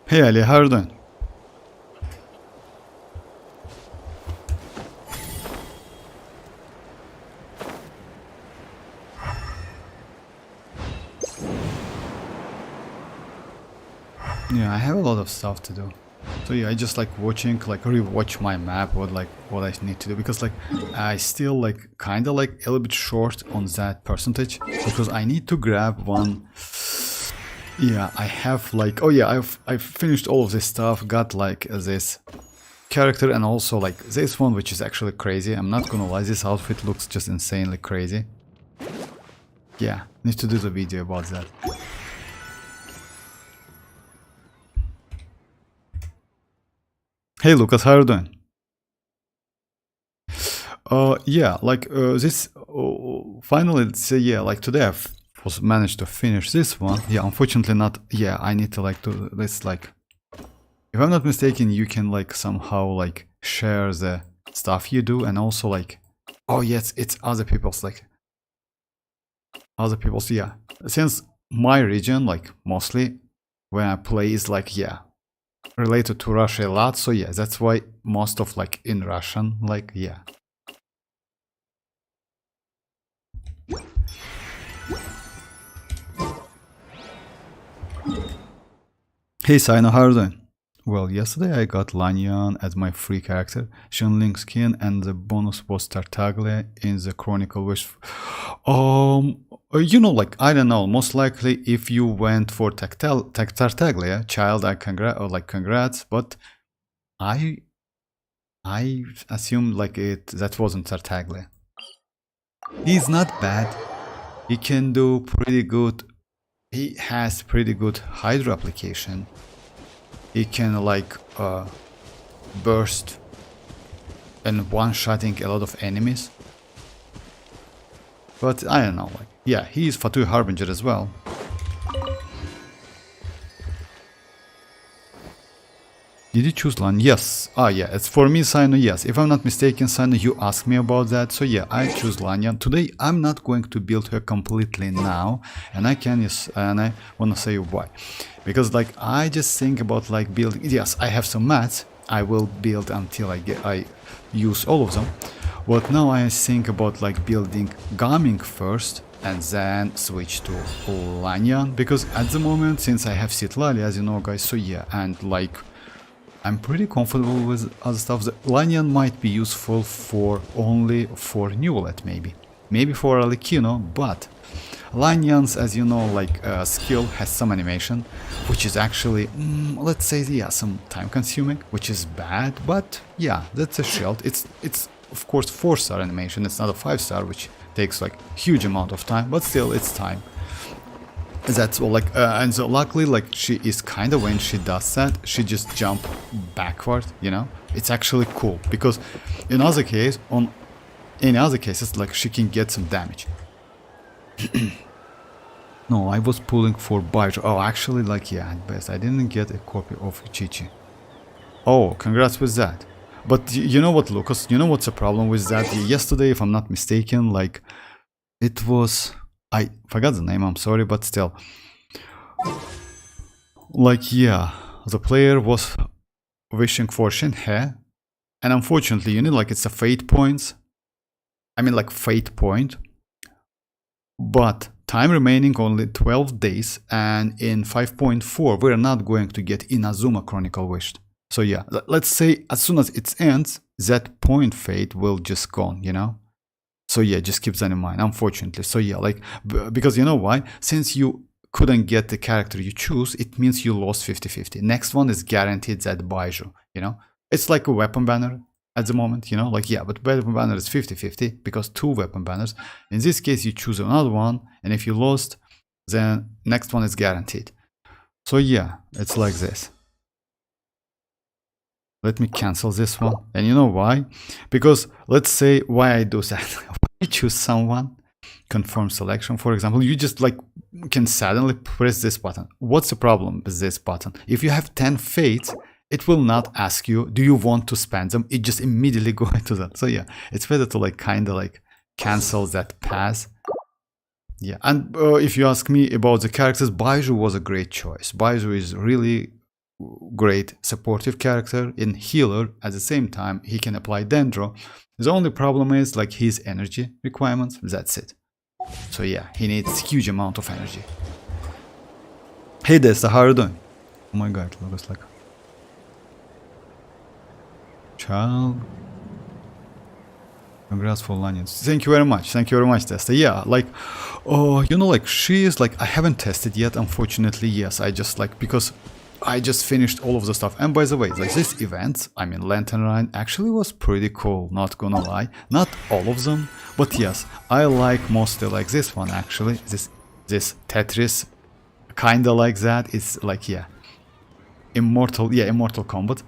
Hey Ali, how are you doing? Yeah, I have a lot of stuff to do. So yeah, I just like watching, like rewatch my map, what I need to do, because like I still like kinda like a little bit short on that percentage, because I need to grab one. Yeah, I have like, oh yeah, I've finished all of this stuff, got like this character and also like this one, which is actually crazy. I'm not gonna lie, this outfit looks just insanely crazy. Yeah, need to do the video about that. Hey Lucas, how are you doing? Yeah, like this finally, yeah, like today I've was managed to finish this one. Yeah, unfortunately not. Yeah, I need to like do this, like if I'm not mistaken, you can like somehow like share the stuff you do, and also like, oh yes, it's other people's, like other people's. Yeah, since my region like mostly when I play is like, yeah, related to Russia a lot, so yeah, that's why most of like in Russian, like, yeah. Hey Sino, how are you doing? Well, yesterday I got Lanyan as my free character, Xianyun skin, and the bonus was Tartaglia in the Chronicle Wish. You know, like, I don't know, most likely if you went for Tartaglia, child, congrats, but I assume like that wasn't Tartaglia. He's not bad. He can do pretty good. He has pretty good hydro application. He can like burst and one-shotting a lot of enemies. But I don't know, like, yeah, he is Fatui Harbinger as well. Did you choose Lan? Yes. Ah, yeah, it's for me, Sino, yes. If I'm not mistaken, Sino, you asked me about that. So yeah, I choose Lanyan. Today, I'm not going to build her completely now. And I want to say why. Because like, I just think about like building, yes, I have some mats. I will build until I use all of them. But now I think about like building Gaming first and then switch to Lanyan. Because at the moment, since I have citlali, as you know guys, so yeah, and like, I'm pretty comfortable with other stuff. The Lanyan might be useful for only for Neuvillette, maybe for arlecchino, but Lanyan's, as you know, like skill has some animation, which is actually, let's say, yeah, some time consuming, which is bad, but yeah, that's a shield. It's of course 4-star animation, it's not a 5-star, which takes like huge amount of time, but still it's time. That's all, like, and so luckily, like, she is kind of, when she does that, she just jump backward, you know? It's actually cool, because in other cases, like, she can get some damage. No, I was pulling for Baijo. Oh, actually, like, yeah, at best, I didn't get a copy of Chichi. Oh, congrats with that. But you know what, Lucas, you know what's the problem with that? Yesterday, if I'm not mistaken, like, it was... I forgot the name, I'm sorry, but still. Like, yeah, the player was wishing for Shinhe, and unfortunately, you need, like, it's a fate points. I mean, like, fate point. But time remaining only 12 days, and in 5.4, we're not going to get Inazuma Chronicle wished. So yeah, let's say as soon as it ends, that point fate will just gone, you know? So yeah, just keep that in mind, unfortunately. So yeah, like, because you know why? Since you couldn't get the character you choose, it means you lost 50-50. Next one is guaranteed that Baijo, you know? It's like a weapon banner, at the moment, you know, like, yeah, but weapon banner is 50-50 because 2 weapon banners. In this case, you choose another one, and if you lost, then next one is guaranteed. So yeah, it's like this. Let me cancel this one. And you know why? Because let's say why I do that. I choose someone, confirm selection, for example, you just like can suddenly press this button. What's the problem with this button? If you have 10 fates, it will not ask you, do you want to spend them? It just immediately go into that. So yeah, it's better to like kind of like cancel that pass. Yeah, and if you ask me about the characters, Baiju was a great choice. Baiju is really great supportive character in healer. At the same time, he can apply Dendro. The only problem is like his energy requirements. That's it. So yeah, he needs huge amount of energy. Hey Desta, how are you doing? Oh my god, looks like child. Congrats for Lanyards. Thank you very much. Thank you very much, Testa. Yeah, like, oh, you know, like, she is like, I haven't tested yet, unfortunately. Yes, I just like, because I just finished all of the stuff. And by the way, like, this event, I mean, Lantern Rhine actually was pretty cool, not gonna lie. Not all of them, but yes, I like mostly like this one, actually. This Tetris, kinda like that. It's like, yeah, Immortal Combat.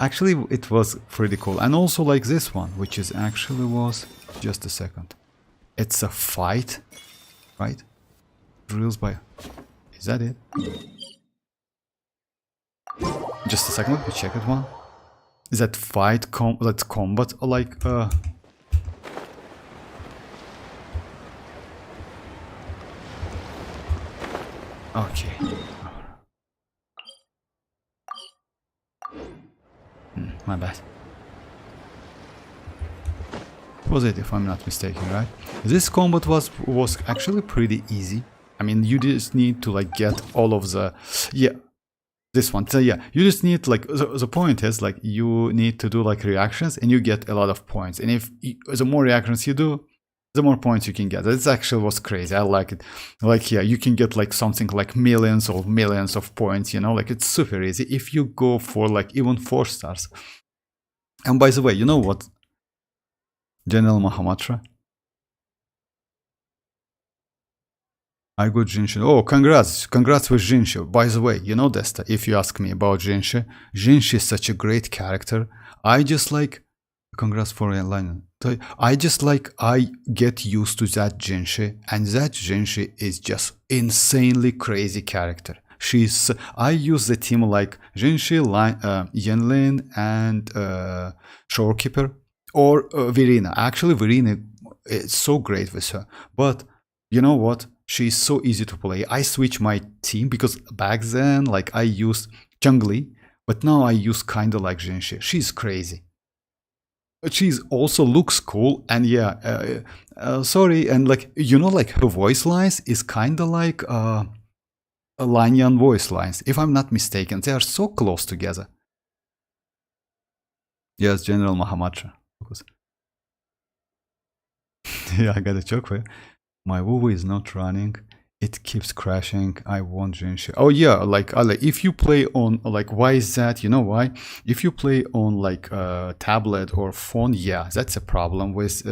Actually, it was pretty cool. And also like this one, which is actually was, just a second. It's a fight, right? Drills by, is that it? Just a second, let me check it one. Is that fight, that's combat, or like, okay. My bad. Was it, if I'm not mistaken, right? This combat was actually pretty easy. I mean, you just need to like get all of the, yeah, this one. So yeah, you just need like, the point is like you need to do like reactions and you get a lot of points. And if the more reactions you do, the more points you can get. This actually was crazy. I like it. Like, yeah, you can get like something like millions of points, you know, like it's super easy if you go for like even 4 stars. And by the way, you know what? General Mahamatra. I got Genshin. Oh, congrats with Genshin. By the way, you know, Desta, if you ask me about Genshin, Genshin is such a great character. I just like, congrats for Xianyun. I just like, I get used to that Genshin, and that Genshin is just insanely crazy character. I use the team like Genshin, Xianyun, and Shorekeeper, or Furina. Actually, Furina is so great with her. But you know what? She's so easy to play. I switch my team because back then, like, I used Jungli, but now I use kinda like Genshin. She's crazy. She's also looks cool, and yeah, sorry, and like, you know, like her voice lines is kinda like Lanyan voice lines, if I'm not mistaken. They are so close together. Yes, General Mahamatra. Yeah, I got a joke for you. My WuWa is not running. It keeps crashing. I want Genshin. Oh yeah, like if you play on, like, why is that? You know why? If you play on like tablet or phone, yeah, that's a problem with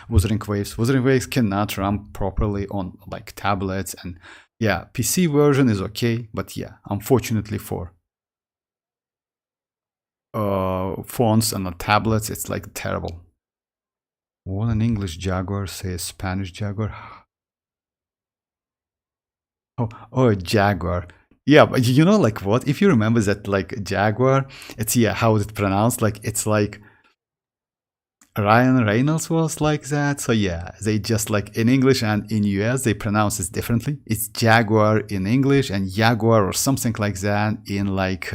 Wuthering Waves. Wuthering Waves cannot run properly on like tablets, and yeah, PC version is okay, but yeah, unfortunately for phones and tablets, it's like terrible. What an English Jaguar says Spanish Jaguar. Oh, Jaguar. Yeah, but you know, like what? If you remember that, like Jaguar, it's, yeah, how is it pronounced? Like, it's like Ryan Reynolds was like that. So yeah, they just like in English and in US, they pronounce it differently. It's Jaguar in English and Jaguar or something like that in like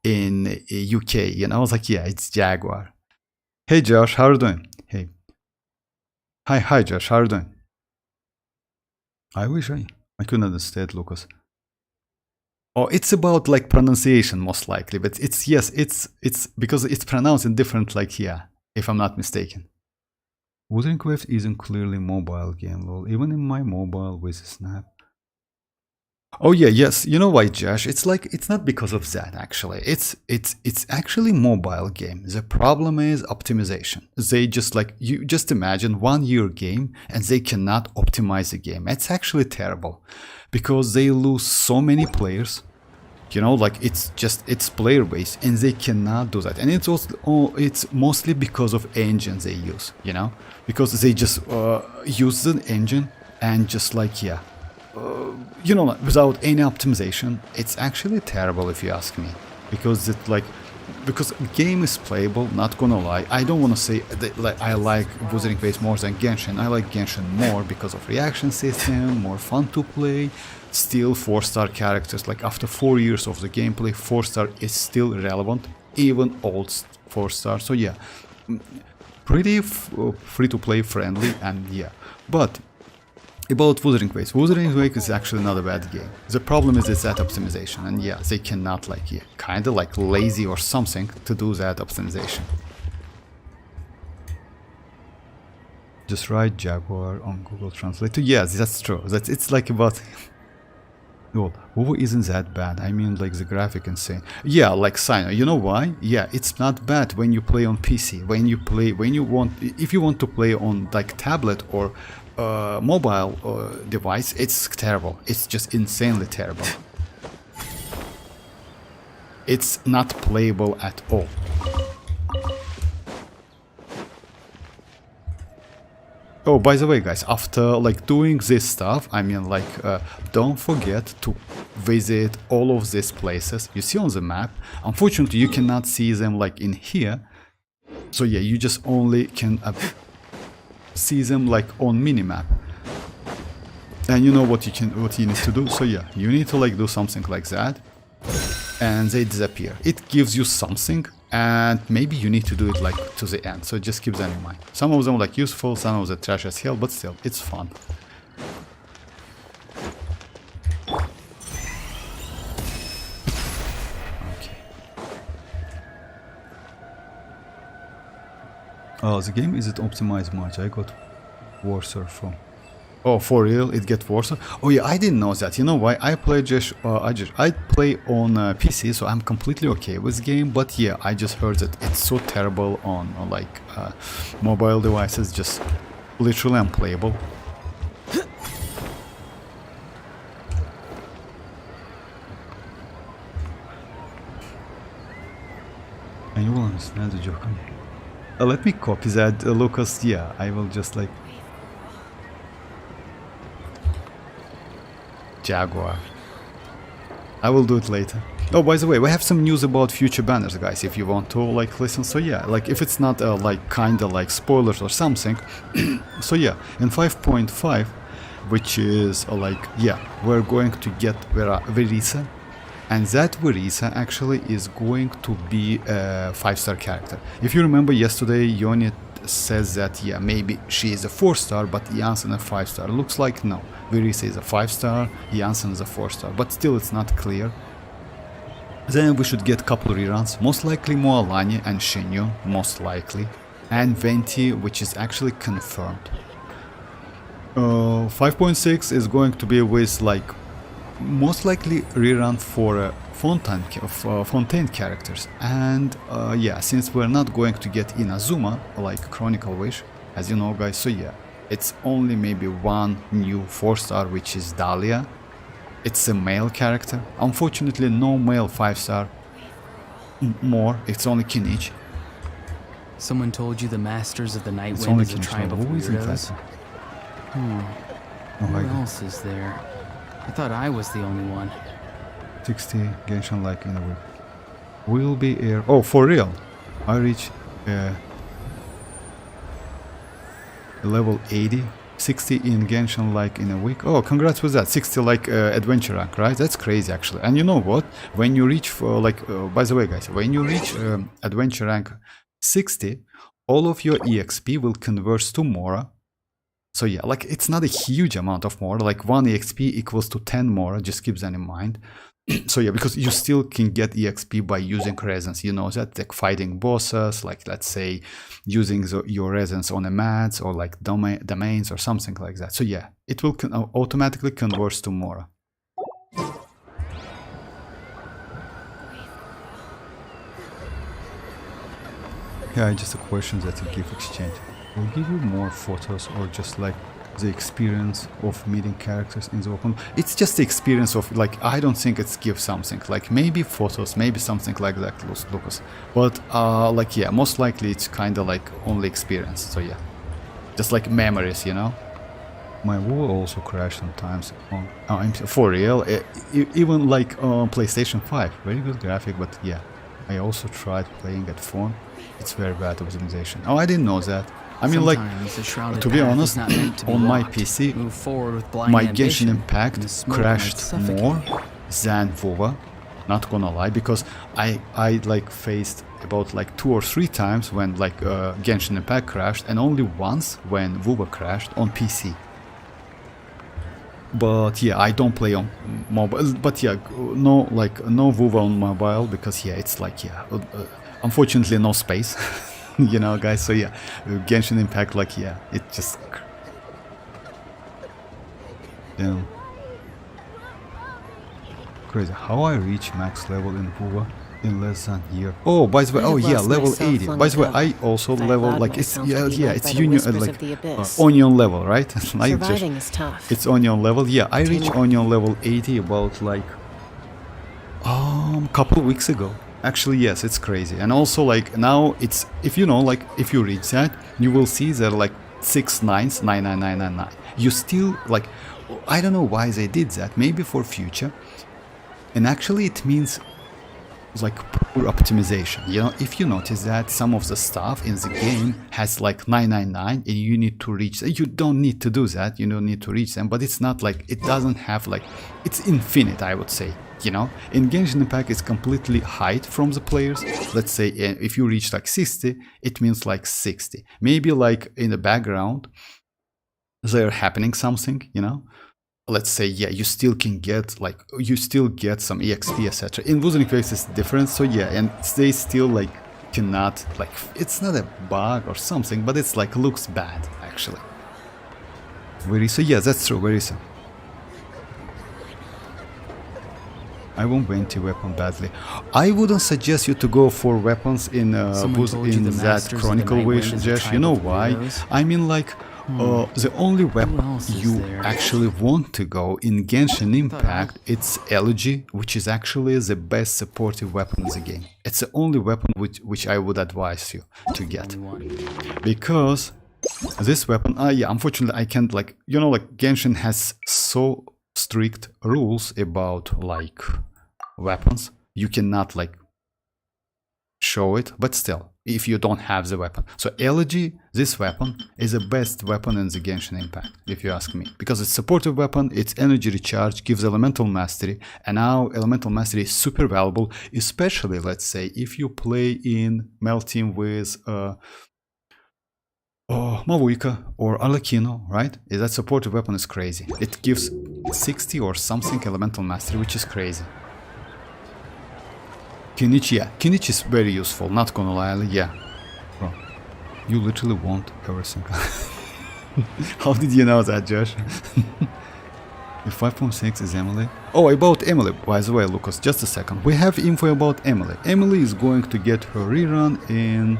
in UK. You know, I was like, yeah, it's Jaguar. Hey Josh, how are you doing? Hey. Hi Josh, how are you doing? I wish I couldn't understand, Lucas. Oh, it's about like pronunciation most likely, but it's, yes, it's because it's pronounced in different, like, yeah, if I'm not mistaken. WuTheringGift isn't clearly mobile game, lol. Even in my mobile with a snap. Oh yeah, yes. You know why, Josh? It's like it's not because of that actually. It's actually mobile game. The problem is optimization. They just like you just imagine 1 year game and they cannot optimize the game. It's actually terrible because they lose so many players. You know, like it's player base and they cannot do that. And it's also it's mostly because of engine they use. You know, because they just use the engine and just like yeah. You know, without any optimization, it's actually terrible if you ask me, because it like because game is playable. Not gonna lie, I don't want to say that, like I like Wuthering Waves more than Genshin. I like Genshin more because of reaction system, more fun to play. Still 4-star characters. Like after 4 years of the gameplay, 4-star is still relevant, even old 4-star. So yeah, pretty free to play friendly and yeah, but. About Wuthering Waves. Wuthering Waves is actually not a bad game. The problem is that optimization, and yeah, they cannot like yeah, kinda like lazy or something to do that optimization. Just write Jaguar on Google Translate. Yes, that's true. That's it's like about. Well, WoW isn't that bad. I mean, like the graphic insane. Yeah, like Sino. You know why? Yeah, it's not bad when you play on PC. When you want, if you want to play on like tablet or mobile device, it's terrible. It's just insanely terrible. It's not playable at all. Oh, by the way, guys, after like doing this stuff, I mean like don't forget to visit all of these places you see on the map. Unfortunately, you cannot see them like in here. So yeah, you just only can see them like on minimap. And you know what you need to do. So yeah, you need to like do something like that and they disappear. It gives you something and maybe you need to do it like to the end. So just keep that in mind. Some of them like useful, some of them trash as hell, but still it's fun. Okay. Oh, the game isn't optimized much. I got worse from. Oh, for real? It gets worse? Oh yeah, I didn't know that. You know why? I play I play on PC, so I'm completely okay with the game. But yeah, I just heard that it's so terrible on like mobile devices, just literally unplayable. And you will understand the joke. Let me copy that, Lucas. Yeah, I will just like. Jaguar. I will do it later. Oh, by the way, we have some news about future banners, guys, if you want to like listen. So yeah, like if it's not like kinda like spoilers or something. So yeah, in 5.5, which is like yeah, we're going to get Verisa, and that Verisa actually is going to be a 5-star character. If you remember yesterday, Yonit says that yeah, maybe she is a 4-star, but Janssen a 5-star. Looks like no. Verisa is a 5-star, Janssen is a 4-star, but still it's not clear. Then we should get a couple reruns, most likely Mualani and Xianyun, most likely, and Venti, which is actually confirmed. 5.6 is going to be with like most likely rerun for Fontaine characters, and yeah, since we're not going to get Inazuma like Chronicle Wish, as you know, guys, so yeah, it's only maybe one new 4-star, which is Dahlia. It's a male character. Unfortunately, no male 5-star more. It's only Kinich. Someone told you the Masters of the Night Wind is a tribe of weirdos? Who else is there? I thought I was the only one. 60 Genshin like in a week. Will be here. Oh, for real? I reach level 80. 60 in Genshin like in a week. Oh, congrats with that. 60 like adventure rank, right? That's crazy actually. And you know what? When you reach for like, by the way, guys, when you reach adventure rank 60, all of your EXP will convert to Mora. So yeah, like it's not a huge amount of Mora. Like 1 EXP equals to 10 Mora. Just keep that in mind. So yeah, because you still can get EXP by using resins, you know that, like fighting bosses, like let's say using your resins on a mats or like domains or something like that. So yeah, it will automatically convert to Mora. Yeah, just a question that a gift exchange will give you more photos or just like the experience of meeting characters in the open. It's just the experience of like, I don't think it's give something like maybe photos, maybe something like that, Lucas. But like yeah, most likely it's kind of like only experience. So yeah, just like memories, you know. My WuWa also crashed sometimes on for real. Even like on PlayStation 5, very good graphic, but yeah, I also tried playing at phone. It's very bad optimization. Oh, I didn't know that. I mean, like, to be honest, on my PC, my Genshin Impact crashed more than WuWa. Not gonna lie, because I like faced about like 2 or 3 times when like Genshin Impact crashed, and only once when WuWa crashed on PC. But yeah, I don't play on mobile. But yeah, no WuWa on mobile, because yeah, it's like yeah, unfortunately no space. You know, guys. So yeah, Genshin Impact, like yeah, it just yeah, crazy. How I reach max level in WuWa in less than a year. Oh, by the way, oh yeah, level 80. By the way, I also level like it's yeah, it's union like onion level, right? Like Surviving is tough. It's onion level. Yeah, I reached onion level 80 about like couple weeks ago. Actually, yes, it's crazy. And also like now it's, if you know, like if you reach that, you will see there are like 6 nines, 99999. You still like, I don't know why they did that. Maybe for future. And actually it means like poor optimization. You know, if you notice that some of the stuff in the game has like 999 and you need to reach, you don't need to do that, you don't need to reach them, but it's not like, it doesn't have like, it's infinite, I would say. You know, in Genshin Impact it's completely hide from the players. Let's say if you reach like 60, it means like 60. Maybe like in the background there happening something, you know. Let's say yeah, you still can get like, you still get some EXP, etc. In WuTheringGift it's different. So yeah, and they still like cannot, like, it's not a bug or something, but it's like looks bad actually. Very so yeah, that's true. Very so. I won't anti weapon badly. I wouldn't suggest you to go for weapons in that Chronicle wish, Josh. You know why? I mean, like the only weapon you actually want to go in Genshin Impact, it's Elegy, which is actually the best supportive weapon in the game. It's the only weapon which I would advise you to get, because this weapon, yeah, unfortunately I can't, like, you know, like Genshin has so strict rules about like weapons. You cannot like show it, but still, if you don't have the weapon. So Elegy, this weapon, is the best weapon in the Genshin Impact, if you ask me, because it's supportive weapon, it's energy recharge, gives elemental mastery, and now elemental mastery is super valuable, especially let's say if you play in melting with mavuika or arlecchino, right? That supportive weapon is crazy. It gives 60 or something elemental mastery, which is crazy. Kinich, yeah, kinich is very useful, not gonna lie, yeah. Bro, you literally want everything. How did you know that, Josh? If 5.6 is Emily. Oh, about Emily, by the way, Lucas, just a second. We have info about Emily. Emily is going to get her rerun in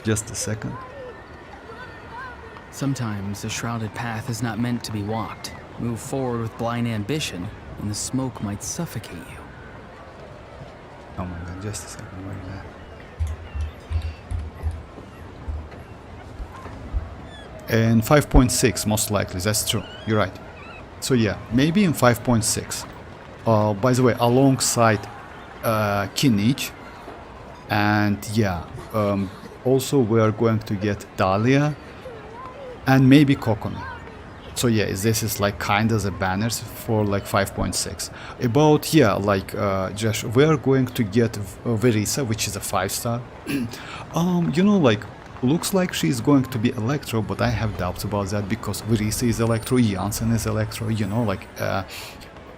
just a second. Sometimes a shrouded path is not meant to be walked. Move forward with blind ambition, and the smoke might suffocate you. Oh my god, just a second, where is that? And 5.6 most likely, that's true, you're right. So yeah, maybe in 5.6. By the way, alongside Kinich, and yeah, also we are going to get Dahlia and maybe Kokomi. So yeah, this is like kinda the banners for like 5.6. About, yeah, like Josh, we are going to get Verisa, which is a 5-star. You know, like, looks like she's going to be Electro, but I have doubts about that, because Verisa is Electro, Janssen is Electro, you know, like,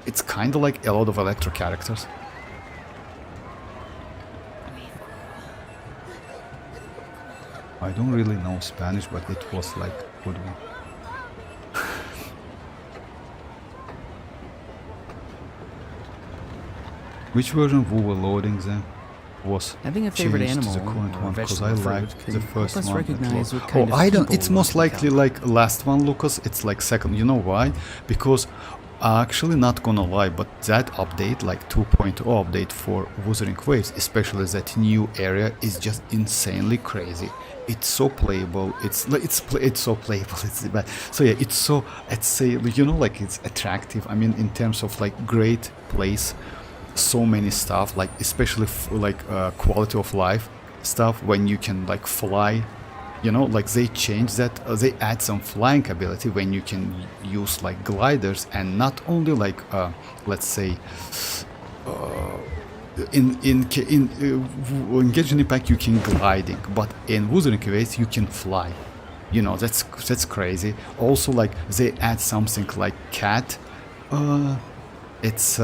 it's kinda like a lot of Electro characters. I don't really know Spanish, but it was like good one. Which version of WuWa loading then was Having a favorite changed to animal the current or one? Because I vegetable liked fruit the can first help us one. recognize what Oh, kind of I don't. people It's we want most to likely become. like last one, Lucas. It's like second. You know why? Because actually, not gonna lie, but that update, like 2.0 update for Wuthering Waves, especially that new area, is just insanely crazy. It's so playable. It's so playable. It's bad. So yeah, it's so, let's say, you know, like it's attractive. I mean, in terms of like great place, so many stuff, like especially like quality of life stuff when you can like fly. You know, like they change that, they add some flying ability when you can use like gliders, and not only like let's say in Genshin Impact you can gliding, but in Wuthering Waves you can fly. You know, that's crazy. Also, like they add something like cat, it's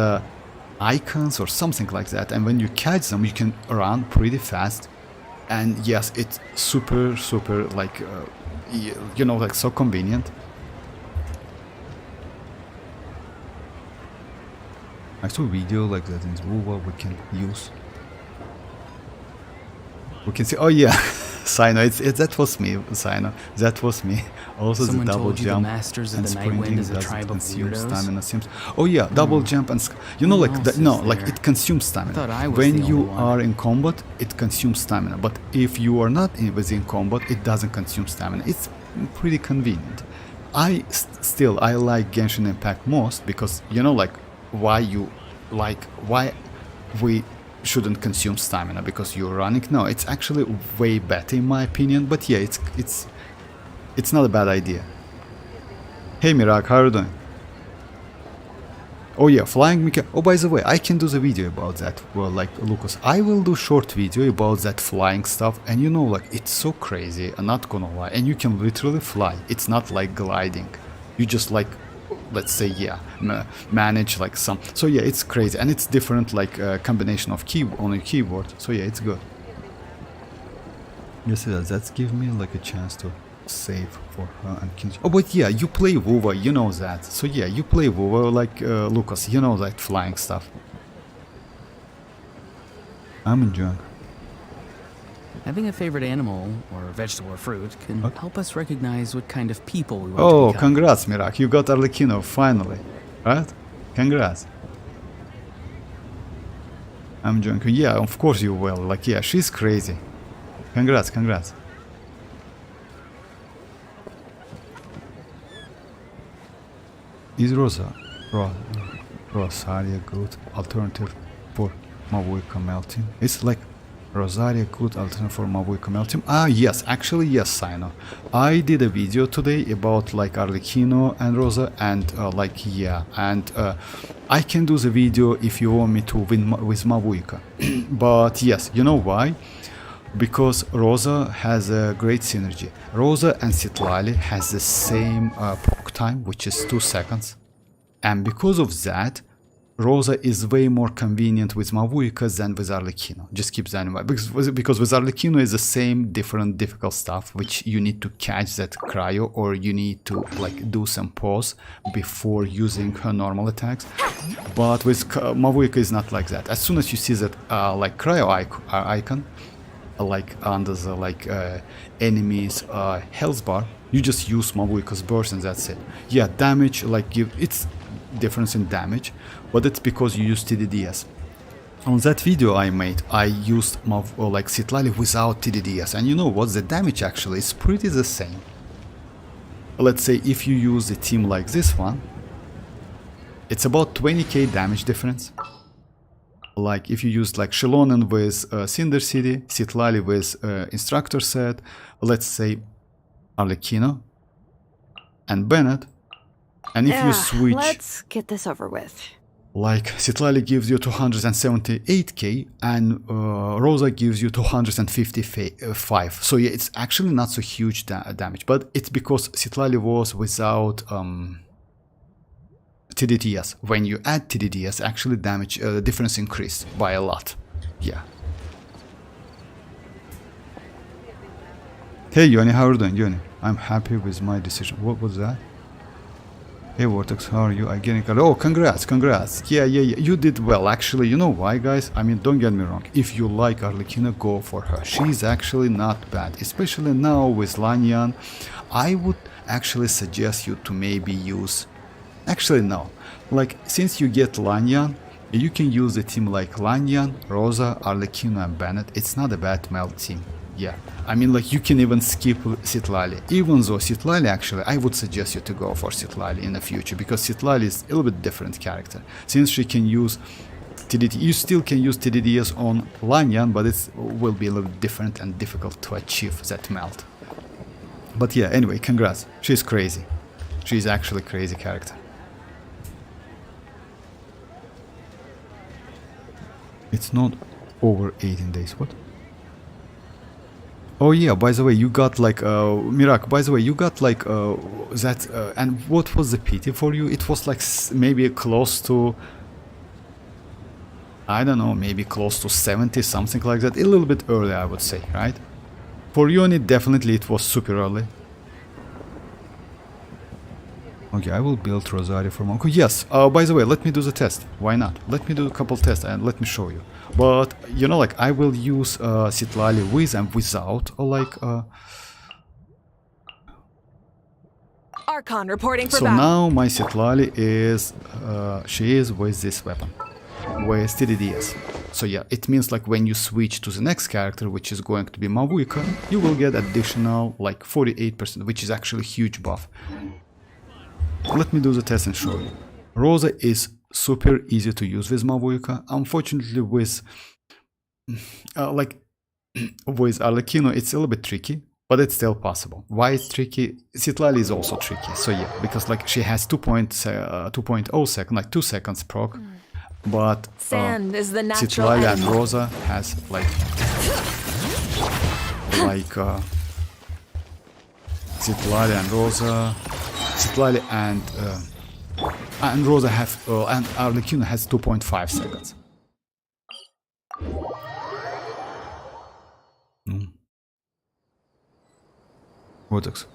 icons or something like that, and when you catch them you can run pretty fast. And yes, it's super like you know, like so convenient. I saw a video like that in WuWa we can use. We can see, oh yeah, Sino, that was me, Sino, that was me. Also Someone the double told you the jump masters of and the Night Wind sprinting is a doesn't tribe of consume weirdos? stamina seems. Oh yeah, double jump and you know, like else no, is like there? it consumes I thought stamina. I was When the you only one. are in combat, it consumes stamina. But if you are not within combat, it doesn't consume stamina. It's pretty convenient. I still like Genshin Impact most because, you know, like why we shouldn't consume stamina because you're running. No, it's actually way better in my opinion. But yeah, it's not a bad idea. Hey Mirak, how are you doing? Oh yeah, flying mecha. Oh, by the way, I can do the video about that. Well, like Lucas, I will do short video about that flying stuff, and you know, like it's so crazy. I'm not gonna lie, and you can literally fly. It's not like gliding. You just like, let's say, yeah, manage like some. So yeah, it's crazy, and it's different, like combination of key on your keyboard. So yeah, it's good. Yes, that's give me like a chance to save for her and kinich. Oh, but yeah, you play WuWa, you know that. So yeah, you play WuWa like Lucas, you know that flying stuff. I'm enjoying. Having a favorite animal or vegetable or fruit can help us recognize what kind of people we want to Oh, become. congrats, Mirak, you got Arlecchino finally, right? Congrats. I'm enjoying. Yeah, of course you will. Like, yeah, she's crazy. Congrats. Is Rosaria good alternative for mavuika melting? It's like Rosaria good alternative for mavuika melting? Ah, yes, actually yes, Sino. I did a video today about like Arlecchino and Rosa, and like yeah, and I can do the video if you want me to win with mavuika. But yes, you know why? Because Rosa has a great synergy. Rosa and Citlali has the same proc time, which is 2 seconds. And because of that, Rosa is way more convenient with mavuika than with Arlecchino. Just keep that in mind. Because with Arlecchino is the same different difficult stuff, which you need to catch that cryo, or you need to like do some pause before using her normal attacks. But with mavuika is not like that. As soon as you see that like cryo icon, like under the like enemies health bar, you just use mavuika's burst and that's it. Yeah, damage, like it's difference in damage, but it's because you use TDDS. On that video I made, I used like citlali without TDDS, and you know what, the damage actually is pretty the same. Let's say if you use a team like this one, it's about 20k damage difference. Like if you use like Xilonen with Cinder City, Citlali with Instructor Set, let's say Arlecchino and Bennett, and if you switch, let's get this over with. Like Citlali gives you 278k and Rosa gives you 255. So yeah, it's actually not so huge damage, but it's because Citlali was without TDDS. When you add TDDS, actually damage difference increased by a lot. Yeah. Hey Yoni, how are you doing, Yoni? I'm happy with my decision. What was that? Hey Vortex, how are you? I getting card. Oh, congrats. Yeah. You did well. Actually, you know why, guys? I mean, don't get me wrong. If you like Arlecchino, go for her. She's actually not bad. Especially now with Lanyan. I would actually suggest you to maybe use... Actually, no. Like, since you get Lanyan, you can use a team like Lanyan, Rosa, Arlecchino and Bennett. It's not a bad meld team. Yeah, I mean, like, you can even skip Citlali. Even though Citlali, actually, I would suggest you to go for Citlali in the future, because Citlali is a little bit different character. Since she can use TDD, you still can use TDDs on Lanyan, but it will be a little different and difficult to achieve that melt. But yeah, anyway, congrats. She's crazy. She's actually a crazy character. It's not over 18 days. What? Oh yeah, by the way, you got like Mirak, by the way, you got like that and what was the PT for you? It was like maybe close to, I don't know, maybe close to 70, something like that. A little bit early, I would say, right? For unit, definitely it was super early. Okay, I will build Rosario for Monko. Yes, by the way, let me do the test. Why not? Let me do a couple tests and let me show you. But, you know, like, I will use Citlali with and without, like... Archon reporting for So battle. now my Citlali is... she is with this weapon. With TDDs. So yeah, it means like when you switch to the next character, which is going to be Mavuika, you will get additional, like, 48%, which is actually a huge buff. Let me do the test and show you. Rosa is super easy to use with Mavuika. Unfortunately, with with Arlecchino, it's a little bit tricky, but it's still possible. Why it's tricky? Citlali is also tricky. So yeah, because like she has 2.0 second, like 2 seconds proc, but Sand is the natural Citlali and enemy. Rosa has like Citlali and Rosa. Citlali and Rosa have and Arlecchino has 2.5 seconds. Vortex.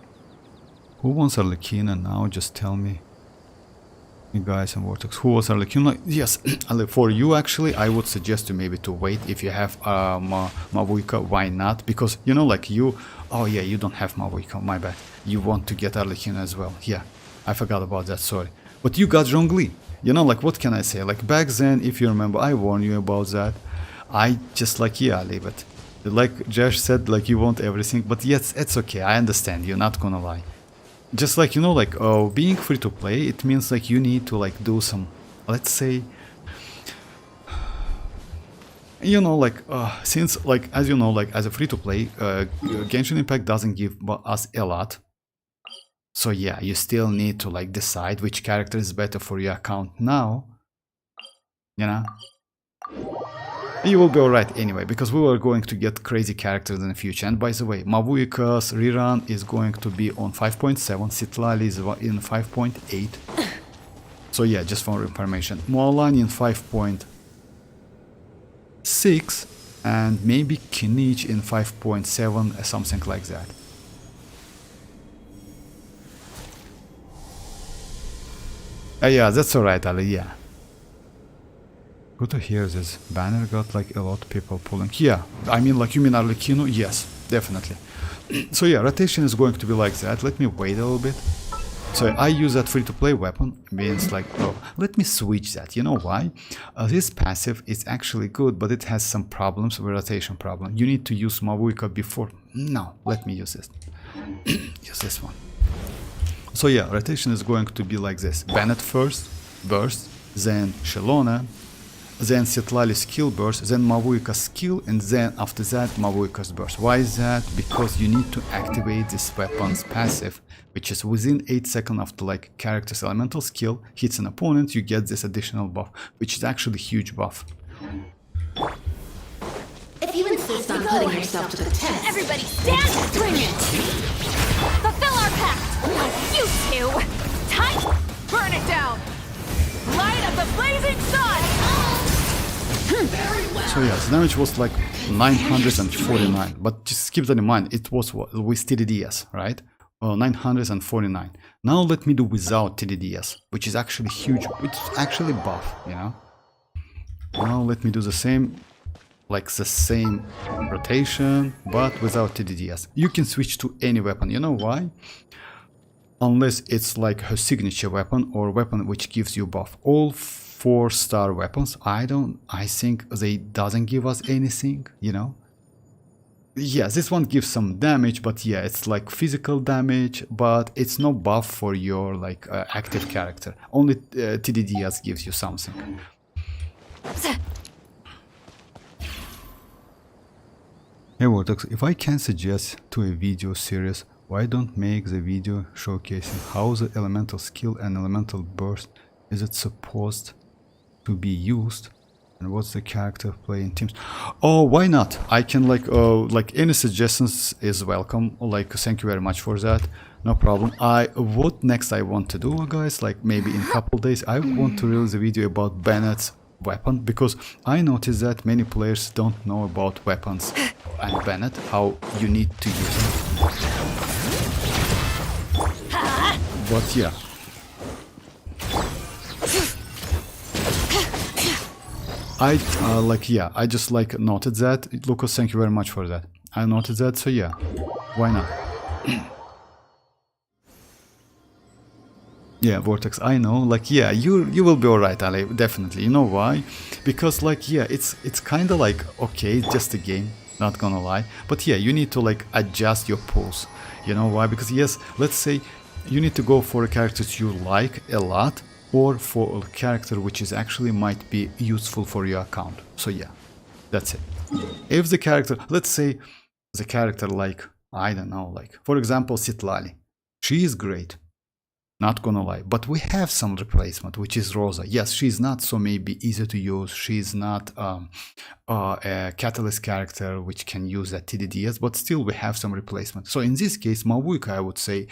Who wants Arlecchino now? Just tell me. You guys and Vortex. Who wants Arlecchino? Yes, for you actually, I would suggest you maybe to wait if you have Mavuika. Why not? Because you know, like you. Oh yeah, you don't have Mavuika. My bad. You want to get Arlecchino as well. Yeah, I forgot about that. Sorry. But you got Zhongli. You know, like, what can I say? Like, back then, if you remember, I warned you about that. I just like, yeah, leave it. Like Josh said, like, you want everything. But yes, it's okay. I understand. You're not gonna lie. Just like, you know, like, being free to play, it means like you need to like do some, let's say, you know, like, since, like, as you know, like, as a free to play, Genshin Impact doesn't give us a lot. So yeah, you still need to like decide which character is better for your account now. You know? You will be alright anyway, because we are going to get crazy characters in the future. And by the way, Mavuika's rerun is going to be on 5.7, Citlali is in 5.8. So yeah, just for information. Mualani in 5.6 and maybe Kinich in 5.7, something like that. Yeah, that's alright, Ali, yeah. Good to hear this. Banner got like a lot of people pulling. Yeah, I mean, like, you mean Arlecchino? Yes, definitely. So yeah, rotation is going to be like that. Let me wait a little bit. So I use that free-to-play weapon. Means like, oh, let me switch that. You know why? This passive is actually good, but it has some problems, with rotation problem. You need to use Mavuika before. No, let me use this. Use this one. So yeah, rotation is going to be like this. Bennett first, burst, then Xilonen, then Citlali skill burst, then Mavuika skill, and then after that Mavuika's burst. Why is that? Because you need to activate this weapon's passive, which is within 8 seconds after like character's elemental skill hits an opponent, you get this additional buff, which is actually a huge buff. If you insist on putting yourself to the test, Everybody stand! Bring it! Fulfill our pact! You two! Tight! Burn it down! Light of the blazing sun! So yeah, the damage was like 949, but just keep that in mind, it was with TDDs, right? 949. Now let me do without TDDS, which is actually huge. It's actually buff, you know. Now let me do the same, like the same rotation, but without TDDS. You can switch to any weapon. You know why? Unless it's like her signature weapon or weapon which gives you buff. All 4-star weapons, I think they doesn't give us anything, you know. Yeah, this one gives some damage, but yeah, it's like physical damage, but it's no buff for your like active character. Only TDDS gives you something. Hey Vortex, if I can suggest to a video series, why don't make the video showcasing how the elemental skill and elemental burst is it supposed to be used, and what's the character playing teams? Oh, why not? I can like any suggestions is welcome. Like, thank you very much for that. No problem. What next I want to do, guys, like maybe in a couple days I want to release a video about Bennett's weapon, because I noticed that many players don't know about weapons and Bennett, how you need to use them. But yeah. I just like noted that. Lucas, thank you very much for that. I noted that, so yeah, why not? Yeah, Vortex, I know, like, yeah, you will be alright, Ali, definitely. You know why? Because, like, yeah, it's kind of like, okay, it's just a game, not gonna lie. But yeah, you need to, like, adjust your pulse. You know why? Because, yes, let's say you need to go for a character you like a lot, or for a character which is actually might be useful for your account. So yeah, that's it. If the character, let's say the character like, I don't know, like, for example, Citlali. She is great. Not gonna lie, but we have some replacement, which is Rosa. Yes, she's not so maybe easy to use. She's not a catalyst character which can use that TDDS, but still we have some replacement. So in this case, mavuika, I would say,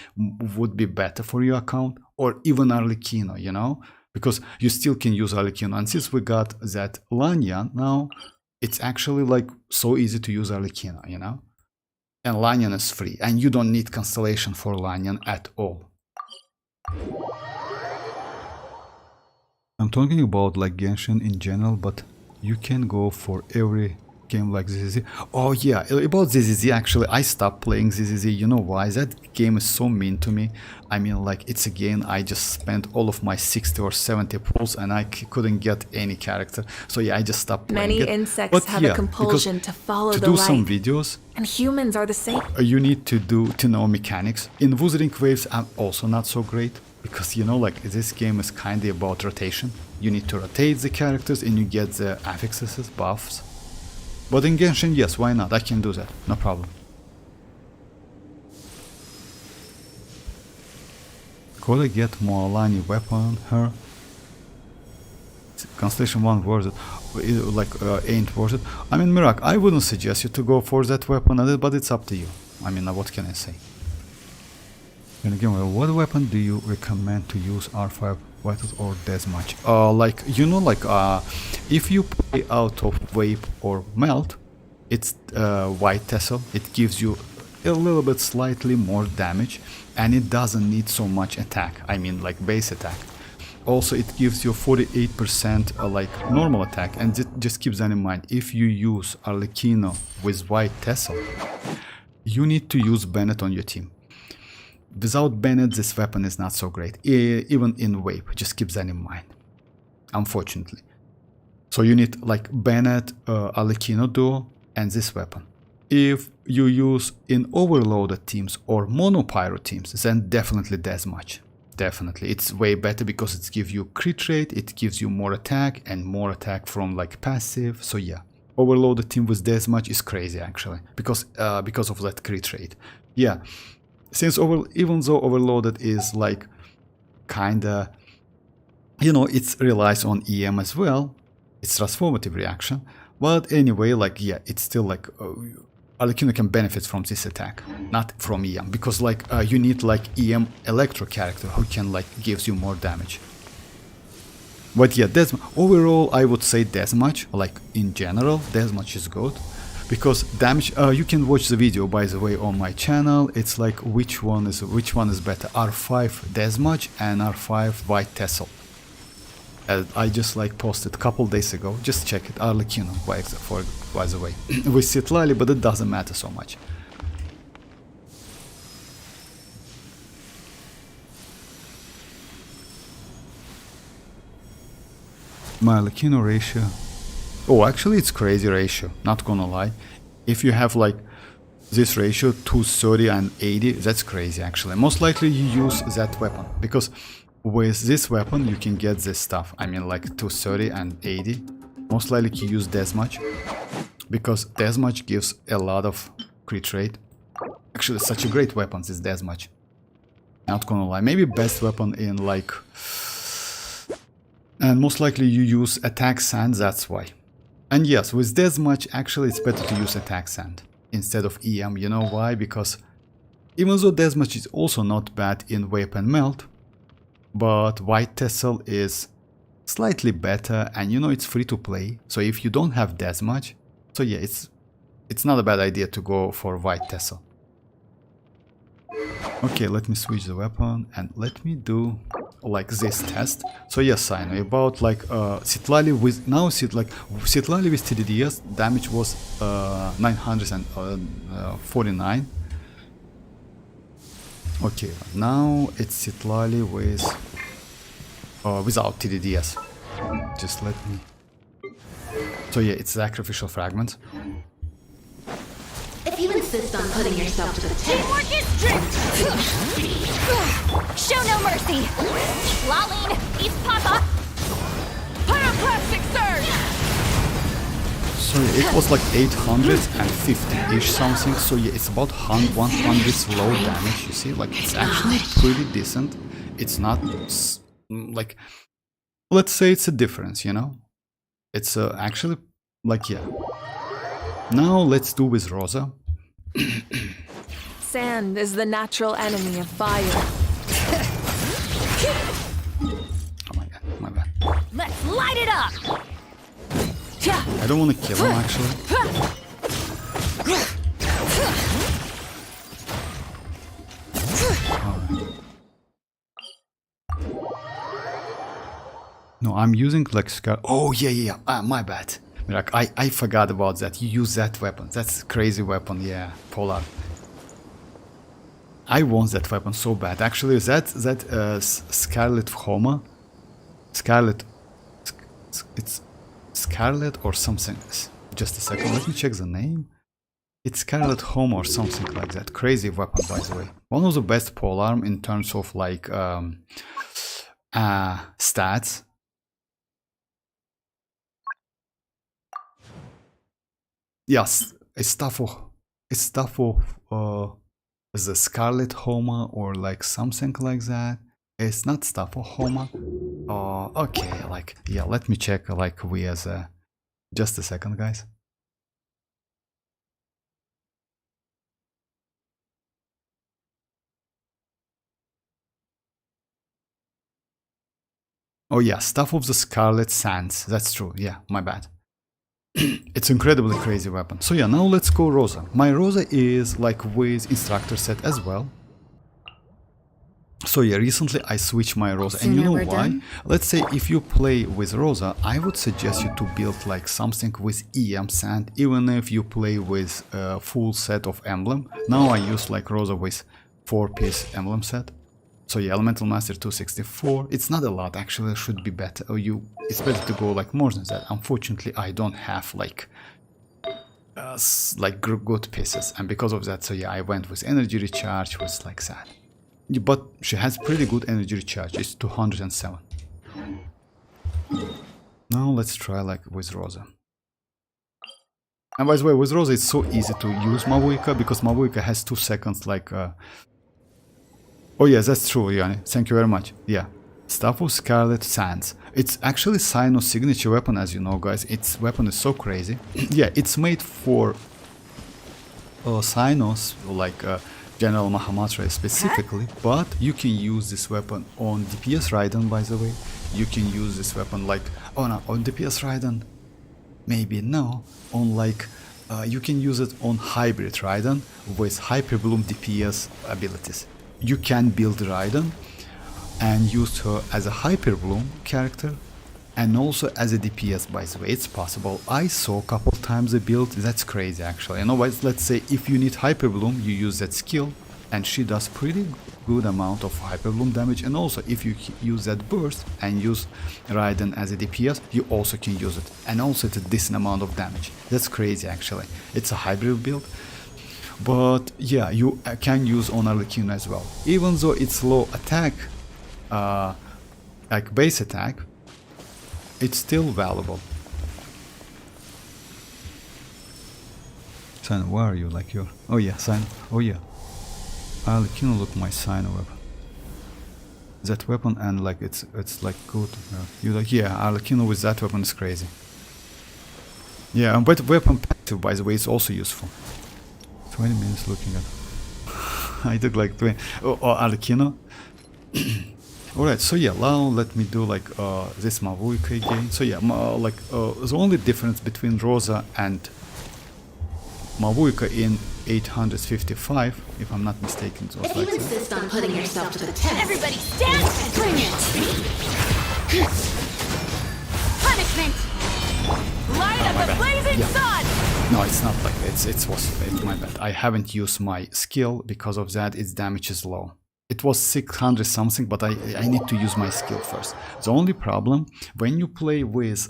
would be better for your account, or even arlecchino, you know, because you still can use arlecchino. And since we got that Lanyan now, it's actually like so easy to use arlecchino, you know, and Lanyan is free, and you don't need constellation for Lanyan at all. I'm talking about like Genshin in general, but you can go for every game like ZZZ. Oh yeah, about ZZZ, actually I stopped playing ZZZ. You know why? That game is so mean to me. I mean, like, it's a game I just spent all of my 60 or 70 pulls and I couldn't get any character. So yeah, I just stopped playing Many insects have a compulsion to follow the light. To do some videos, and humans are the same. You need to know mechanics. In Wuthering Waves, I'm also not so great, because, you know, like, this game is kind of about rotation. You need to rotate the characters and you get the affixes, buffs. But in Genshin, yes, why not? I can do that, no problem. Could I get mualani weapon her? Constellation 1 worth it, like ain't worth it. I mean, Mirak, I wouldn't suggest you to go for that weapon, but it's up to you. I mean, what can I say? And again, what weapon do you recommend to use R5 Vitals or Deathmatch? Like, you know, like, if you play out of Vape or Melt, it's White Tassel. It gives you a little bit slightly more damage, and it doesn't need so much attack. I mean, like, base attack. Also, it gives you 48% like normal attack, and just keep that in mind. If you use Arlecchino with White Tassel, you need to use Bennett on your team. Without Bennett, this weapon is not so great, even in Wave. Just keep that in mind, unfortunately. So you need like Bennett, Arlecchino duo, and this weapon. If you use in overloaded teams or monopyro teams, then definitely Deathmatch. Definitely, it's way better because it gives you crit rate, it gives you more attack, and more attack from like passive. So yeah, overloaded team with Deathmatch is crazy actually, because of that crit rate. Yeah. Since even though overloaded is like kinda, you know, it relies on EM as well, it's transformative reaction, but anyway, like, yeah, it's still like Arlecchino can benefit from this attack, not from EM, because like you need like EM electro character who can like gives you more damage. But yeah, overall I would say Deathmatch, like in general, Deathmatch is good. because damage. You can watch the video, by the way, on my channel. It's like which one is better, R5 Desmage and R5 White Tassel. I just like posted a couple days ago. Just check it, arlecchino by the way, with citlali, but it doesn't matter so much. My arlecchino ratio. Oh, actually it's crazy ratio, not gonna lie. If you have like this ratio 230 and 80, that's crazy actually. Most likely you use that weapon, because with this weapon you can get this stuff. I mean like 230 and 80. Most likely you use Desmage, because Desmage gives a lot of crit rate. Actually such a great weapon, this Desmage. Not gonna lie, maybe best weapon in like... And most likely you use attack sand, that's why. And yes, with Desmage actually it's better to use attack sand instead of EM. You know why? Because even though Desmage is also not bad in weapon melt, but White Tassel is slightly better, and you know it's free to play. So if you don't have Desmage, so yeah, it's not a bad idea to go for White Tassel. Okay, let me switch the weapon and let me do like this test. So yes, I know about like citlali with citlali with TDDS damage was 949. Okay, now it's citlali with without TDDS. Just let me. So yeah, it's sacrificial fragments. If you insist on putting yourself to the test, Teamwork is strict! Show no mercy! Lalin, East Papa! Pyroclastic surge! So it was like 850-ish something, so yeah, it's about 100 slow damage, you see, like it's actually pretty decent. It's not like, let's say it's a difference, you know? It's actually, like, yeah. Now let's do with Rosa. Sand is the natural enemy of fire. Oh my god, my bad. Let's light it up! I don't want to kill him actually. No, I'm using like Scar. Oh yeah. My bad. Like I forgot about that. You use that weapon. That's a crazy weapon. Yeah, Polar. I want that weapon so bad. Actually, that Scarlet Homa, Scarlet, it's Scarlet or something. Just a second. Let me check the name. It's Scarlet Homa or something like that. Crazy weapon, by the way. One of the best polearm in terms of like stats. Yes, it's stuff of the Scarlet Homa or like something like that. It's not stuff of Homa. Okay, like yeah. Let me check. Like we as a. Just a second, guys. Oh yeah, stuff of the Scarlet Sands. That's true. Yeah, my bad. It's incredibly crazy weapon. So yeah, now let's go Rosa. My Rosa is like with instructor set as well. So yeah, recently I switched my Rosa, and you know why? Let's say if you play with Rosa, I would suggest you to build like something with EM sand, even if you play with a full set of emblem. Now I use like Rosa with 4-piece emblem set. So yeah, Elemental Master 264. It's not a lot actually. It should be better. It's better to go like more than that. Unfortunately, I don't have like good pieces, and because of that, so yeah, I went with energy recharge. Was like that. But she has pretty good energy recharge. It's 207. Now let's try like with Rosa. And by the way, with Rosa, it's so easy to use mavuika because mavuika has 2 seconds like. Oh yeah, that's true, Yanni. Thank you very much. Yeah. Stuff of Scarlet Sands. It's actually Cyno's signature weapon, as you know, guys. Its weapon is so crazy. Yeah, it's made for Cynos, like General Mahamatra specifically, but you can use this weapon on DPS Raiden, by the way. You can use this weapon like, oh no, on DPS Raiden, maybe no, on like you can use it on Hybrid Raiden with Hyper Bloom DPS abilities. You can build Raiden and use her as a Hyper Bloom character and also as a DPS, by the way. It's possible. I saw a couple times a build, that's crazy actually. You know what, let's say if you need Hyper Bloom, you use that skill and she does pretty good amount of Hyper Bloom damage, and also if you use that burst and use Raiden as a DPS, you also can use it, and also it's a decent amount of damage. That's crazy actually. It's a hybrid build, but yeah, you can use on Arlecchino as well. Even though it's low attack, like base attack, it's still valuable. Sign, where are you? Like you're... Oh yeah, sign. Oh yeah. Arlecchino, look my sign weapon. That weapon, and like it's like good. You like, yeah, Arlecchino with that weapon is crazy. Yeah, but weapon passive, by the way, is also useful. 20 minutes looking at. I took like 20. Oh, Arlecchino. Alright, so yeah, now let me do like this mavuika again. So yeah, the only difference between Rosa and mavuika in 855, if I'm not mistaken, it was If like you insist on putting yourself to the test, Everybody stand and bring it! Punishment! Light of the blazing sun! No, it's not like that. It's my bad. I haven't used my skill, because of that its damage is low. It was 600 something, but I need to use my skill first. The only problem, when you play with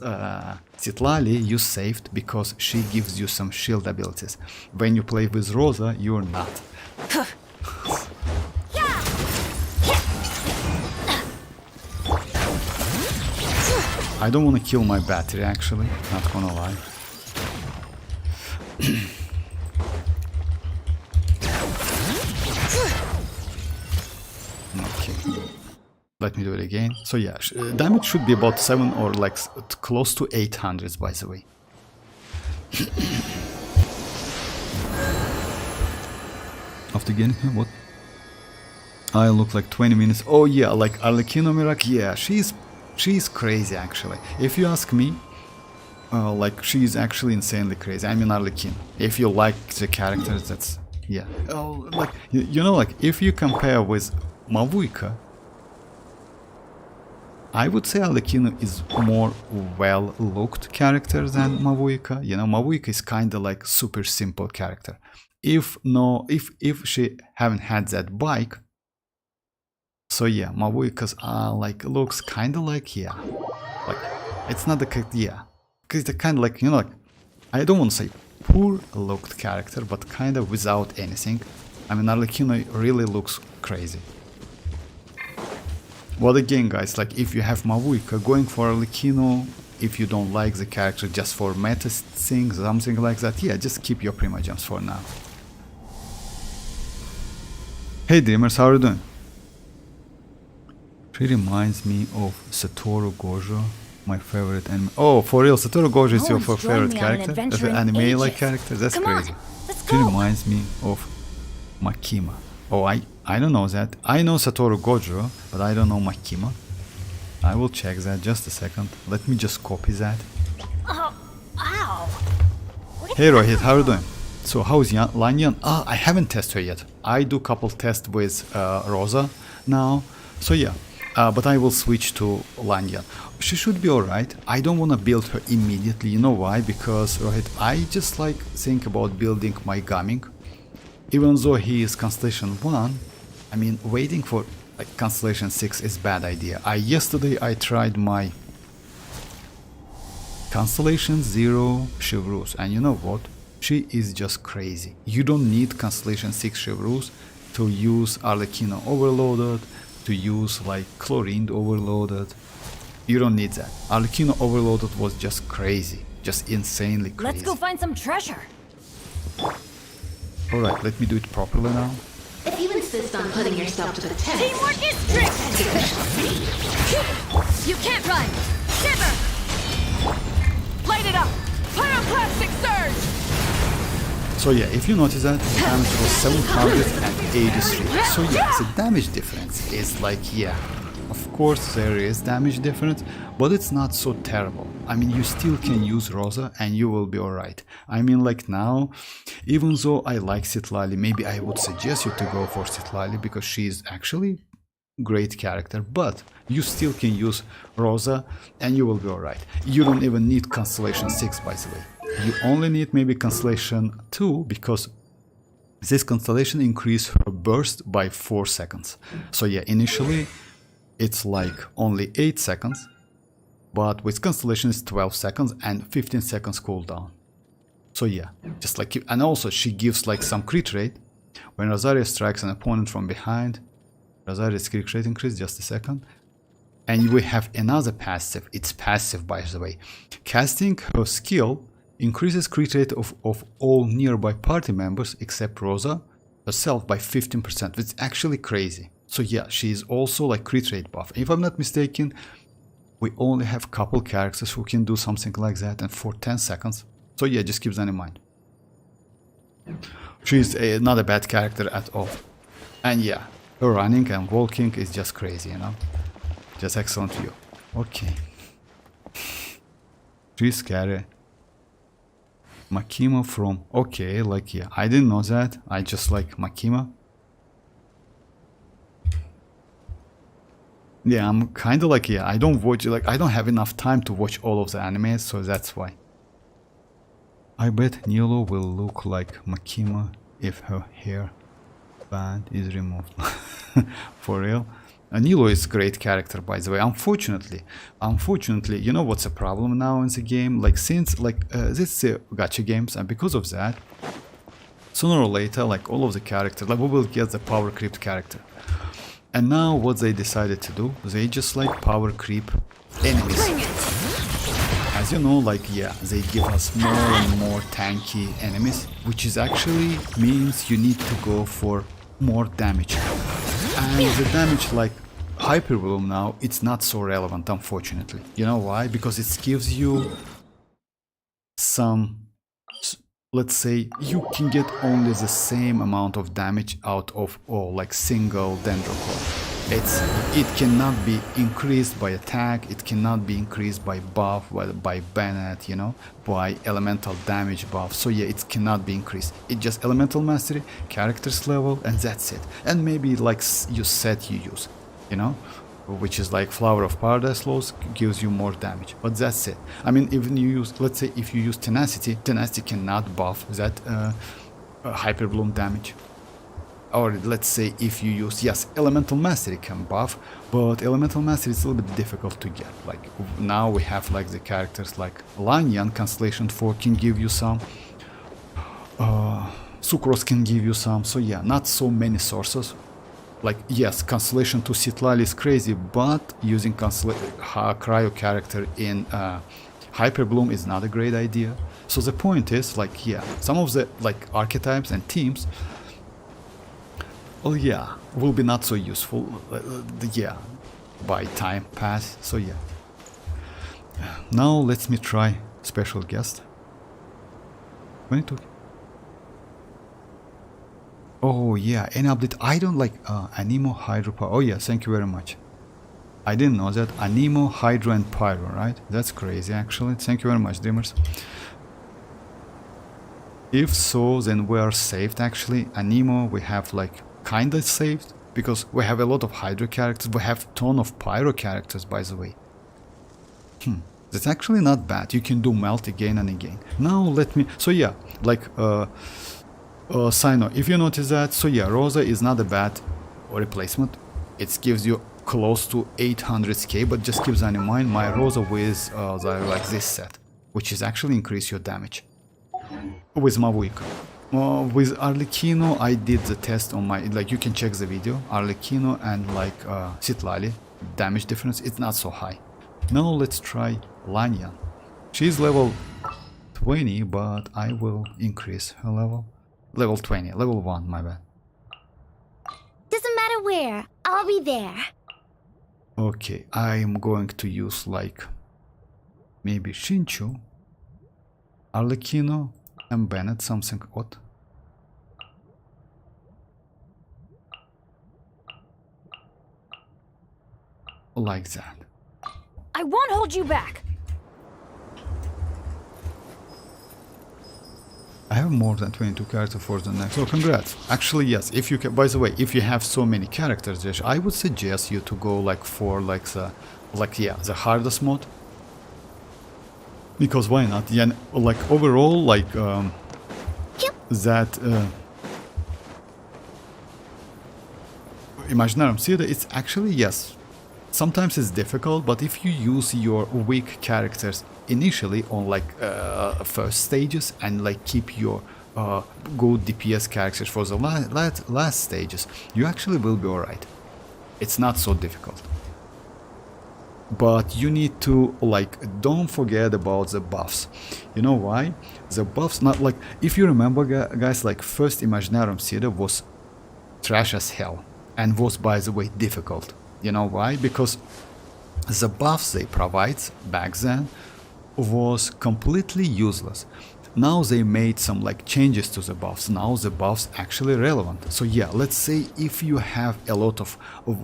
Citlali, you saved because she gives you some shield abilities. When you play with Rosa, you're not. I don't want to kill my battery actually, not gonna lie. Okay, let me do it again. So yeah, damage should be about 7 or like close to 800 by the way. After getting here, what? I look like 20 minutes. Oh yeah, like Arlecchino Miracle. Yeah, she's crazy actually. If you ask me, like she's actually insanely crazy. I mean Arlecchino. If you like the characters, that's yeah. Like you know, like if you compare with mavuika, I would say Arlecchino is more well-looked character than mavuika. You know, mavuika is kind of like super simple character. If she haven't had that bike, so yeah, mavuika's like looks kind of like, yeah, like it's not the yeah, because it's kind of like, you know, like I don't want to say poor looked character, but kind of without anything. I mean, Arlecchino really looks crazy. Well, again, guys, like if you have mavuika, going for Arlecchino, if you don't like the character just for meta things, something like that, yeah, just keep your Primogems for now. Hey Dreamers, how are you doing? She reminds me of Satoru Gojo, my favorite anime. Oh, for real, Satoru Gojo is your favorite character? That's an anime-like character? That's crazy. She reminds me of Makima. Oh, I don't know that. I know Satoru Gojo, but I don't know Makima. I will check that, just a second. Let me just copy that. Oh, ow! Hey Rohit, how are you doing? So how's Lanyan? Ah, I haven't tested her yet. I do couple tests with Rosa now. So yeah, but I will switch to Lanyan. She should be alright. I don't want to build her immediately. You know why? Because Rohit, I just like think about building my Gaming. Even though he is Constellation 1, I mean, waiting for like Constellation 6 is bad idea. Yesterday I tried my Constellation 0 Chevreuse, and you know what? She is just crazy. You don't need Constellation 6 Chevreuse to use Arlecchino Overloaded, to use like Chlorine Overloaded. You don't need that. Arlecchino Overloaded was just crazy. Just insanely crazy. Let's go find some treasure. Alright, let me do it properly now. if you insist on putting yourself to the test, Teamwork is strength! You can't run! Shiver! Light it up! Pyroclastic surge! So yeah, if you notice that, the damage was 783. So yeah, the damage difference is like, yeah, Of course there is damage difference, but it's not so terrible. I mean, you still can use Rosa and you will be alright. I mean, like now, even though I like Citlali, maybe I would suggest you to go for Citlali because she's actually great character, but you still can use Rosa and you will be alright. You don't even need Constellation 6, by the way. You only need maybe Constellation 2 because this constellation increase her burst by 4 seconds. So yeah, initially it's like only 8 seconds, but with constellation it's 12 seconds and 15 seconds cooldown. So yeah, just like you, and also she gives like some crit rate. When Rosaria strikes an opponent from behind, Rosaria's crit rate increase, just a second. And we have another passive, it's passive by the way. Casting her skill increases crit rate of all nearby party members except Rosa herself by 15%. It's actually crazy. So yeah, she is also like crit rate buff. If I'm not mistaken, we only have couple characters who can do something like that and for 10 seconds. So yeah, just keep that in mind. She's not a bad character at all. And yeah, her running and walking is just crazy, you know. Just excellent view. Okay. She's scary. Makima from... Okay, like yeah, I didn't know that. I just like Makima. Yeah, I'm kind of like, yeah, I don't watch, like, I don't have enough time to watch all of the animes, so that's why. I bet Nilo will look like Makima if her hair band is removed. For real. Nilo is a great character, by the way. Unfortunately, you know what's the problem now in the game? Like, since, like, this gacha games, and because of that, sooner or later, like, all of the characters, like, we will get the power creep character. And now what they decided to do, they just like power creep enemies. As you know, like yeah, they give us more and more tanky enemies, which is actually means you need to go for more damage. And the damage like Hyper Bloom now, it's not so relevant, unfortunately. You know why? Because it gives you some, let's say, you can get only the same amount of damage out of like single Dendrocore. It cannot be increased by attack, it cannot be increased by buff, by Bennett, you know, by elemental damage buff. So yeah, it cannot be increased. It's just elemental mastery, character's level, and that's it. And maybe like you set you use, you know, which is like Flower of Paradise Laws gives you more damage, but that's it. I mean, even you use, let's say if you use Tenacity cannot buff that Hyper Bloom damage. Or let's say if you use, yes, Elemental Mastery can buff, but Elemental Mastery is a little bit difficult to get. Like now we have like the characters like Lanyan, Constellation 4 can give you some, Sucrose can give you some, so yeah, not so many sources. Like yes, Constellation 2 Citlali is crazy, but using Cryo character in Hyper Bloom is not a great idea. So the point is like yeah, some of the like archetypes and teams, well, yeah, will be not so useful, yeah, by time pass, so yeah. Now let me try special guest. When it took... Oh yeah, any update? I don't like Anemo, Hydro, Pyro. Oh yeah, thank you very much. I didn't know that. Anemo, Hydro and Pyro, right? That's crazy actually. Thank you very much, Dreamers. If so, then we are saved actually. Anemo, we have like kinda saved because we have a lot of Hydro characters. We have ton of Pyro characters, by the way. That's actually not bad. You can do melt again and again. Now let me, so yeah, like Sino, if you notice that, so yeah, Rosa is not a bad replacement. It gives you close to 800k, but just keep that in mind. My Rosa with like this set, which is actually increase your damage with mavuika. With Arlecchino, I did the test on my, like you can check the video, Arlecchino and like Citlali, damage difference, it's not so high. Now let's try Lanyan. She's level 20, but I will increase her level. Level 20, level 1, my bad. Doesn't matter where, I'll be there. Okay, I'm going to use like maybe Shinchu, Arlecchino, and Bennett, something odd. like that. I won't hold you back. I have more than 22 characters for the next. Oh, congrats. Actually, yes. If you can, by the way, if you have so many characters, Josh, I would suggest you to go like for like the hardest mode. Because why not? Yeah, like overall, like that Imaginarium Theater, it's actually, yes, sometimes it's difficult, but if you use your weak characters initially on like first stages and like keep your good DPS characters for the last stages, you actually will be alright. It's not so difficult. But you need to like don't forget about the buffs. You know why? The buffs, not like, if you remember guys, like first Imaginarium Theater was trash as hell and was, by the way, difficult. You know why? Because the buffs they provide back then was completely useless. Now they made some like changes to the buffs. Now the buffs actually relevant. So yeah, let's say if you have a lot of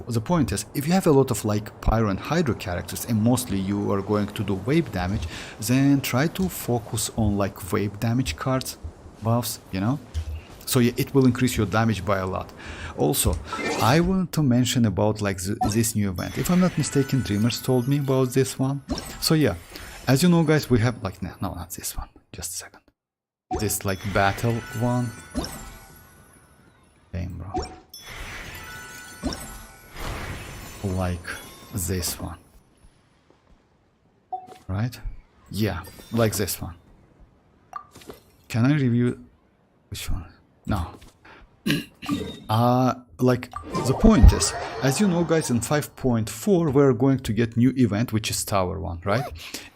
the point is, if you have a lot of like Pyro and Hydro characters and mostly you are going to do wave damage, then try to focus on like wave damage cards, buffs, you know? So yeah, it will increase your damage by a lot. Also, I want to mention about like this new event. If I'm not mistaken, Dreamers told me about this one. So yeah, as you know guys, we have like, no, not this one. Just a second. This like battle one. Damn, bro. Like this one. Right? Yeah, like this one. Can I review which one? No. Like the point is, as you know guys, in 5.4 we're going to get new event, which is Tower one, right?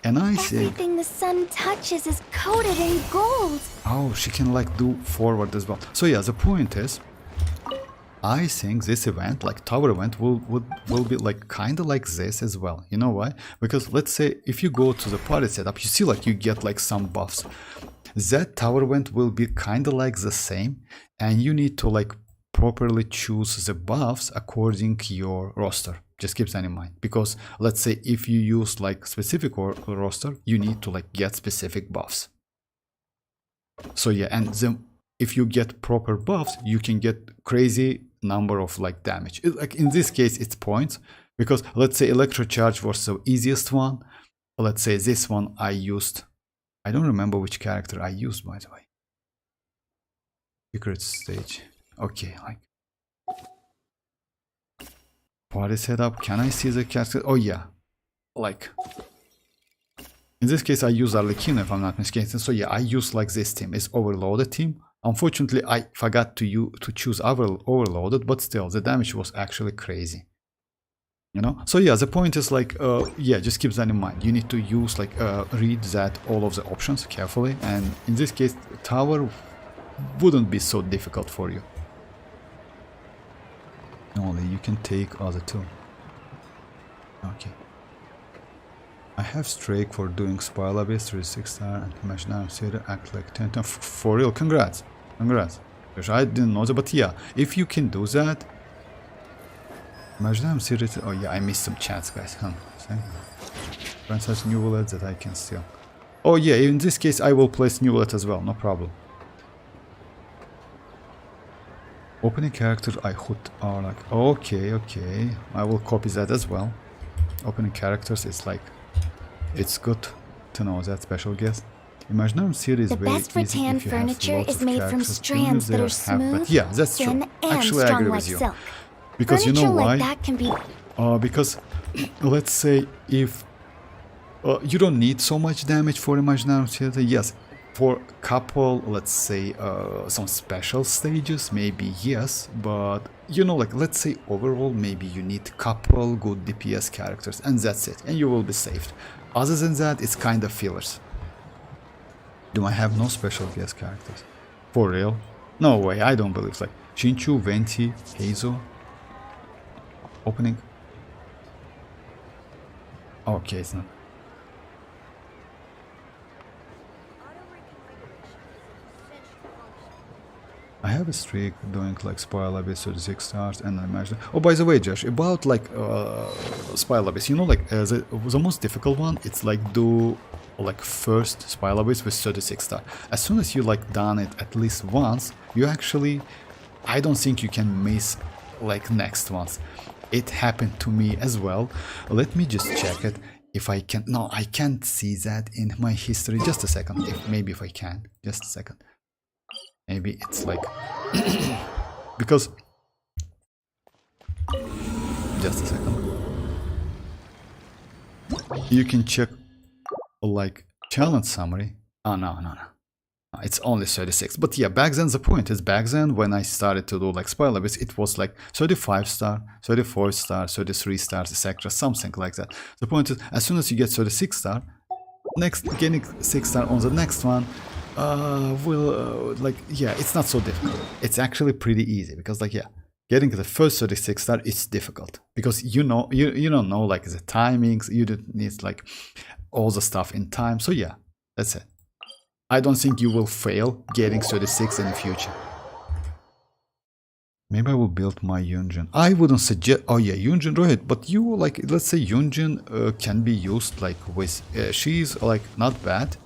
And I think Everything the sun touches is coated in gold. oh, she can like do forward as well. So yeah, the point is, I think this event, like Tower event, will be like kind of like this as well. You know why? Because let's say if you go to the party setup, you see like you get like some buffs. That Tower event will be kind of like the same, and you need to like properly choose the buffs according to your roster. Just keep that in mind, because let's say if you use like specific roster, you need to like get specific buffs. So yeah, and then if you get proper buffs, you can get crazy number of like damage. Like in this case, it's points, because let's say Electro Charge was the easiest one. Let's say this one I used. I don't remember which character I used, by the way. Secret stage. Okay, like party setup. Can I see the character? Oh yeah, like in this case I use arlecchino if I'm not mistaken. So yeah, I use like this team. It's overloaded team. Unfortunately, I forgot to choose overloaded, but still the damage was actually crazy. You know, so yeah, the point is like, yeah, just keep that in mind. You need to use like read that all of the options carefully, and in this case, Tower wouldn't be so difficult for you. Only you can take other two. Okay. I have Strake for doing Spoil Abyss, 36 star, and Imaginarium Theater, act like 10. For real, congrats, congrats. I didn't know that, but yeah, if you can do that. Imaginarium Theater. Oh yeah, I missed some chats, guys. Find such Neuvillette that I can steal. Oh yeah, in this case I will place Neuvillette as well, no problem. Opening character I put are like, okay, I will copy that as well. Opening characters is like, it's good to know that special guest. Imaginarium Theater is The very best easy rattan if you have furniture lots is of made from characters. strands that are smooth, but yeah, that's true. thin, and Actually, I strong agree like with you. silk. Because you Furniture know why? like that can be Because let's say if you don't need so much damage for Imaginarium Theater, yes, for couple, let's say some special stages, maybe yes, but you know, like let's say overall, maybe you need couple good DPS characters, and that's it, and you will be saved. Other than that, it's kind of fillers. Do I have no special guest characters? For real? No way, I don't believe. Like Shinchu, Venti, Heizo. Opening. Okay, it's not. I have a streak doing like Spire Abyss 36 stars, and I imagine. Oh, by the way, Josh, about like Spire Abyss, you know, like the most difficult one, it's like do like first Spire Abyss with 36 stars. As soon as you like done it at least once, you actually, I don't think you can miss like next ones. It happened to me as well. Let me just check it if I can. No, I can't see that in my history. Just a second. Maybe if I can. Just a second. Maybe it's like because just a second. You can check like challenge summary. Oh no. It's only 36. But yeah, back then the point is back then when I started to do like Spire Abyss, it was like 35 star, 34 star, 33 stars, etc. Something like that. The point is as soon as you get 36 star, getting 6 star on the next one will like yeah, it's not so difficult. It's actually pretty easy because like yeah, getting the first 36 star is difficult because you know you don't know like the timings, you don't need like all the stuff in time. So yeah, that's it. I don't think you will fail getting 36 in the future. Maybe I will build my Yunjin. I wouldn't suggest. Oh yeah, Yunjin, right? But you like, let's say Yunjin can be used like with. She's like not bad.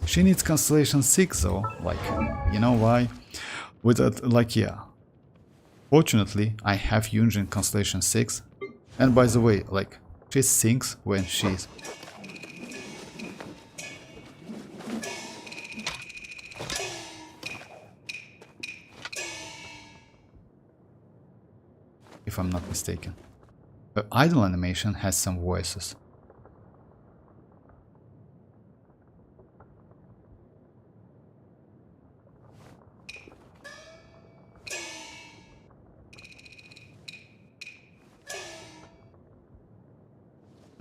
She needs Constellation 6 though. Like, you know why? With that, like yeah. Fortunately, I have Yunjin Constellation 6. And by the way, like she sinks when she's. If I'm not mistaken. Her idle animation has some voices.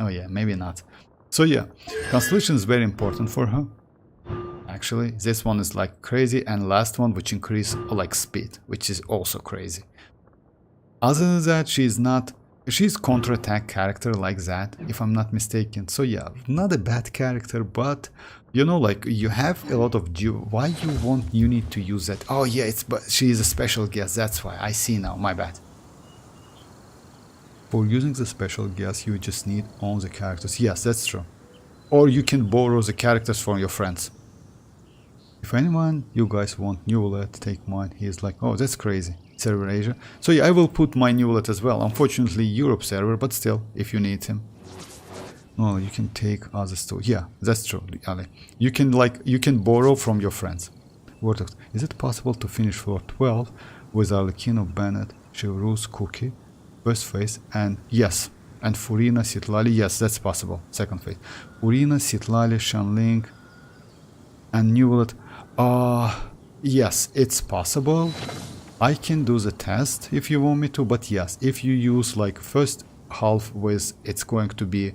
Oh yeah, maybe not. So yeah, Constellation is very important for her. Actually, this one is like crazy, and last one which increase like speed, which is also crazy. Other than that, she's counter-attack character like that, if I'm not mistaken. So yeah, not a bad character, but you know, like you have a lot of why you need to use that? Oh yeah, but she is a special guest, that's why. I see now, my bad. For using the special guest, you just need all the characters. Yes, that's true. Or you can borrow the characters from your friends. If anyone, you guys want Neuvillette, take mine. He is like, oh, that's crazy. Server Asia. So yeah, I will put my Neuvillette as well. Unfortunately, Europe server, but still, if you need him. Oh, you can take others too. Yeah, that's true, Ali. You can borrow from your friends. Vortex. Is it possible to finish floor 12 with Arlecchino, Bennett, Chevreuse, Cookie, first phase, and yes, and Furina, Citlali. Yes, that's possible. Second phase. Furina, Citlali, Xianyun, and Neuvillette. Yes, it's possible. I can do the test if you want me to, but yes, if you use like first half with, it's going to be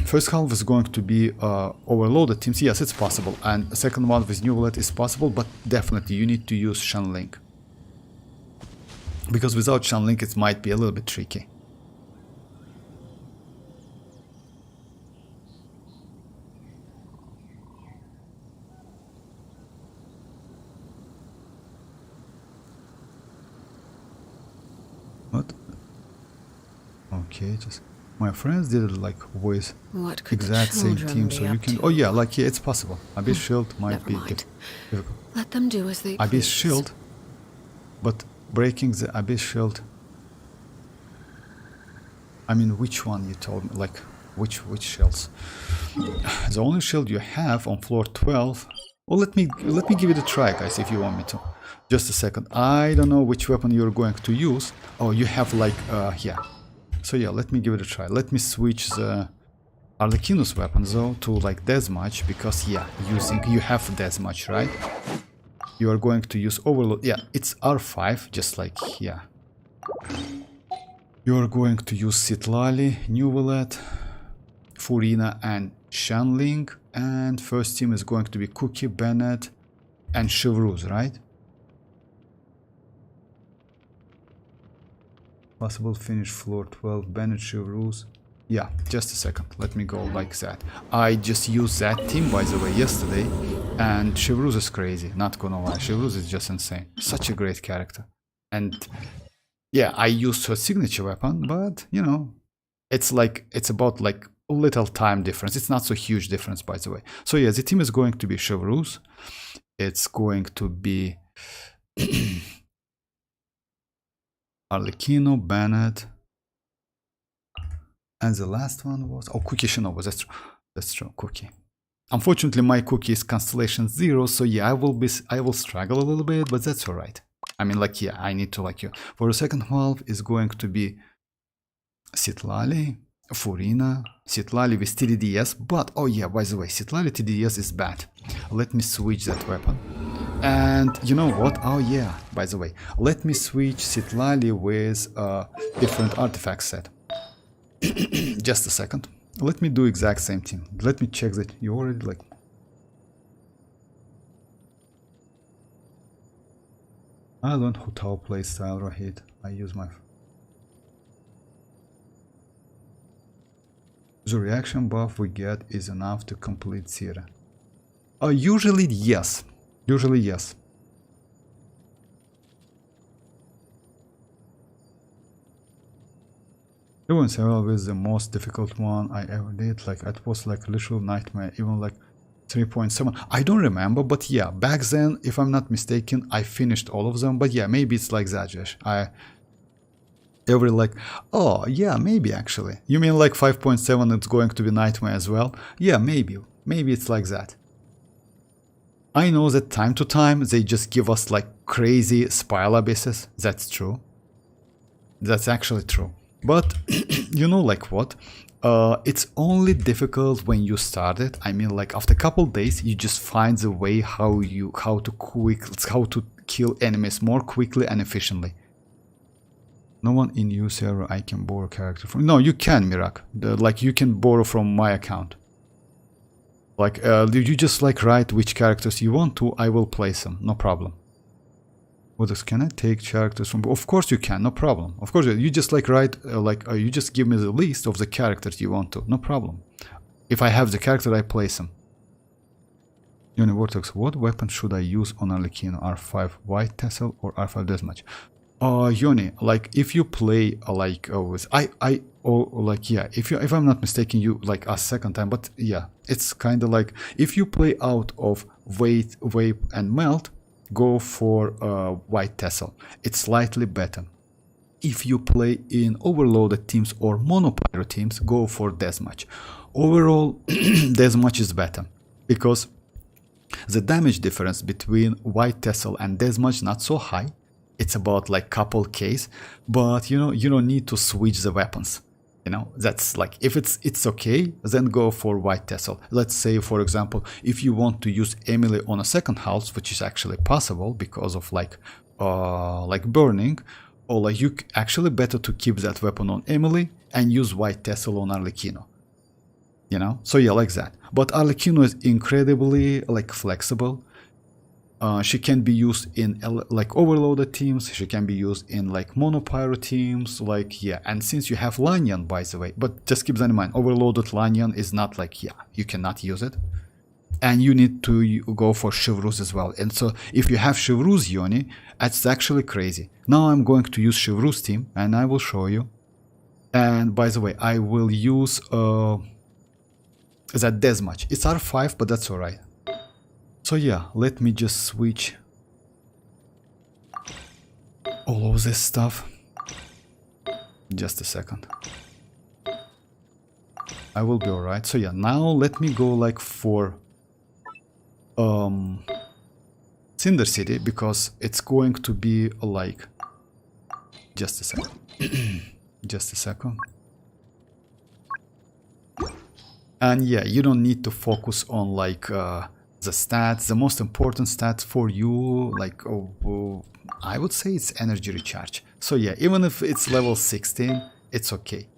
first half is going to be overloaded teams. Yes, it's possible, and the second one with Neuvillette is possible, but definitely you need to use Xianyun because without Xianyun it might be a little bit tricky. What? Okay, just my friends did it like with exact same team, so you can. Oh yeah, like yeah, it's possible. Abyss Shield might be difficult. Let them do as they Abyss Shield, but breaking the Abyss Shield. I mean, which one you told me? Like which shields? The only shield you have on floor 12. Well, let me give it a try, guys, if you want me to. Just a second. I don't know which weapon you're going to use. Oh, you have like, yeah. So yeah, let me give it a try. Let me switch the Arlecchino's weapon though to like Deathmatch, because yeah, you have Deathmatch, right? You are going to use Overload. Yeah, it's R5, just like here. You are going to use Citlali, Neuvillette, Furina, and Xianyun. And first team is going to be Cookie, Bennett, and Chevreuse, right? Possible finish floor 12, Bennett, Chevreuse. Yeah, just a second. Let me go like that. I just used that team, by the way, yesterday. And Chevreuse is crazy. Not gonna lie. Chevreuse is just insane. Such a great character. And yeah, I used her signature weapon, but you know, it's about like a little time difference. It's not so huge difference, by the way. So yeah, the team is going to be Chevreuse. It's going to be Arlecchino, Bennett, and the last one was Cookie Shinobu. That's true, Cookie. Unfortunately, my Cookie is Constellation 0, so yeah, I will struggle a little bit, but that's alright. I mean, like, yeah, I need to like you. For the second half is going to be Citlali, Furina, Citlali with TDDS, but oh yeah, by the way, Citlali TDDS is bad. Let me switch that weapon. And you know what? Oh yeah, by the way, let me switch Citlali with a different artifact set. Just a second. Let me do exact same thing. Let me check that you already like. I learned Hutao playstyle right. I use my. The reaction buff we get is enough to complete Zira. Usually yes. Usually yes. Doing several was the most difficult one I ever did. Like it was like literal nightmare. Even like 3.7. I don't remember, but yeah, back then, if I'm not mistaken, I finished all of them. But yeah, maybe it's like that, Josh. Oh yeah, maybe actually. You mean like 5.7? It's going to be nightmare as well? Yeah, maybe it's like that. I know that time to time they just give us like crazy spiral abysses. That's true. That's actually true. But you know like what? It's only difficult when you start it. I mean, like after a couple days, you just find the way how to kill enemies more quickly and efficiently. No one in you server I can borrow character from. No, you can, Mirak. Like you can borrow from my account. Like you just like write which characters you want to. I will place them. No problem. What else? Can I take characters from? Of course you can. No problem. Of course you just like write you just give me the list of the characters you want to. No problem. If I have the character, I place them. Yoni Vortex. What weapon should I use on Arlecchino? R5 White Tassel or R5 Deathmatch? Yoni, like if you play with if I'm not mistaken, you like a second time, but yeah, it's kind of like if you play out of Vape and Melt, go for White Tassel. It's slightly better. If you play in overloaded teams or monopyro teams, go for Deathmatch. Overall, Deathmatch is better because the damage difference between White Tassel and Deathmatch not so high. It's about like couple Ks, but you know, you don't need to switch the weapons. You know, that's like if it's okay, then go for White Tassel. Let's say, for example, if you want to use Emily on a second house, which is actually possible because of like burning, or like you actually better to keep that weapon on Emily and use White Tassel on Arlecchino. You know, so yeah, like that. But Arlecchino is incredibly like flexible. She can be used in like overloaded teams. She can be used in like monopyro teams. Like yeah, and since you have Lanyan, by the way, but just keep that in mind. Overloaded Lanyan is not like you cannot use it, and you need to go for Chevreuse as well. And so if you have Chevreuse Yoni, it's actually crazy. Now I'm going to use Chevreuse team, and I will show you. And by the way, I will use that Deathmatch. It's R5, but that's alright. So yeah, let me just switch all of this stuff. Just a second. I will be alright. So yeah, now let me go like for Cinder City, because it's going to be like just a second. Just a second. And yeah, you don't need to focus on like the stats. The most important stats for you, like I would say it's energy recharge. So yeah, even if it's level 16, it's okay.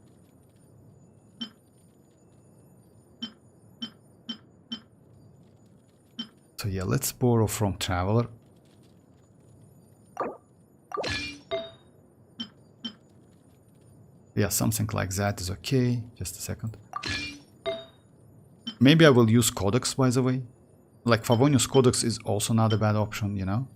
So yeah, let's borrow from Traveler. Yeah, something like that is okay. Just a second. Maybe I will use Codex, by the way. Like, Favonius Codex is also not a bad option, you know?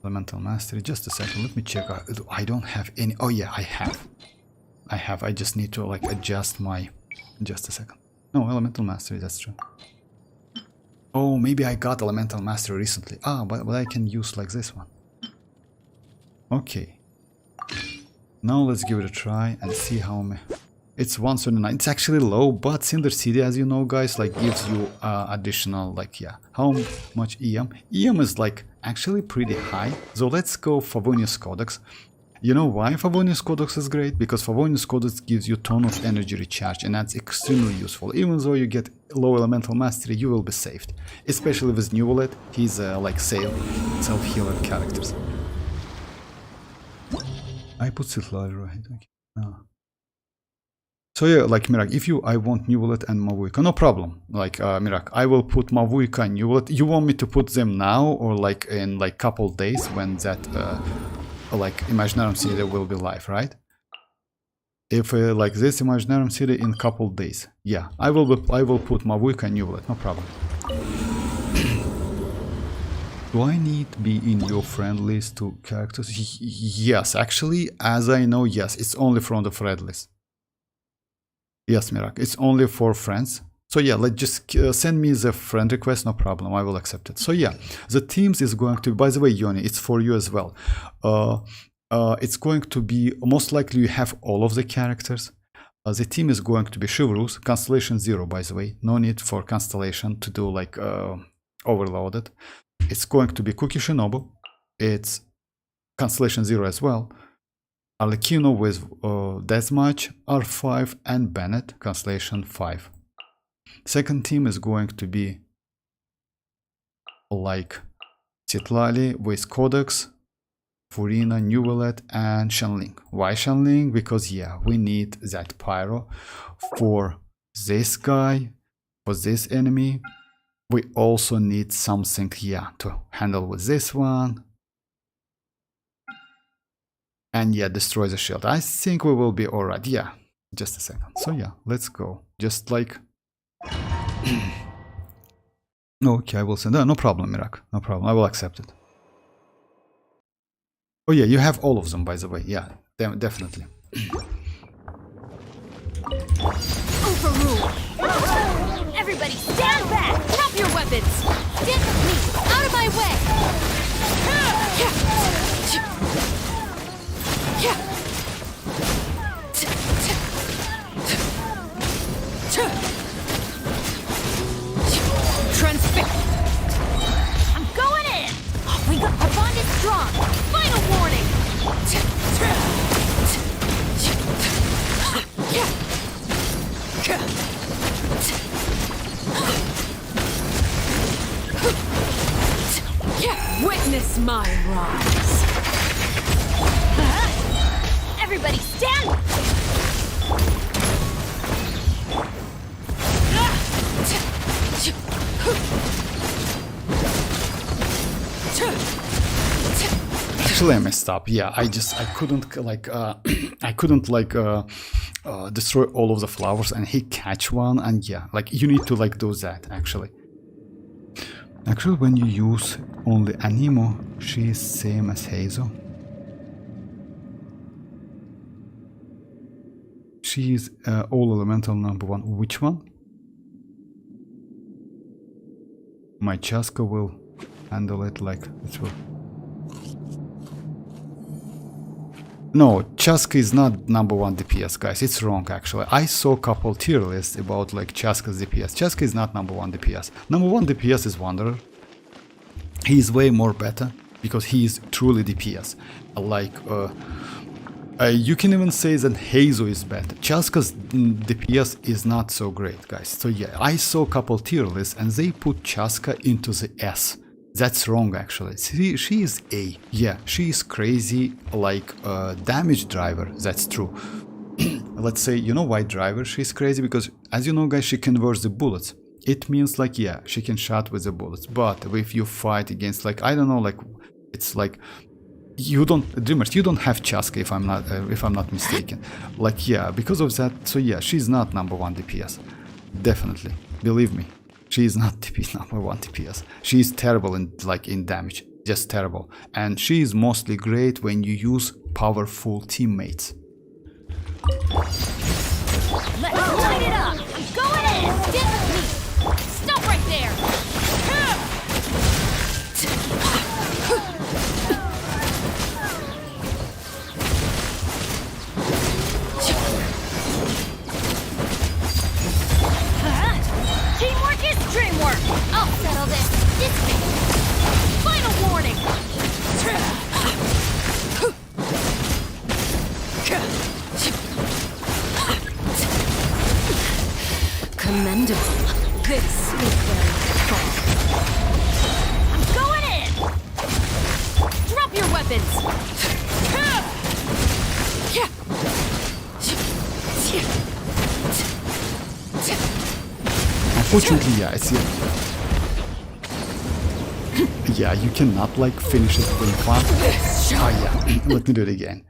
Elemental Mastery, just a second, let me check. I don't have any. Oh yeah, I have. I just need to like adjust my. Just a second. No, Elemental Mastery, that's true. Oh, maybe I got Elemental Mastery recently. Ah, but I can use like this one. Okay. Now let's give it a try and see how many. It's 139. It's actually low, but Cinder City, as you know, guys, like gives you additional, like, yeah. How much EM? EM is like actually pretty high. So let's go Favonius Codex. You know why Favonius Codex is great? Because Favonius Codex gives you ton of energy recharge, and that's extremely useful. Even though you get low elemental mastery, you will be saved. Especially with Neuvillette, he's like self-healer characters. I put citlali right. Okay. No. So yeah, like Mirak, if I want Neuvillette and mavuika, no problem. Like Mirak, I will put mavuika and Neuvillette. You want me to put them now or like in like couple days when that like Imaginarium City will be live, right? If like this Imaginarium City in couple days, yeah, I will put mavuika and Neuvillette, no problem. Do I need to be in your friend list to characters? Yes, actually, as I know, yes, it's only from the friend list. Yes, Mirak, it's only for friends. So yeah, let's just send me the friend request, no problem, I will accept it. So yeah, the teams is going to, by the way, Yoni, it's for you as well. It's going to be, most likely you have all of the characters. The team is going to be Chivalrous, Constellation 0, by the way. No need for Constellation to do like overloaded. It's going to be Cookie Shinobu. It's Constellation 0 as well. Arlecchino with Deathmatch, R5, and Bennett, Constellation 5. Second team is going to be like Citlali with Codex, Furina, Neuvillette, and Xianyun. Why Xianyun? Because yeah, we need that pyro for this guy, for this enemy. We also need something, yeah, to handle with this one. And yeah, destroy the shield. I think we will be alright. Yeah, just a second. So yeah, let's go. Just like... Okay, I will send... No problem, Mirak. No problem. I will accept it. Oh yeah, you have all of them, by the way. Yeah, definitely. Overrule! Everybody stand back! Drop your weapons! Stand with me! Out of my way! Transfix! I'm going in! Our bond is strong! Final warning! Witness my rise! Everybody stand! Actually, I messed up. Yeah, I couldn't like I couldn't like destroy all of the flowers, and he catch one, and yeah, like you need to like do that actually. Actually, when you use only Anemo, she is same as Hazel. She is all elemental number 1. Which one? My chasca will handle it like it will. No, chasca is not number 1 DPS, guys. It's wrong, actually. I saw a couple tier lists about like chasca's DPS. Chasca is not number 1 DPS. Number 1 DPS is Wanderer. He is way more better because he is truly DPS. Like, you can even say that Hazo is better. Chasca's DPS is not so great, guys. So yeah, I saw a couple tier lists and they put Chasca into the S. That's wrong, actually. She is A. Yeah, she is crazy, like damage driver. That's true. Let's say, you know why driver? She's crazy because, as you know, guys, she converts the bullets it means like, yeah, she can shot with the bullets. But if you fight against, like, I don't know, like, it's like, you don't, Dreamers, you don't have chasca, if I'm not mistaken. Like, yeah, because of that, so yeah, she's not #1 DPS. Definitely, believe me, she is not #1 DPS. She is terrible in, like, in damage, just terrible. And she is mostly great when you use powerful teammates. Let's light it up! I'm going in! Get with me! Stop right there! Teamwork is dreamwork! I'll settle this! Final warning! Commendable. This is very fun. I'm going in! Drop your weapons! Unfortunately, yeah, it's yeah, you cannot like finish it really fast. Oh yeah, let me do it again.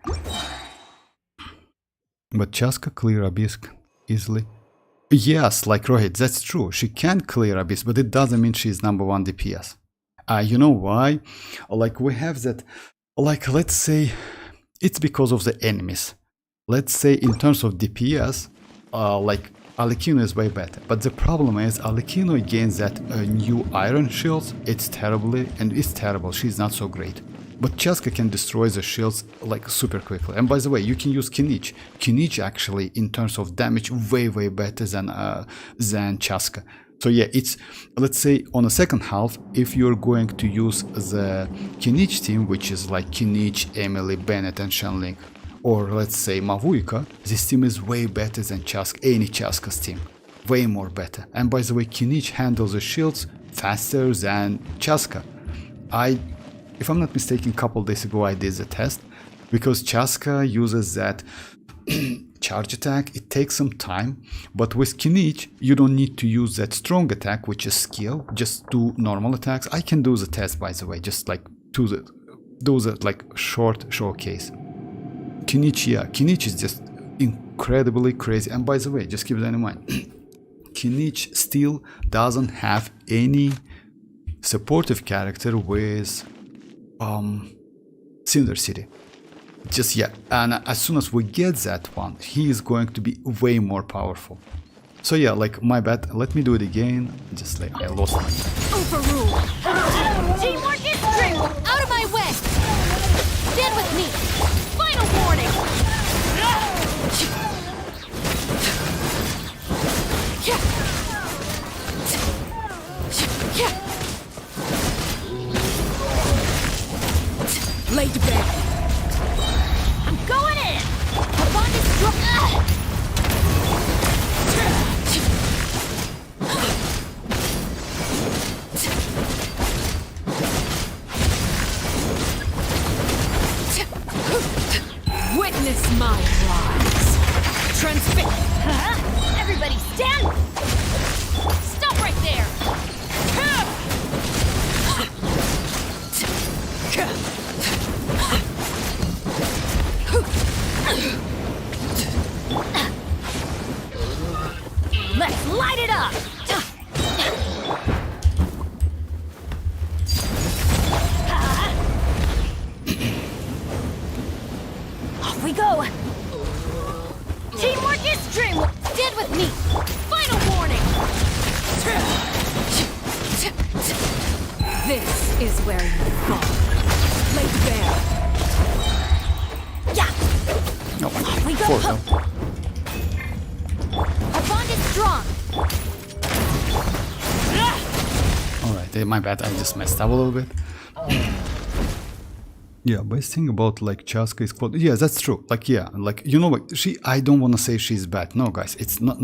But Chasca clear Abyss easily. Yes, like Rohit, that's true. She can clear Abyss, but it doesn't mean she's #1 DPS. You know why? Like, we have that, like, let's say it's because of the enemies. Let's say in terms of DPS, like, arlecchino is way better. But the problem is, arlecchino against that new iron shields, it's terrible. She's not so great. But Chasca can destroy the shields like super quickly. And by the way, you can use kinich. Kinich actually, in terms of damage, way better than Chasca. So yeah, it's, let's say on the second half, if you're going to use the kinich team, which is like Kinich, Emily, Bennett, and Xianyun, or let's say mavuika, this team is way better than Chasca, any Chasca's team. Way more better. And by the way, kinich handles the shields faster than Chasca. If I'm not mistaken, a couple days ago I did the test, because Chasca uses that charge attack. It takes some time, but with kinich you don't need to use that strong attack, which is skill. Just do normal attacks. I can do the test, by the way, just like do the like short showcase. Kinich, yeah, kinich is just incredibly crazy. And by the way, just keep that in mind, kinich still doesn't have any supportive character with Cinder City. Just yeah, and as soon as we get that one, he is going to be way more powerful. So yeah, like, my bad, let me do it again. Just like, I lost my Overrule! Teamwork is dream! Out of my way! Stand with me! Final warning! Lay to bed. I'm going in! The bond is strong! Witness my rise. Transfix. Everybody stand! Stop right there! Let's light it up! Off we go! Teamwork is dream! Stand with me! Final warning! This is where you fall. Lay bare. Yeah! no, We go! four, no. Our bond is strong! Alright, my bad, I just messed up a little bit. Yeah, best thing about like Chasca is called, yeah, that's true. Like, yeah, like, you know what, I don't want to say she's bad. No, guys, it's not,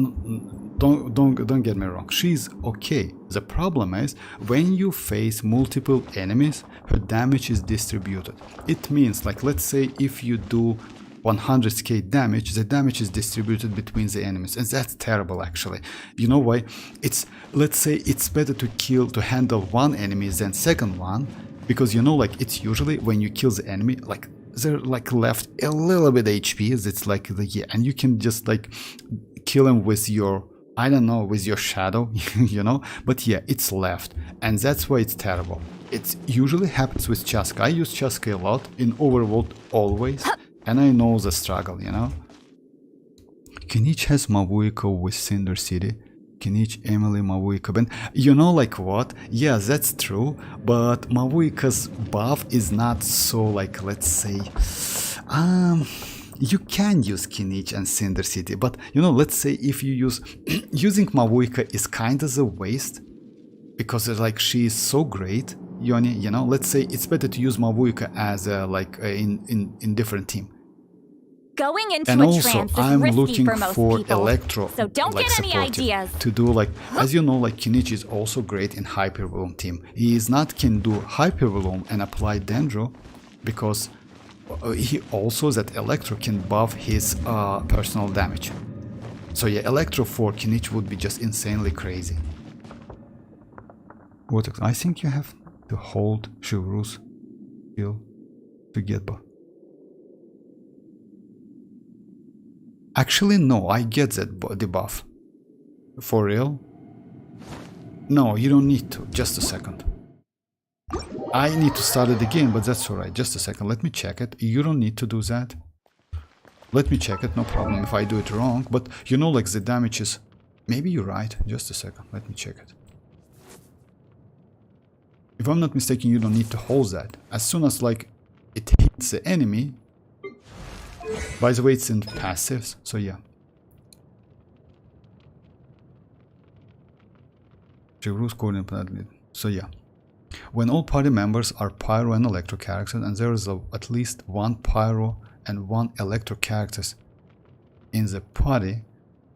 don't get me wrong. She's okay. The problem is, when you face multiple enemies, her damage is distributed. It means, like, let's say if you do 100k damage, the damage is distributed between the enemies, and that's terrible actually. You know why? It's, let's say it's better to handle one enemy than second one, because you know, like, it's usually when you kill the enemy, like they're like left a little bit HP, it's like and you can just like kill him with your, I don't know, with your shadow, you know, but yeah, it's left, and that's why it's terrible. It usually happens with chasca. I use chasca a lot in Overworld always, and I know the struggle, you know. Kinich has mavuika with Cinder City. Kinich, Emily, mavuika, Ben. You know, like what? Yeah, that's true, but mavuika's buff is not so, like, let's say, you can use Kinich and Cinder City, but you know, let's say if you use using mavuika is kind of a waste, because like she is so great, Yoni, you know. Let's say it's better to use mavuika as a, like in different team. Going into And a also, trance is I'm risky looking for most for people. Electro, So don't like, get any supportive ideas. to do, like, as you know, like Kinich is also great in Hypervolume team. He is not can do Hypervolume and apply Dendro, because he also, that Electro can buff his personal damage. So yeah, Electro for Kinich would be just insanely crazy. What I think you have to hold Chivalrous skill to get buff. Actually, no, I get that debuff. For real? No, you don't need to. Just a second. I need to start it again, but that's alright. Just a second. Let me check it. You don't need to do that. Let me check it. No problem if I do it wrong. But you know, like the damage is... Maybe you're right. Just a second. Let me check it. If I'm not mistaken, you don't need to hold that. As soon as, like, it hits the enemy... By the way, it's in passives, so yeah. So yeah. When all party members are Pyro and Electro characters, and there is at least one Pyro and one Electro characters in the party,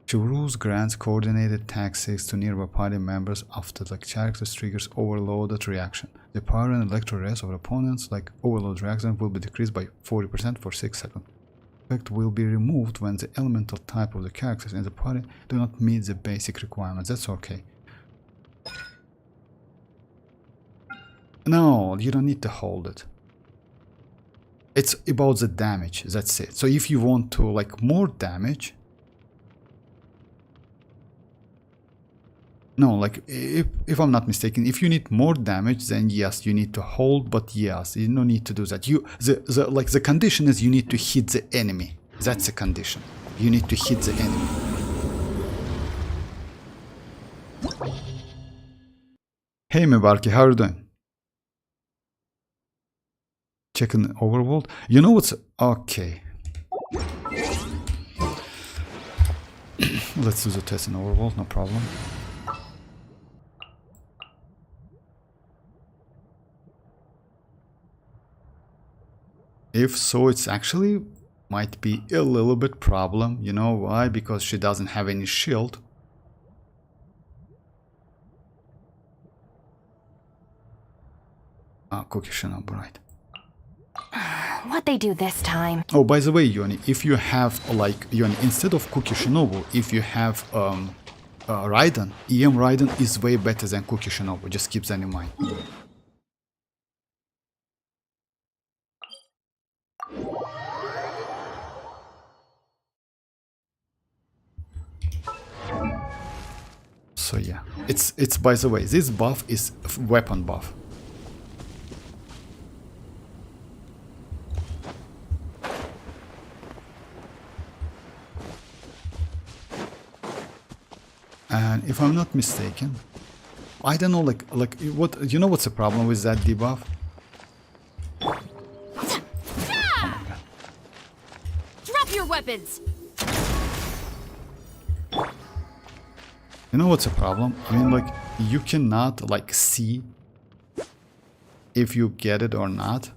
Chivalrous grants coordinated tactics to nearby party members after the characters triggers overloaded reaction. The Pyro and Electro res of opponents, like overload reaction, will be decreased by 40% for 6 seconds. Effect will be removed when the elemental type of the characters in the party do not meet the basic requirements. That's okay. No, you don't need to hold it. It's about the damage, that's it. So if you want to, like, more damage... No, like, if I'm not mistaken, if you need more damage, then yes, you need to hold, but yes, you don't need to do that. The condition is you need to hit the enemy. That's the condition. You need to hit the enemy. Hey Mebarki, how are you doing? Checking Overworld. You know what's... Okay. Let's do the test in Overworld, no problem. If so, it's actually might be a little bit problem. You know why? Because she doesn't have any shield. Cookie Shinobu, right. What'd they do this time? Oh, by the way, Yoni, if you have, like, Yoni, instead of Cookie Shinobu, if you have Raiden, EM Raiden is way better than Cookie Shinobu. Just keep that in mind. So yeah, it's by the way, this buff is weapon buff. And if I'm not mistaken, I don't know, like what, you know what's the problem with that debuff? Oh my God. Drop your weapons! You know what's the problem? I mean, like, you cannot, like, see if you get it or not.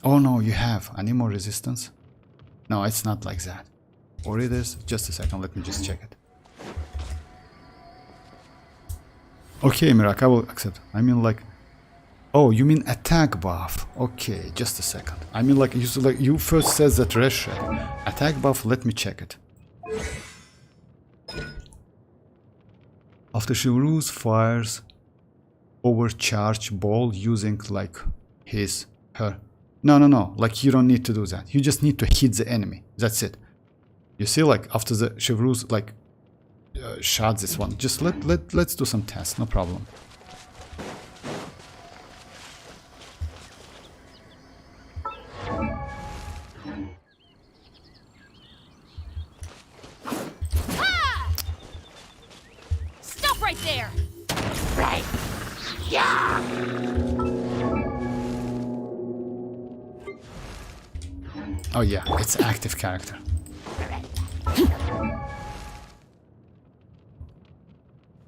Oh no, you have. I need more resistance. No, it's not like that. Or it is. Just a second, let me just check it. Okay, Mirak, I will accept. I mean, like, Oh, you mean attack buff? Okay, just a second. I mean, like you first said that Resha attack buff. Let me check it. After Shivru's fires overcharge ball using like her. No. Like you don't need to do that. You just need to hit the enemy. That's it. You see, like after the Shivru's like shot this one. Just let's do some tests. No problem. Oh yeah, it's active character.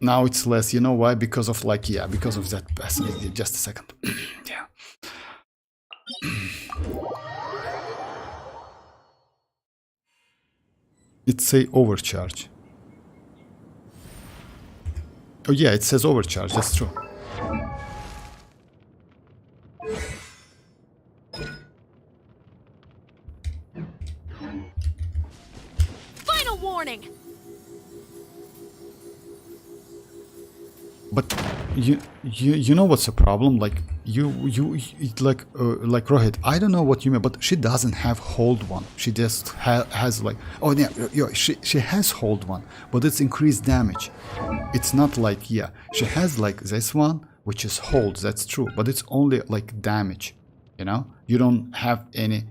Now it's less, you know why? Because of like, yeah, because of that passive. Just a second. Yeah. It say overcharge. Oh yeah, it says overcharge, that's true. Final warning. But you know what's the problem? Like like Rohit, I don't know what you mean, but she doesn't have hold one. She just has like, oh yeah, she has hold one, but it's increased damage. It's not like, yeah, she has like this one, which is hold, that's true, but it's only like damage, you know? You don't have any.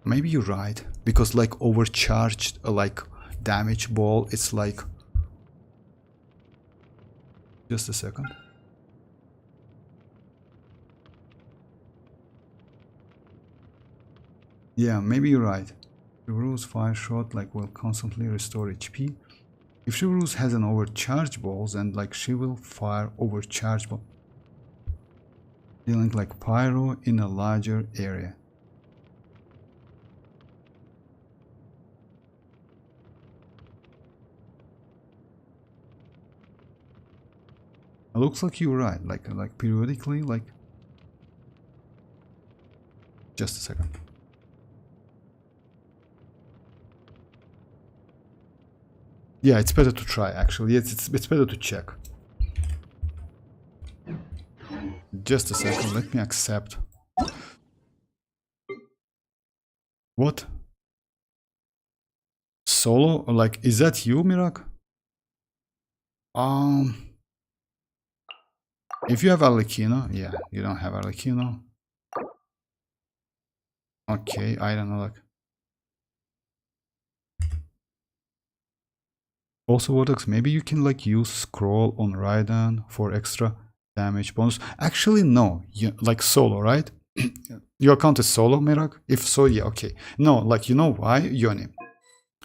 Maybe you're right, because like overcharged like damage ball, it's like. Just a second. Yeah, maybe you're right. Shivru's fire shot like will constantly restore HP. If Shivru's has an overcharge balls, and like she will fire overcharge ball, dealing like pyro in a larger area. Looks like you're right, like periodically, like. Just a second. Yeah, it's better to try actually. It's better to check. Just a second, let me accept. What? Solo? Like, is that you, Mirak? If you have arlecchino, yeah, you don't have arlecchino. Okay, I don't know, like. Also, Vortex, maybe you can like use scroll on Raiden for extra damage bonus. Actually, no, you like solo, right? Your account is solo, Mirak? If so, yeah, okay. No, like, you know why, Yoni?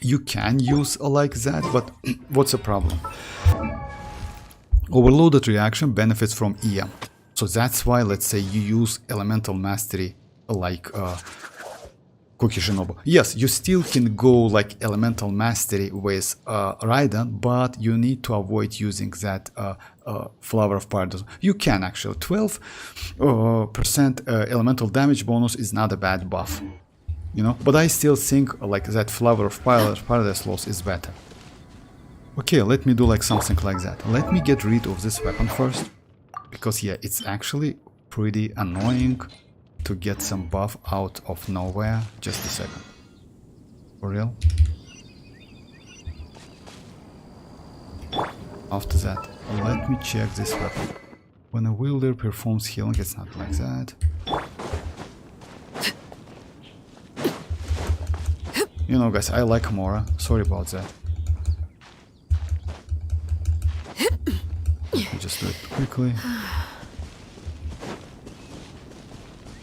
You can use like that, but what's the problem? Overloaded reaction benefits from EM. So that's why, let's say, you use elemental mastery like Koki Shinobu. Yes, you still can go like elemental mastery with Raiden, but you need to avoid using that Flower of Paradise. You can actually. 12% elemental damage bonus is not a bad buff. You know, but I still think like that Flower of Paradise loss is better. Okay, let me do like something like that. Let me get rid of this weapon first. Because yeah, it's actually pretty annoying to get some buff out of nowhere. Just a second. For real. After that, let me check this weapon. When a wielder performs healing, it's not like that. You know guys, I like Mora. Sorry about that. Just do it quickly.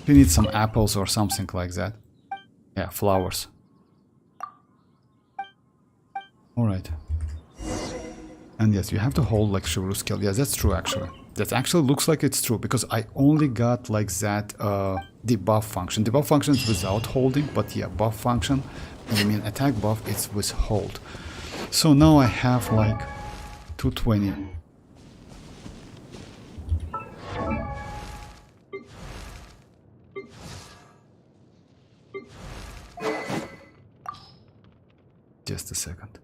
You need some apples or something like that. Yeah, flowers. Alright. And yes, you have to hold like Shivru skill. Yeah, that's true actually. That actually looks like it's true because I only got like that debuff function. Debuff function is without holding, but yeah, buff function, I mean attack buff, it's with hold. So now I have like 220. second.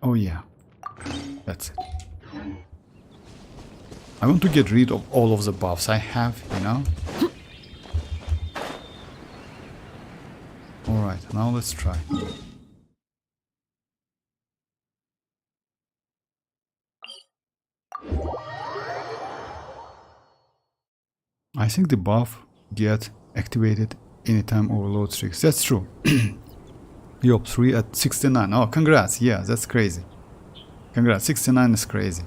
Oh yeah, that's it. I want to get rid of all of the buffs I have, you know? Alright, now let's try. I think the buff get activated anytime overload tricks. That's true. Yup, 3 at 69. Oh, congrats. Yeah, that's crazy. Congrats. 69 is crazy.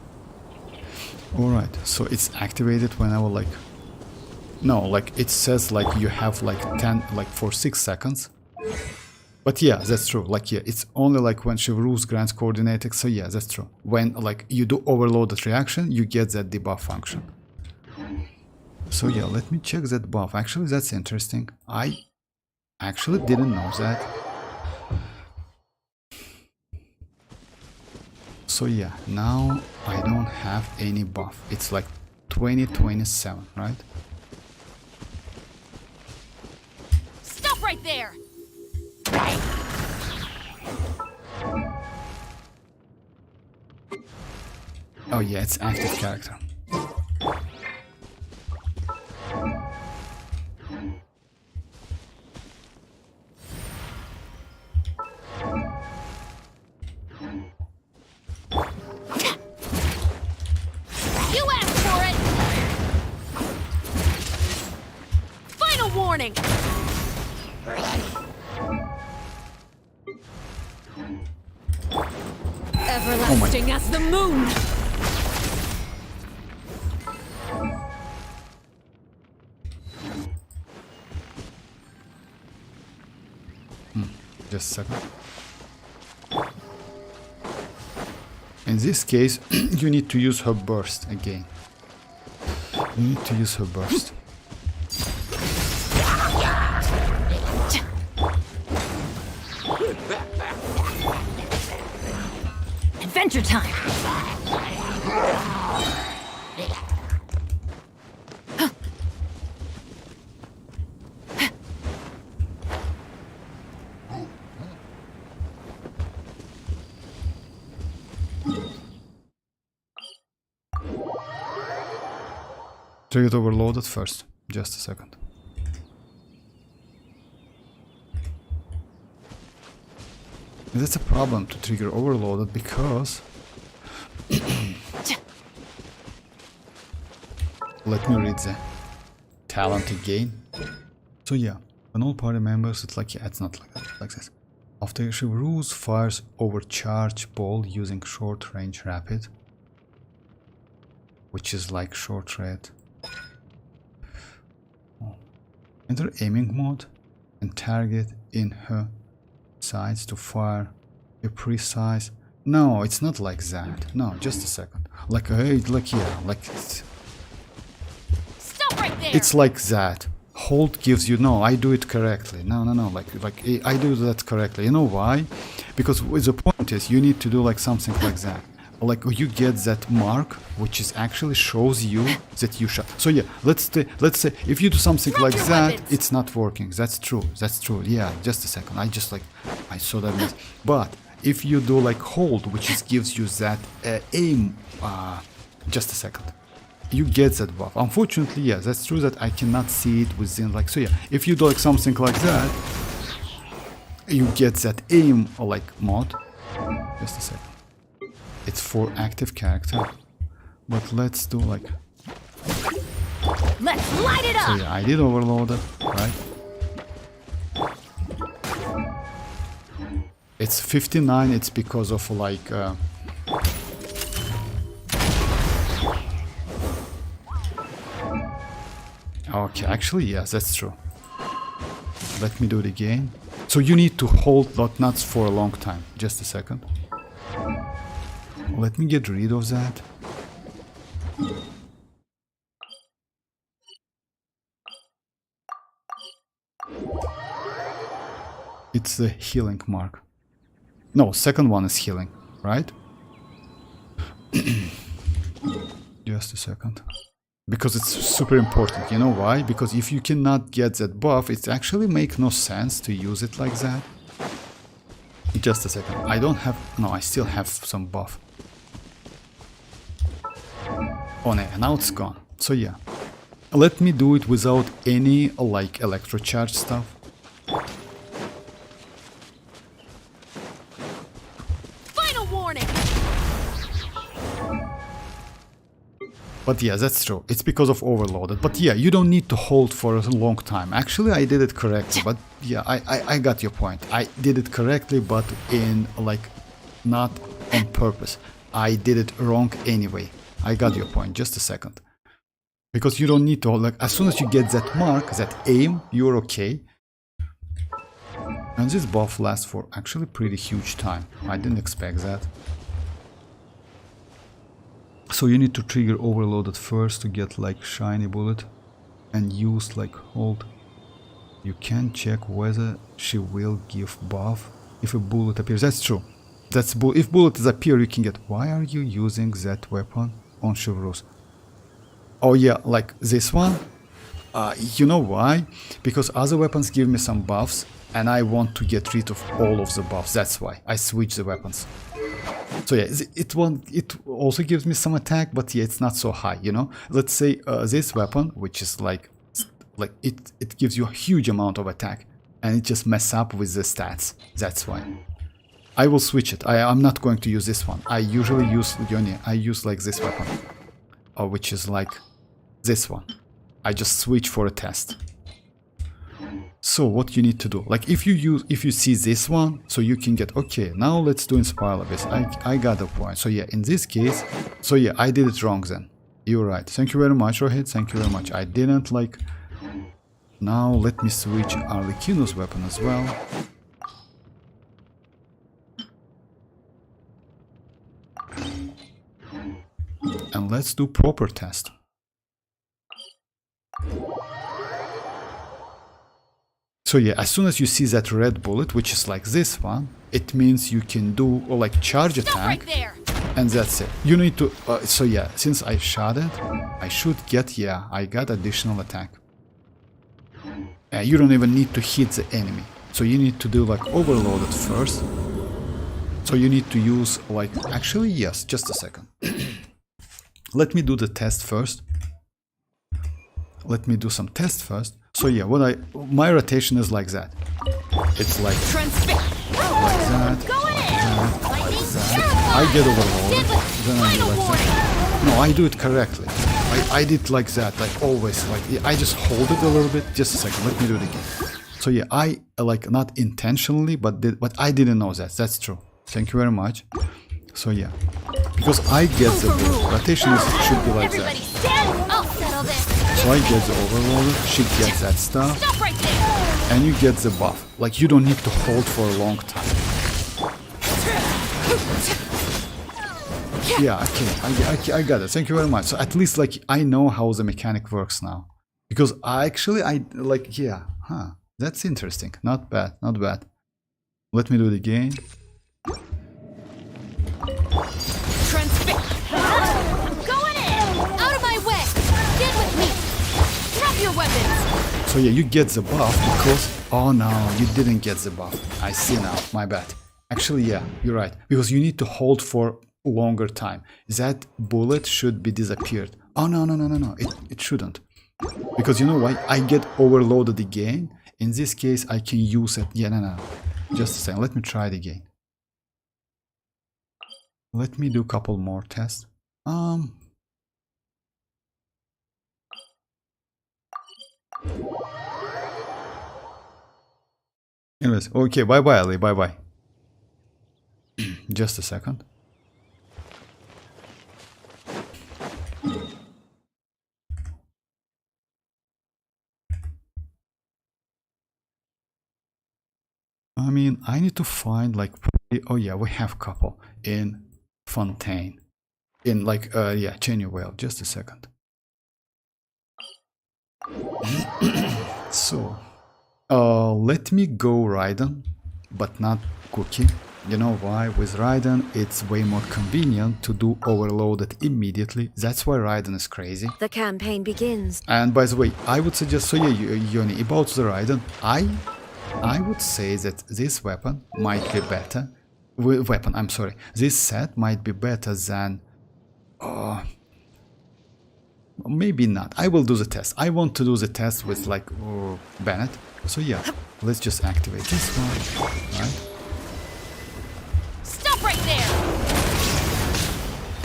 Alright, so it's activated whenever like... No, like it says like you have like 10, like for 6 seconds. But yeah, that's true. Like yeah, it's only like when Chivalrous grants coordinating. So yeah, that's true. When like you do overloaded reaction, you get that debuff function. So yeah, let me check that buff. Actually, that's interesting. I actually didn't know that. So yeah, now I don't have any buff. It's like 2027, right? Stop right there! Oh yeah, it's active character. You asked for it! Final warning! Everlasting as the moon! Just a second. In this case, you need to use her burst again. You need to use her burst. Adventure time! Trigger it overloaded first. Just a second. That's a problem to trigger overloaded because... Let me read the talent again. So yeah, when all party members, it's like, yeah, it's not like that, like this. After Chivalrous fires overcharge ball using short range rapid, which is like short red. Enter aiming mode and target in her sights to fire a precise... No, it's not like that. No, just a second. Like, like yeah, like... Stop right there! It's like that. Hold gives you... No, I do it correctly. No, like I do that correctly. You know why? Because the point is you need to do like something like that. Like you get that mark, which is actually shows you that you shot. So yeah, let's say if you do something like that, it's not working. That's true. That's true. Yeah, just a second. I saw that miss. But if you do like hold, which is gives you that aim, just a second, you get that buff. Unfortunately, yeah, that's true that I cannot see it within like, so yeah, if you do like something like that, you get that aim or like mod. Just a second. It's for active character, but let's do like... Let's light it up! So yeah, I did overload it, right? It's 59, it's because of like... Okay, actually, yes, that's true. Let me do it again. So you need to hold lot nuts for a long time. Just a second. Let me get rid of that. It's the healing mark. No, second one is healing, right? Just a second. Because it's super important. You know why? Because if you cannot get that buff, it actually makes no sense to use it like that. Just a second. I don't have... No, I still have some buff. Oh no, now it's gone. So yeah. Let me do it without any like electrocharge stuff. Final warning! But yeah, that's true. It's because of overloaded. But yeah, you don't need to hold for a long time. Actually, I did it correctly. But yeah, I got your point. I did it correctly, but in like not on purpose. I did it wrong anyway. I got your point. Just a second. Because you don't need to, like, as soon as you get that mark, that aim, you're okay. And this buff lasts for actually pretty huge time. I didn't expect that. So you need to trigger overloaded first to get like shiny bullet and use like hold. You can check whether she will give buff if a bullet appears. That's true. That's if bullets appear, you can get. Why are you using that weapon on Chivalrous? Oh yeah, like this one. You know why? Because other weapons give me some buffs, and I want to get rid of all of the buffs. That's why I switch the weapons. So yeah, it also gives me some attack, but yeah, it's not so high. You know, let's say this weapon, which is like it gives you a huge amount of attack, and it just mess up with the stats. That's why. I will switch it. I'm not going to use this one. I usually use Yoni. I use like this weapon, which is like this one. I just switch for a test. So what you need to do, like if you see this one, so you can get, okay, now let's do Inspire Abyss. I got the point. So yeah, in this case, so yeah, I did it wrong then. You're right. Thank you very much, Rohit. Thank you very much. I didn't like. Now let me switch Arlecchino's weapon as well. And let's do proper test. So yeah, as soon as you see that red bullet, which is like this one, it means you can do or like charge attack, right there. And that's it. You need to. So yeah, since I shot it, I should get. Yeah, I got additional attack. You don't even need to hit the enemy. So you need to do like overloaded first. So you need to use like actually yes. Just a second. Let me do the test first. Let me do some tests first. So yeah, my rotation is like that. It's like that, like that. I get overloaded, then I do like that. No, I do it correctly. I did like that, like always. Like I just hold it a little bit. Just a second, let me do it again. So yeah, I like not intentionally, but I didn't know that. That's true. Thank you very much. So yeah, because I get the rotation should be like that. So I get the overloaded, she gets that stuff, and you get the buff. Like you don't need to hold for a long time. Yeah, okay, I got it. Thank you very much. So at least like I know how the mechanic works now. Because I like, yeah, that's interesting. Not bad, not bad. Let me do it again. So yeah, you get the buff because... Oh no, you didn't get the buff. I see now, my bad. Actually, yeah, you're right. Because you need to hold for longer time. That bullet should be disappeared. Oh no, it shouldn't. Because you know why? I get overloaded again. In this case, I can use it. Yeah, no. Just a second, let me try it again. Let me do a couple more tests. Anyways, okay, bye-bye, Ali, bye-bye. Just a second. I mean, I need to find like... Oh yeah, we have a couple in Fontaine. In like, yeah, Genuine. Just a second. So... let me go Raiden, but not Cookie. You know why? With Raiden, it's way more convenient to do overloaded immediately. That's why Raiden is crazy. The campaign begins. And by the way, I would suggest, so yeah, Yoni, about the Raiden, I would say that this weapon might be better. I'm sorry. This set might be better than... maybe not. I will do the test. I want to do the test with like Bennett. So yeah, let's just activate this one, right? Stop right there!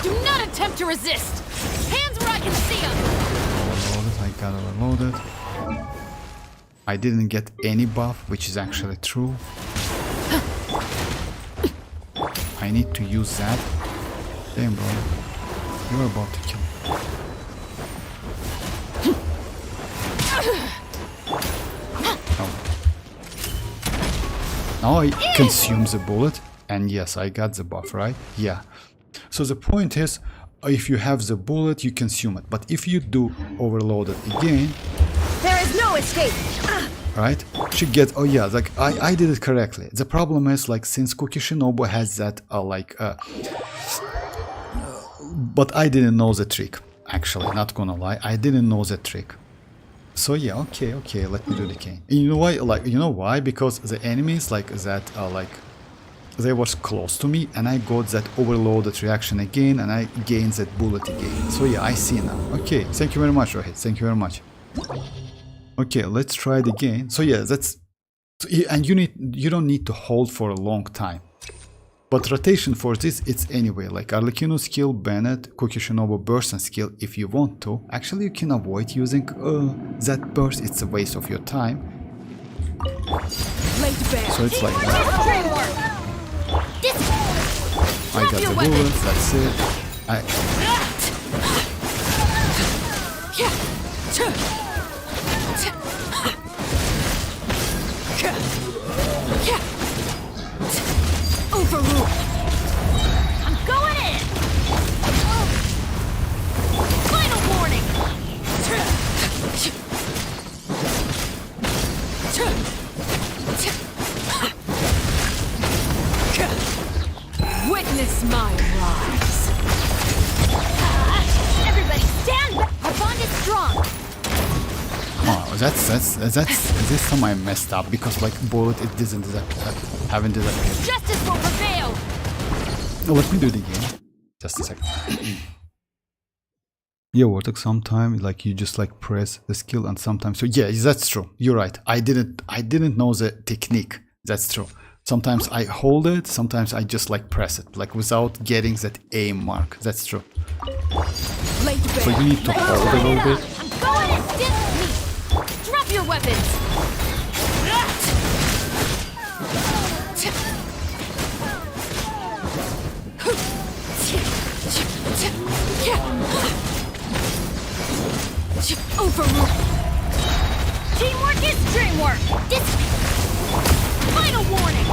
Do not attempt to resist! Hands where I can see them! Overloaded, I got overloaded. I didn't get any buff, which is actually true. I need to use that. Damn, bro. You're about to kill me. Now I consume the bullet, and yes, I got the buff, right? Yeah. So the point is, if you have the bullet, you consume it. But if you do overload it again, There is no escape. right? She gets, oh yeah, like I did it correctly. The problem is, like, since Cookie Shinobu has that, but I didn't know the trick. Actually, not gonna lie, I didn't know the trick. So yeah, okay, let me do the cane. And you know why? Like, you know why? Because the enemies like that are like, they was close to me, and I got that overloaded reaction again, and I gained that bullet again. So yeah, I see now. Okay, thank you very much, Rohit. Thank you very much. Okay, let's try it again. So yeah, that's, and you don't need to hold for a long time. But rotation for this, it's anyway, like Arlecchino skill, Bennett, Cookie Shinobu burst and skill if you want to. Actually, you can avoid using that burst, it's a waste of your time. So it's like that. I got the bullet, that's it. Overruled! I'm going in! Final warning! Witness my rise! Everybody stand back! Our bond is strong! Oh, this time I messed up because like bullet it doesn't haven't disappeared. Justice will prevail! Oh, let me do it again. Just a second. Yeah, Vortex, sometimes like you just like press the skill and sometimes, so yeah, that's true. You're right. I didn't know the technique. That's true. Sometimes I hold it, sometimes I just like press it, like without getting that aim mark. That's true. So you need to hold a little bit. I'm going in! Didn't me! Drop your weapons! Overruled! Teamwork is dreamwork! This... Final warning!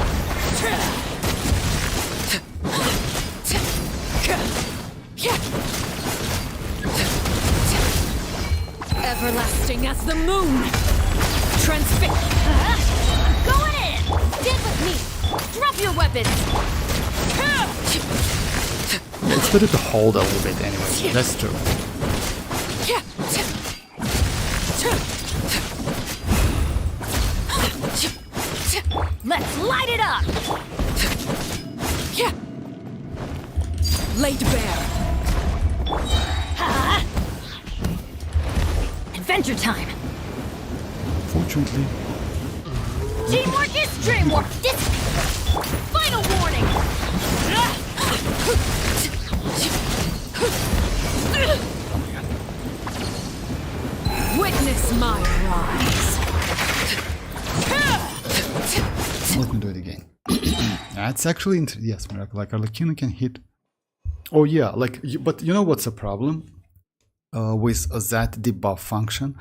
Everlasting as the moon! Transfix... I'm going in! Stand with me! Drop your weapons! It's better to hold a little bit anyway. That's true. Let's light it up! Laid bare. Adventure time! Fortunately, Teamwork is dreamwork! This... Final warning! Witness my rise! let me do it again. That's actually yes, Miracle. Like Arlecchino can hit. Oh yeah, like but you know what's the problem with that debuff function?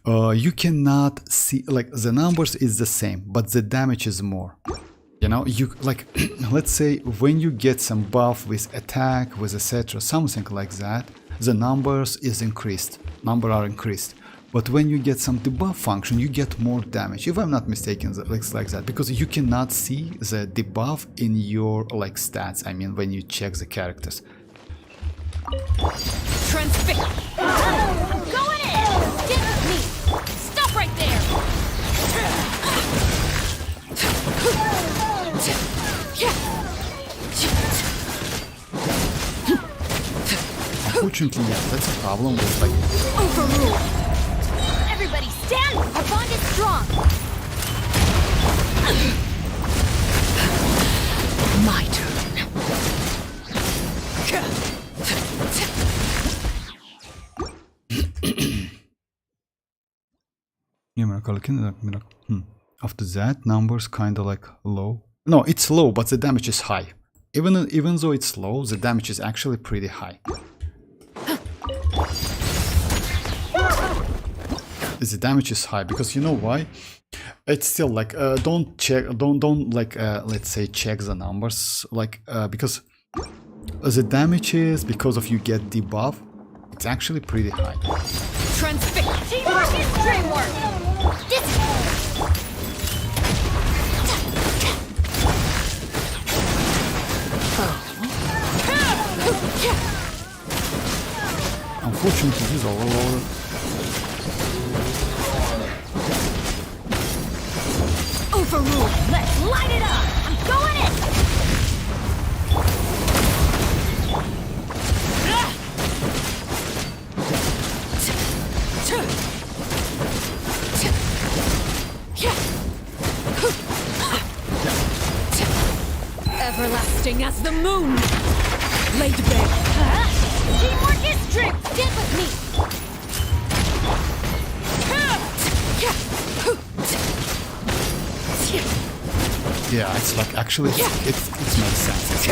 You cannot see, like the numbers is the same, but the damage is more. You know, you like let's say when you get some buff with attack, with etc., something like that, the numbers are increased. But when you get some debuff function, you get more damage. If I'm not mistaken, it's like that, because you cannot see the debuff in your like stats. I mean, when you check the characters. Transfix. Going in. Get with me. Stop right there. Unfortunately, yeah, that's a problem with like. Overruled. Everybody stand. Our bond is strong. My turn. After that, numbers kinda like low. No, it's low, but the damage is high. Even though it's low, the damage is actually pretty high. The damage is high because you know why? It's still like don't check, don't like let's say check the numbers like because the damage is because of you get debuff. It's actually pretty high. Transfix. Teamwork is dreamwork. Unfortunately, he's overloaded. Overruled. Let's light it up. I'm going in. Everlasting as the moon. Laid bare. Teamwork is strength. Get with me. Yeah, it's like actually it makes sense.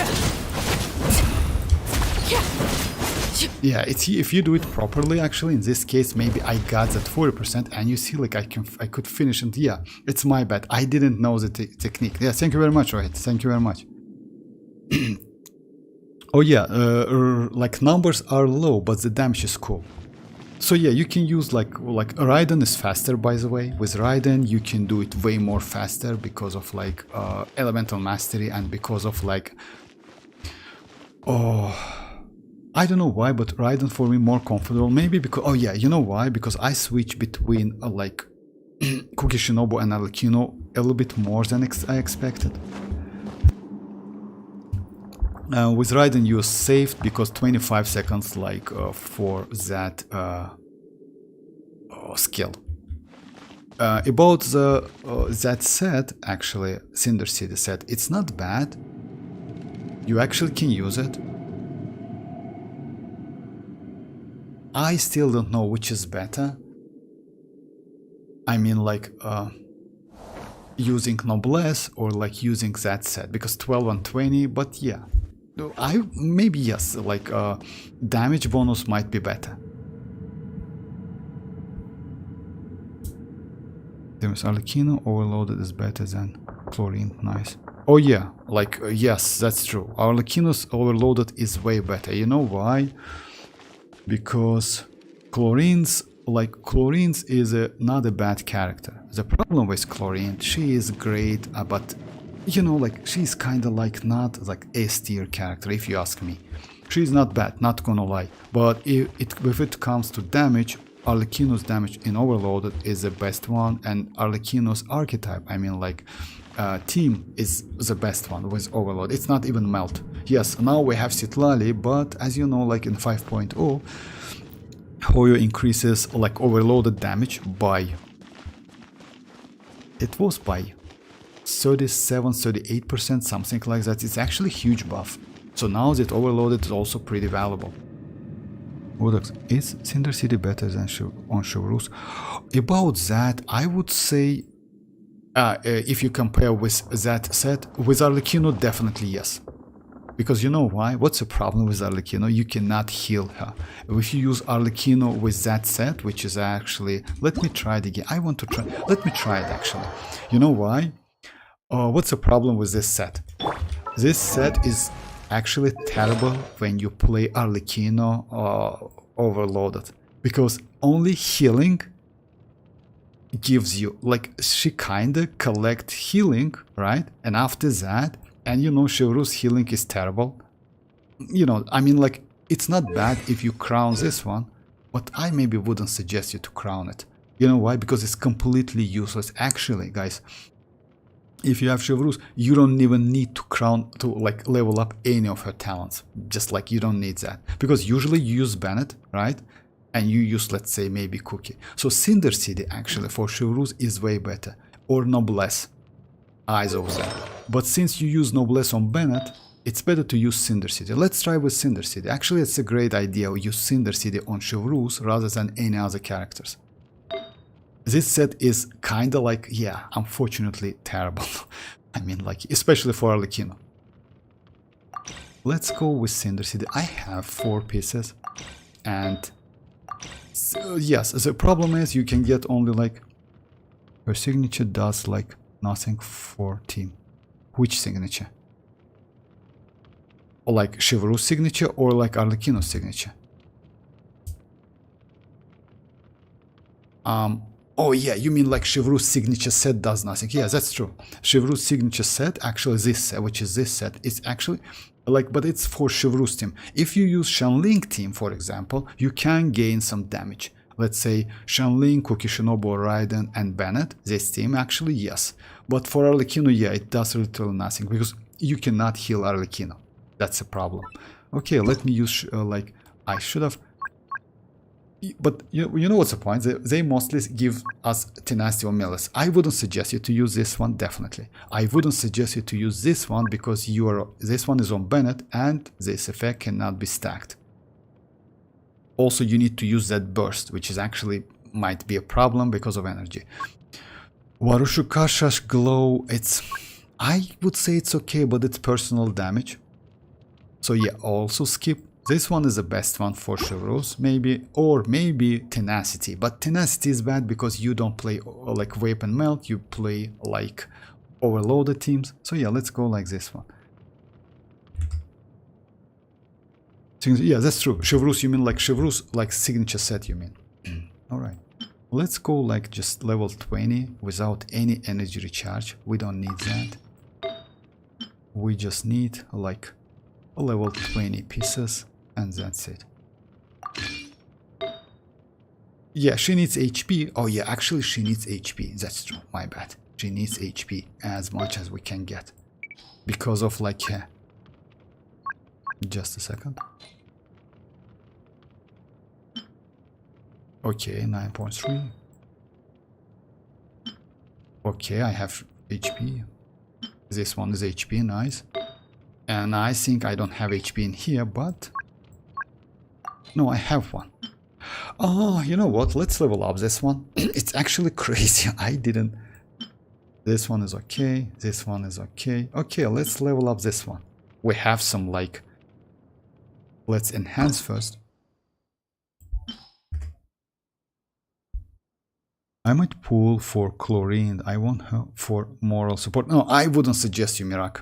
Yeah, it's if you do it properly. Actually, in this case, maybe I got that 40%, and you see, like I could finish it. Yeah, it's my bad. I didn't know the technique. Yeah, thank you very much, Rohit. Thank you very much. Oh yeah, like numbers are low, but the damage is cool. So yeah, you can use like Raiden is faster, by the way. With Raiden, you can do it way more faster because of like elemental mastery and because of like I don't know why, but Raiden for me more comfortable. Maybe because oh yeah, you know why? Because I switch between like Kuki Shinobu and Arlecchino a little bit more than I expected. With Raiden you saved because 25 seconds like for that skill. About the that set, actually, Cinder City set, it's not bad. You actually can use it. I still don't know which is better. I mean like using Noblesse or like using that set, because 12 and 20, but yeah. Maybe yes, like damage bonus might be better. There's Arlecchino overloaded is better than Chlorine, nice. Oh yeah, like yes, that's true. Arlecchino's overloaded is way better. You know why? Because Chlorine's is not a bad character. The problem with Chlorine, she is great, but you know, like she's kind of like not like S tier character, if you ask me. She's not bad, not gonna lie. But if it comes to damage, Arlecchino's damage in Overloaded is the best one, and Arlecchino's archetype, I mean like team, is the best one with Overload. It's not even Melt. Yes, now we have Citlali, but as you know, like in 5.0, Hoyo increases like Overloaded damage by... It was by 37-38%, something like that. It's actually a huge buff. So now that Overloaded is also pretty valuable. Is Cinder City better than on Chevreuse? About that, I would say if you compare with that set, with Arlecchino, definitely yes. Because you know why? What's the problem with Arlecchino? You cannot heal her. If you use Arlecchino with that set, which is actually... Let me try it again. I want to try... Let me try it actually. You know why? What's the problem with this set? This set is actually terrible when you play Arlecchino Overloaded, because only healing gives you, like, she kinda collect healing, right? And after that, and you know Chevreuse healing is terrible. You know, I mean, like, it's not bad if you crown this one, but I maybe wouldn't suggest you to crown it. You know why? Because it's completely useless. Actually, guys, if you have Chevreuse, you don't even need to crown to like level up any of her talents. Just like you don't need that. Because usually you use Bennett, right? And you use, let's say, maybe Cookie. So Cinder City actually for Chevreuse is way better. Or Noblesse. Eyes of that. But since you use Noblesse on Bennett, it's better to use Cinder City. Let's try with Cinder City. Actually, it's a great idea. We use Cinder City on Chevreuse rather than any other characters. This set is kinda like, yeah, unfortunately terrible. I mean, like, especially for arlecchino. Let's go with Cinder City. I have 4 pieces. And so, yes, the problem is you can get only like, her signature does like nothing for team. Which signature? Or like Chevreuse signature or like arlecchino signature? Oh yeah, you mean like Chevreuse signature set does nothing. Yeah, that's true. Chevreuse signature set, actually this set, which is this set, is actually like, but it's for Chevreuse team. If you use Xianyun team, for example, you can gain some damage. Let's say Xianyun, Cookie Shinobu, Raiden, and Bennett, this team actually, yes. But for arlecchino, yeah, it does literally nothing because you cannot heal arlecchino. That's a problem. Okay, let me use like, I should have. But you know what's the point? They mostly give us tenacity or melis. I wouldn't suggest you to use this one, definitely. I wouldn't suggest you to use this one because this one is on Bennett and this effect cannot be stacked. Also, you need to use that burst, which is actually might be a problem because of energy. Warushu Kashash Glow, I would say it's okay, but it's personal damage. So yeah, also skip. This one is the best one for Chevreuse, maybe, or maybe Tenacity. But Tenacity is bad because you don't play like Weapon Melt, you play like overloaded teams. So yeah, let's go like this one. Yeah, that's true. Chevreuse, you mean like Chevreuse, like signature set, you mean? Alright. Let's go like just level 20 without any energy recharge. We don't need that. We just need like a level 20 pieces. And that's it. Yeah, she needs HP. Oh yeah, actually she needs HP. That's true, my bad. She needs HP as much as we can get. Because of like... just a second. Okay, 9.3. Okay, I have HP. This one is HP, nice. And I think I don't have HP in here, but... No, I have one. Oh, you know what? Let's level up this one. It's actually crazy. I didn't... This one is okay. This one is okay. Okay, let's level up this one. We have some like... Let's enhance first. I might pull for Chlorine. I want her for moral support. No, I wouldn't suggest you, Mirak.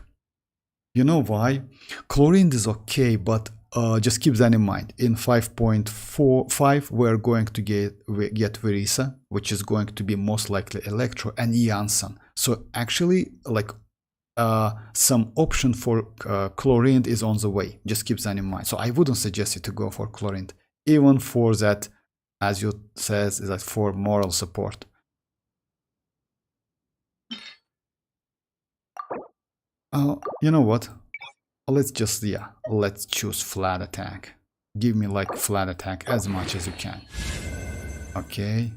You know why? Chlorine is okay, but just keep that in mind. In 5.45, we're going to get Verisa, which is going to be most likely Electro, and Janssen. So actually, like some option for Chlorine is on the way. Just keep that in mind. So I wouldn't suggest you to go for Chlorine, even for that, as you says, is that for moral support. You know what? Let's just, yeah, let's choose flat attack. Give me like flat attack as much as you can. Okay.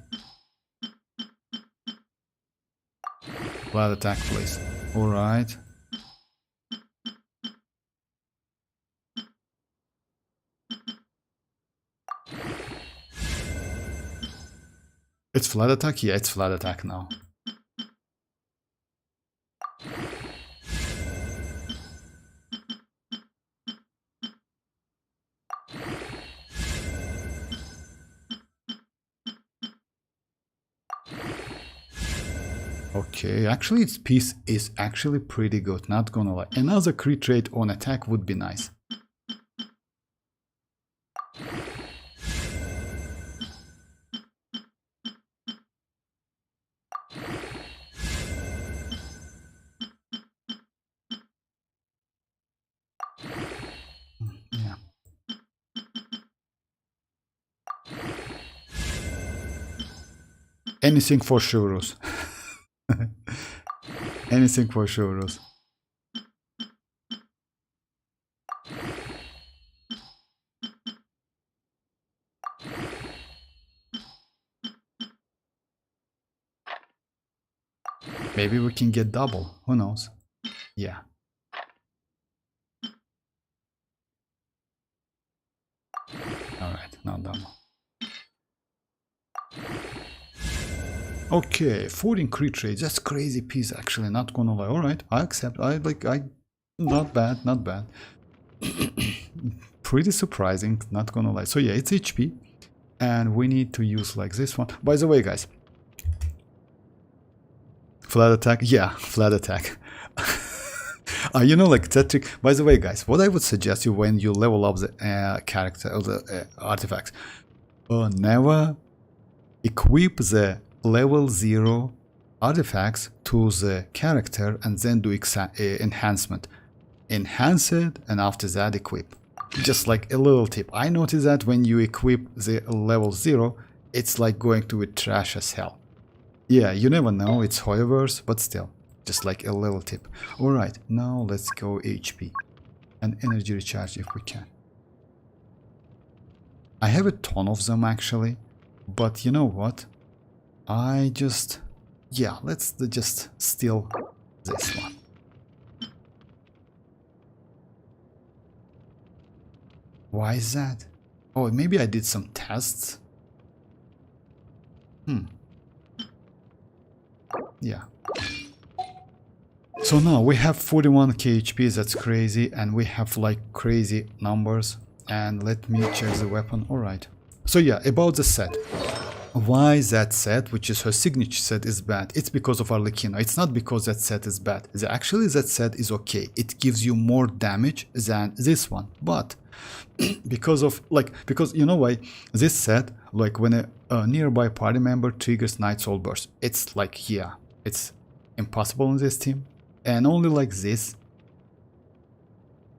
Flat attack, please. Alright. It's flat attack? Yeah, it's flat attack now. Okay, actually its piece is actually pretty good, not gonna lie. Another crit rate on attack would be nice. Anything for churros. Anything for churros. Maybe we can get double. Who knows? Yeah. Alright, now double. Okay, 14 crit rate. That's crazy piece actually, not gonna lie. Alright, I accept. Not bad, not bad. Pretty surprising, not gonna lie. So yeah, it's HP. And we need to use like this one. By the way, guys. Flat attack? Yeah, flat attack. You know, like that trick. By the way, guys, what I would suggest you when you level up the character or the artifacts, never equip the level 0 artifacts to the character and then do enhancement. Enhance it and after that equip. Just like a little tip. I noticed that when you equip the level 0, it's like going to be trash as hell. Yeah, you never know, it's Hoyoverse, but still, just like a little tip. Alright, now let's go HP and energy recharge if we can. I have a ton of them actually, but you know what? Yeah, let's just steal this one. Why is that? Oh, maybe I did some tests. Yeah. So now we have 41k HP, that's crazy, and we have like crazy numbers. And let me check the weapon. Alright. So yeah, about the set. Why that set, which is her signature set, is bad? It's because of Arlecchino. It's not because that set is bad. Actually, that set is okay. It gives you more damage than this one. But because you know why? This set, like when a nearby party member triggers Night Soul Burst, it's like, yeah, it's impossible in this team. And only like this,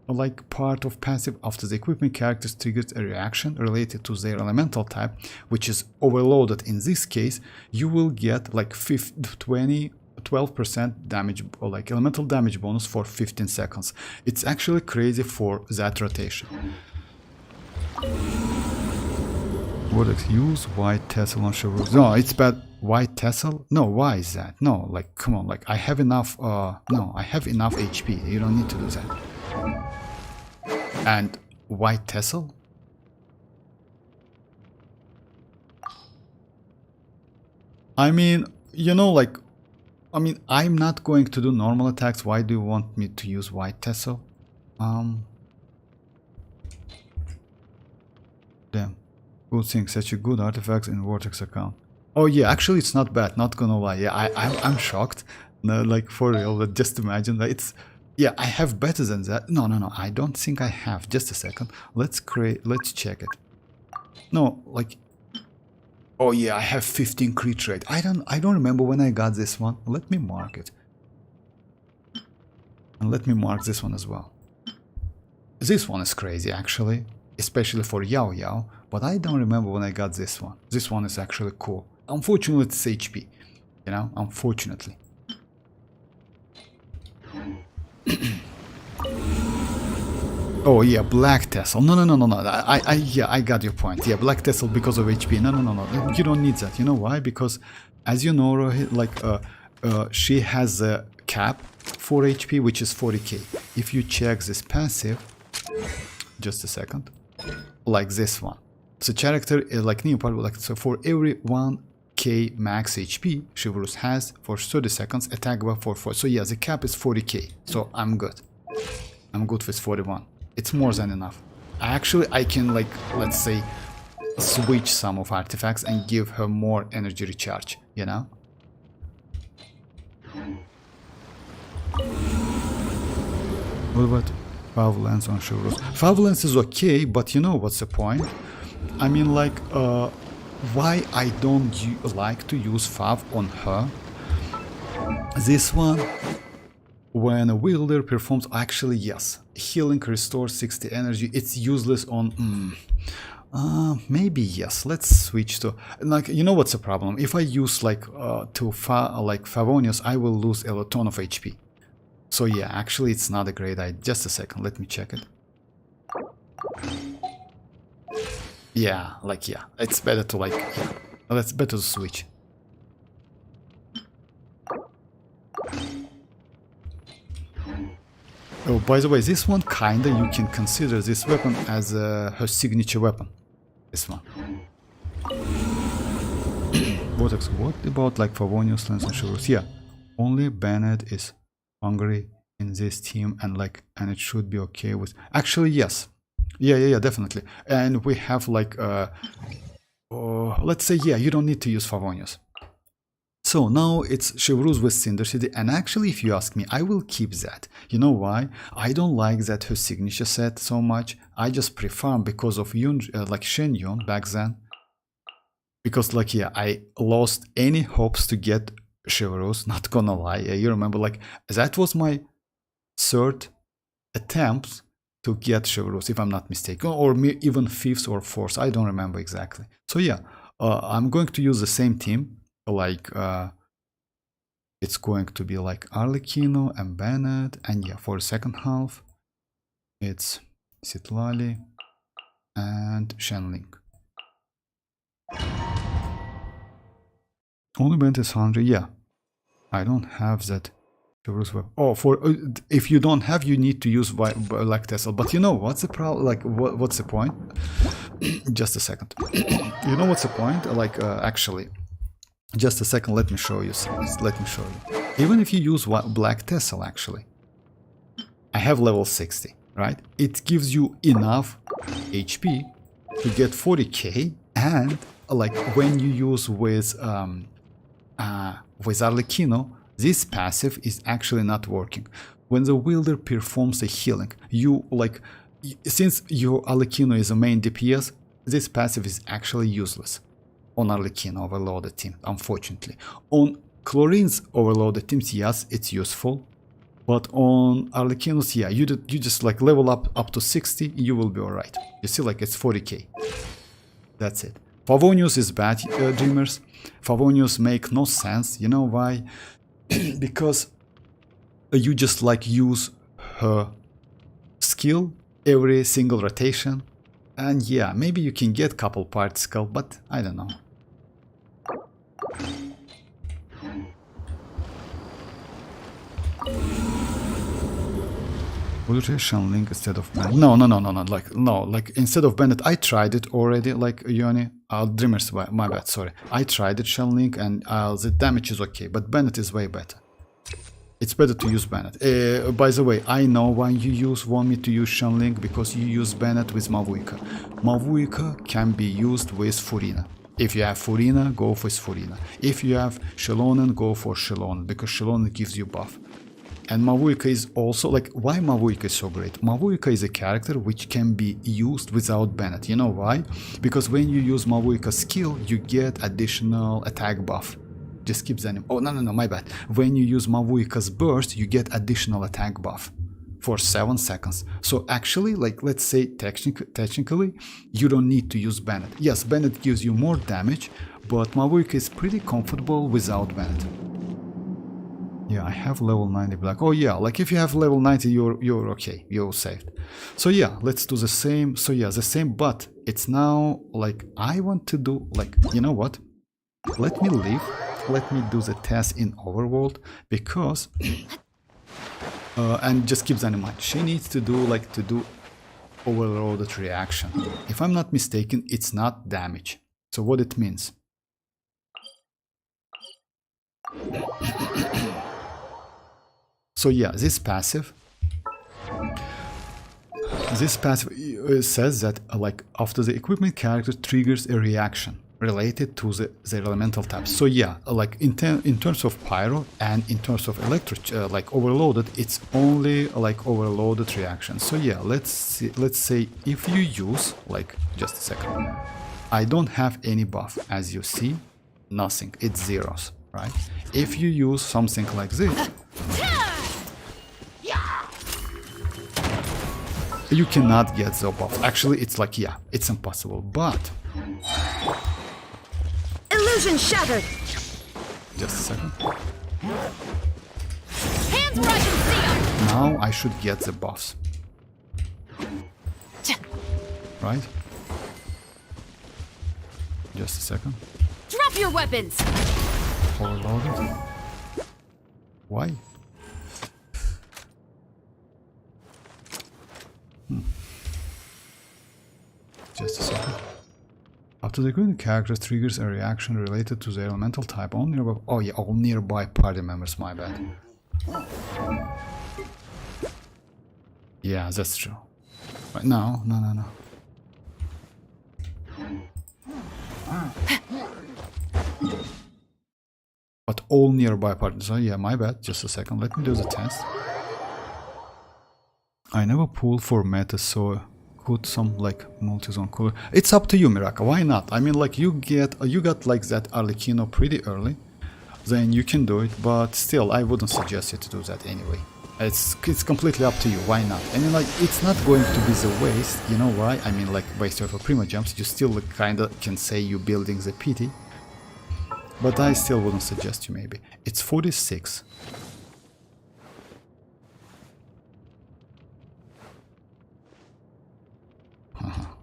like part of passive after the equipment characters triggers a reaction related to their elemental type, which is overloaded. In this case, you will get like 12% damage or like elemental damage bonus for 15 seconds. It's actually crazy for that rotation. What use white tassel on Chevrolet? No, it's bad. White tassel? No, why is that? No, like come on, like I have enough no, I have enough HP. You don't need to do that. And white tassel? I mean, you know, like I'm not going to do normal attacks. Why do you want me to use white tassel? Damn. Good thing, such a good artifacts in Vortex account. Oh yeah, actually it's not bad, not gonna lie. Yeah, I'm shocked. No, like for real, but just imagine that it's... Yeah, I have better than that. No, I don't think I have. Just a second. Let's check it. No, like... Oh yeah, I have 15 crit rate. I don't remember when I got this one. Let me mark it. And let me mark this one as well. This one is crazy actually, especially for Yao Yao, but I don't remember when I got this one. This one is actually cool. Unfortunately it's HP, you know, unfortunately. Oh yeah, black tassel. No. I got your point. Yeah, black tassel because of HP. No. You don't need that. You know why? Because as you know, like she has a cap for HP, which is 40k. If you check this passive, just a second, like this one. So character is like new part, like so for every 1k max HP Chivalrous has for 30 seconds, attack buff for 4. So yeah, the cap is 40k. So I'm good. I'm good with 41. It's more than enough. I can, like, let's say, switch some of artifacts and give her more energy recharge, you know? What about Fav Lance on Chivalrous? Fav Lance is okay, but you know what's the point? I mean, like, why I don't like to use Fav on her? This one, when a wielder performs, actually yes, healing restores 60 energy. It's useless on Maybe yes. Let's switch to, like, you know what's the problem? If I use like Favonius, I will lose a ton of HP. So yeah, actually it's not a great idea. Just a second, let me check it. Yeah, like, yeah, it's better to like, yeah, it's better to switch. Oh, by the way, this one kinda, you can consider this weapon as her signature weapon. This one. What about like Favonius, Lens and Chivalrous? Yeah, only Bennett is hungry in this team, and like, and it should be okay with. Actually, yes. Yeah, definitely. And we have like, let's say, yeah, you don't need to use Favonius. So now it's Chivalrous with Cinder City, and actually, if you ask me, I will keep that. You know why? I don't like that her signature set so much. I just prefer because of like Xianyun back then. Because like, yeah, I lost any hopes to get Chivalrous, not gonna lie. You remember, like, that was my third attempt to get Chivalrous, if I'm not mistaken, or even fifth or fourth, I don't remember exactly. So yeah, I'm going to use the same team. Like it's going to be like Arlecchino and Bennett, and yeah, for the second half it's Citlali and Shenling. Only Bennett is 100. Yeah, I don't have that. Oh, for if you don't have, you need to use like Tesla. But you know what's the problem? Like, what's the point? Just a second. You know what's the point? Like, actually. Just a second, let me show you. Let me show you. Even if you use Black Tessel, actually, I have level 60, right? It gives you enough HP to get 40k, and like when you use with Arlecchino, this passive is actually not working. When the wielder performs a healing, you like, since your Arlecchino is a main DPS, this passive is actually useless. On Arlecchino overloaded team, unfortunately. On Chlorine's overloaded teams, yes, it's useful. But on Arlecchino's, yeah, you just like level up to 60, you will be alright. You see, like, it's 40k. That's it. Favonius is bad, dreamers. Favonius make no sense. You know why? Because you just like use her skill every single rotation. And yeah, maybe you can get couple particle, but I don't know. Would you try Shenling instead of Bennett? No. Like instead of Bennett, I tried it already. Like Yoni, Dreamers, my bad. Sorry, I tried it Shenling, and the damage is okay, but Bennett is way better. It's better to use Bennett. By the way, I know why you want me to use Shenling, because you use Bennett with mavuika. Mavuika can be used with Furina. If you have Furina, go for Furina. If you have Xilonen, go for Xilonen, because Xilonen gives you buff. And mavuika is also, like, why mavuika is so great? Mavuika is a character which can be used without Bennett. You know why? Because when you use mavuika skill, you get additional attack buff. Just keep that in. Oh, no, my bad. When you use mavuika's burst, you get additional attack buff for 7 seconds. So actually, like, let's say technically, you don't need to use Bennett. Yes, Bennett gives you more damage, but mavuika is pretty comfortable without Bennett. Yeah, I have level 90 black. Oh yeah, like if you have level 90, you're okay. You're saved. So yeah, let's do the same. So yeah, the same, but it's now like I want to do, like, you know what? Let me leave. Let me do the test in Overworld, because and just keep that in mind. She needs to do overloaded reaction. If I'm not mistaken, it's not damage. So what it means? So yeah, this passive says that like after the equipment character triggers a reaction related to the elemental types. So yeah, like in terms of pyro and in terms of like overloaded, it's only like overloaded reaction. So yeah, let's say if you use, like, just a second, I don't have any buff, as you see, nothing, it's zeros, right? If you use something like this, You cannot get the buff. Actually, it's like, yeah, it's impossible. But Illusion shattered. just a second. Hands where I can see 'em. Now I should get the buffs. Right? Just a second. Drop your weapons. Overloaded. Why? Just a second. After the current character triggers a reaction related to the elemental type, all nearby. Oh yeah, all nearby party members. My bad. Yeah, that's true. Right, no. But all nearby parties. So yeah, my bad. Just a second. Let me do the test. I never pulled for meta, so put some like multi-zone color. It's up to you, Miraka. Why not? I mean, like you got like that arlecchino pretty early, then you can do it. But still, I wouldn't suggest you to do that anyway. It's completely up to you. Why not? I mean, like it's not going to be the waste. You know why? I mean, like waste of a Primogem. You still kind of can say you building the PT. But I still wouldn't suggest you maybe. It's 46.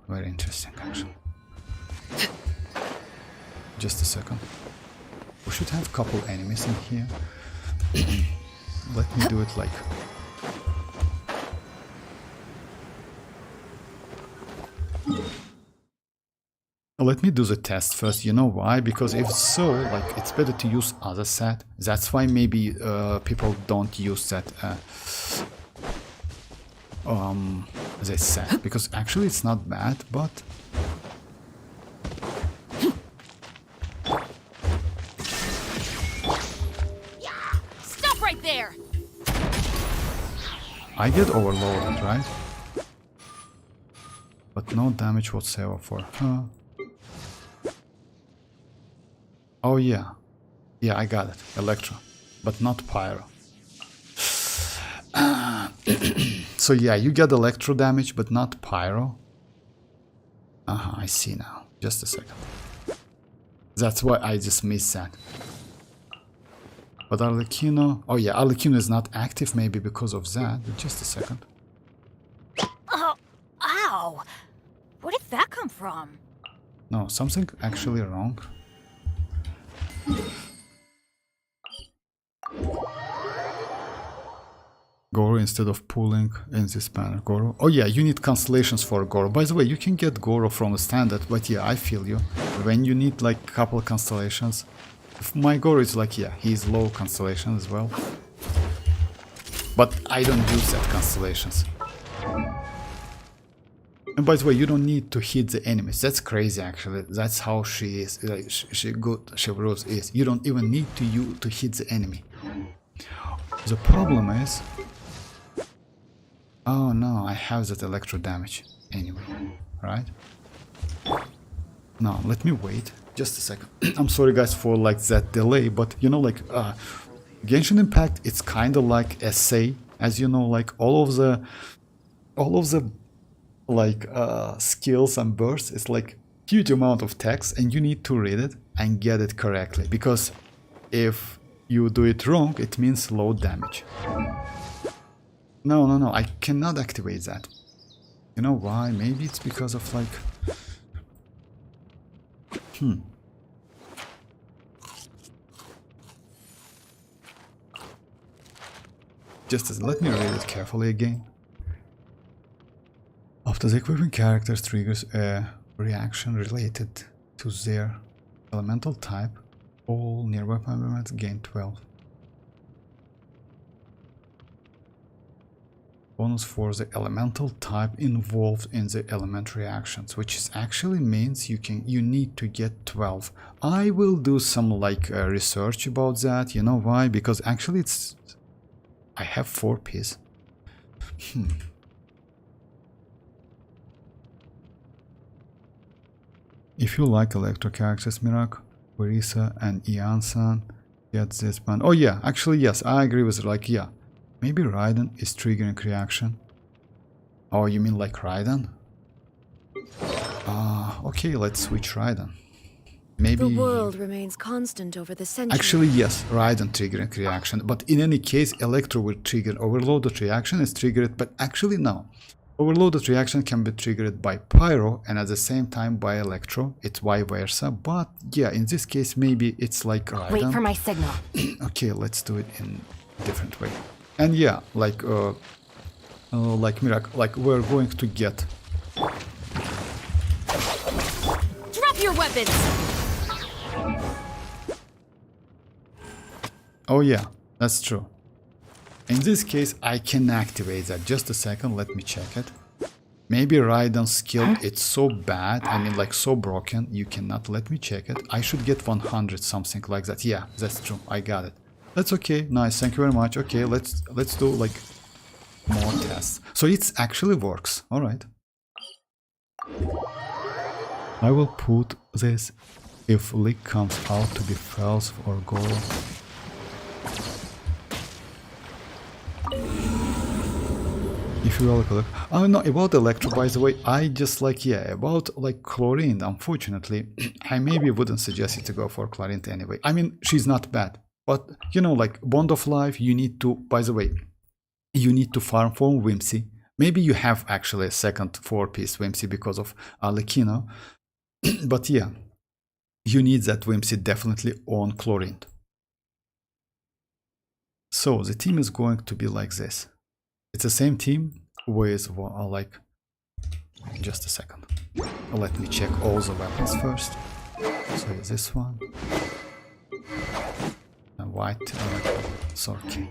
Very interesting actually. Just a second. We should have a couple enemies in here. Let me do it like... Let me do the test first, you know why? Because if so, like, it's better to use other set. That's why maybe people don't use that this set. Because actually it's not bad, but... Stop right there. I get overloaded, right? But no damage whatsoever for her. Oh yeah. Yeah, I got it. Electro. But not Pyro. So yeah, you get electro damage, but not Pyro. I see now. Just a second. That's why I just missed that. But arlecchino... Oh yeah, arlecchino is not active maybe because of that. But just a second. Oh, ow. Where did that come from? No, something actually wrong. Goro instead of pulling in this banner. Goro. Oh yeah, you need constellations for Goro. By the way, you can get Goro from the standard, but yeah, I feel you. When you need like a couple constellations. My Goro is like, yeah, he's low constellation as well. But I don't use that constellations. And by the way, you don't need to hit the enemies. That's crazy, actually. That's how she is. Like, she Rose is. You don't even need to hit the enemy. The problem is... Oh no, I have that electro damage. Anyway, right? No, let me wait. Just a second. I'm sorry, guys, for like that delay, but you know, like Genshin Impact, it's kind of like essay, as you know, like all of the like skills and bursts. It's like huge amount of text, and you need to read it and get it correctly, because if you do it wrong, it means low damage. No, I cannot activate that. You know why? Maybe it's because of like... Just let me read it carefully again. After the equipping characters triggers a reaction related to their elemental type, all nearby elements gain 12. Bonus for the elemental type involved in the element reactions, which is actually means you need to get 12. I will do some like research about that. You know why? Because actually I have 4 pieces. If you like electro characters, Mirak, Verisa, and Ian-san, get this band. Oh yeah, actually yes, I agree with it. Like yeah. Maybe Raiden is triggering reaction. Oh, you mean like Raiden? Okay, let's switch Raiden. Maybe... The world remains constant over the centuries. Actually, yes, Raiden triggering reaction. But in any case, Electro will trigger overloaded reaction is triggered, but actually no. Overloaded reaction can be triggered by Pyro and at the same time by Electro. It's vice versa. But yeah, in this case, maybe it's like Raiden. Wait for my signal. Okay, let's do it in a different way. And yeah, like Miracle, like we're going to get... Drop your weapons! Oh yeah, that's true. In this case, I can activate that. Just a second, let me check it. Maybe Raiden's skill, it's so bad, I mean like so broken, you cannot. Let me check it. I should get 100, something like that. Yeah, that's true, I got it. That's okay, nice, thank you very much. Okay, let's do like more tests. So it actually works, alright. I will put this if leak comes out to be false or gold. If you look, oh no, about Electro, by the way, I just like, yeah, about like Chlorine, unfortunately, I maybe wouldn't suggest you to go for Chlorine anyway. I mean, she's not bad, but you know, like Bond of Life, you need to, by the way, you need to farm for Whimsy. Maybe you have actually a second 4-piece Whimsy because of Arlecchino, but yeah, you need that Whimsy definitely on Chlorine. So the team is going to be like this. It's the same team with like, just a second. Let me check all the weapons first. So this one. And white, so okay.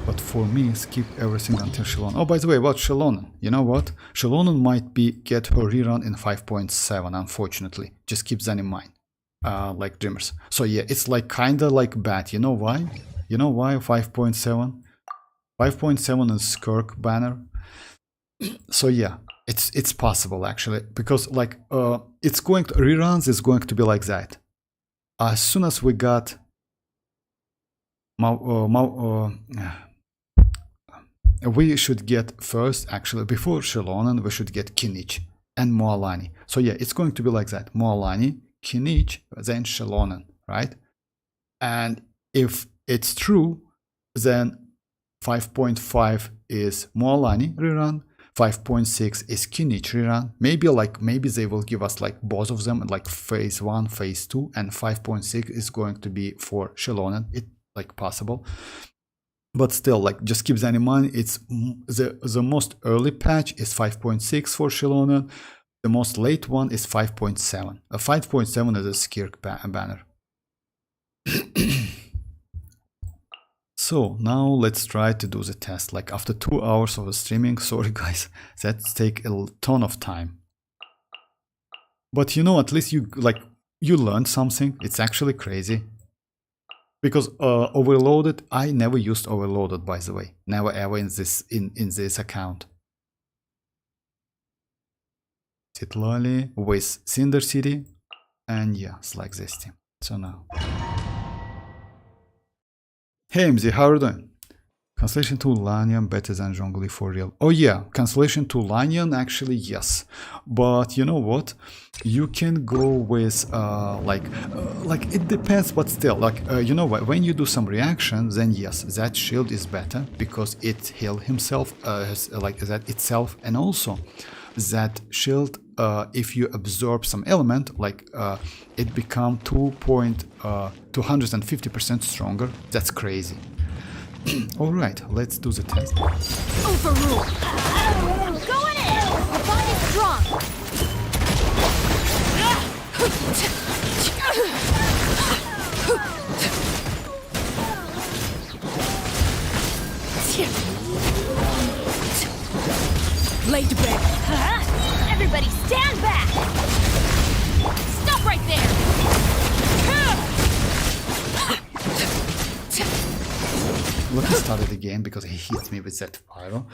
But for me, skip everything until Xilonen. Oh, by the way, about Xilonen, you know what? Xilonen might be get her rerun in 5.7, unfortunately. Just keep that in mind. Like Dreamers. So yeah, it's like kinda like bad. You know why? You know why 5.7? 5.7 is Skirk banner. So yeah, it's possible actually, because like it's going to reruns is going to be like that. As soon as we got we should get first, actually before Xilonen, we should get Kinich and Mualani. So yeah, it's going to be like that. Mualani, Kinich, then Xilonen, right? And if it's true, then 5.5 is Mualani rerun, 5.6 is Kinich rerun. Maybe they will give us like both of them, like phase 1, phase 2, and 5.6 is going to be for Xilonen. It's like possible. But still, like, just keep that in mind. It's the most early patch is 5.6 for Xilonen. The most late one is 5.7. 5.7 is a Skirk banner. So now let's try to do the test. Like after 2 hours of streaming, sorry guys, that's take a ton of time. But you know, at least you learned something. It's actually crazy. Because overloaded, I never used overloaded, by the way. Never ever in this account. Citlali with Cinder City, and yeah, it's like this team. So now, hey MZ, how are you doing? Cancellation to Lanyan better than Zhongli for real. Oh yeah, cancellation to Lanyan actually yes, but you know what? You can go with like it depends, but still like you know what? When you do some reaction, then yes, that shield is better because it heals himself like that itself, and also that shield if you absorb some element like it become 250% stronger. That's crazy. Alright, let's do the test. Overrule! Going in! Our bond is strong! Laid back. Everybody stand back! Stop right there! Let me start it again because he hit me with that pyro.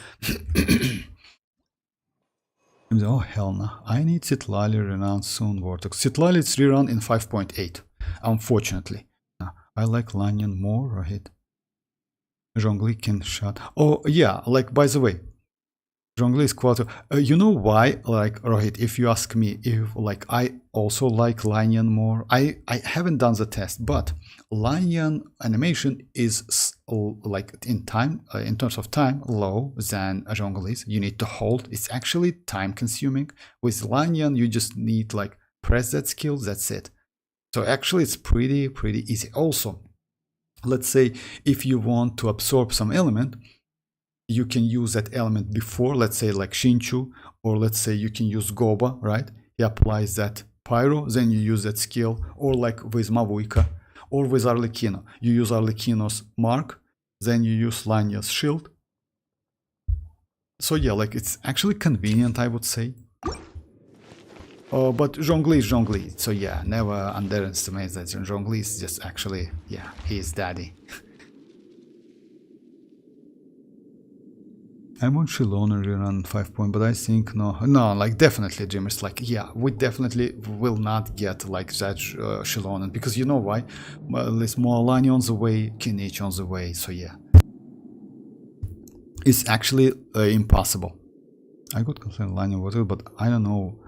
Oh hell no. I need Citlali rerun soon, Vortex. Citlali is rerun in 5.8. Unfortunately. I like Lanyan more, right? Zhongli can shut. Oh yeah, like by the way, Zhongli is quite. You know why? Like Rohit, if you ask me, if like I also like Xianyun more. I haven't done the test, but Xianyun animation is like in time, in terms of time, low than Zhongli's. You need to hold. It's actually time consuming. With Xianyun, you just need like press that skill. That's it. So actually, it's pretty easy. Also, let's say if you want to absorb some element, you can use that element before, let's say like Shinchu, or let's say you can use Goba, right? He applies that pyro, then you use that skill, or like with mavuika, or with arlecchino. You use arlecchino's mark, then you use Lanya's shield. So yeah, like it's actually convenient, I would say. But Zhongli is Zhongli, so yeah, never underestimate that. Zhongli is just actually, yeah, he is daddy. I want Xilonen rerun 5 point, but I think no, like definitely Dreamers, like yeah, we definitely will not get like that Xilonen, because you know why? Well, there's mualani on the way, kinich on the way, so yeah. It's actually impossible. I could consider Lanya water, but I don't know.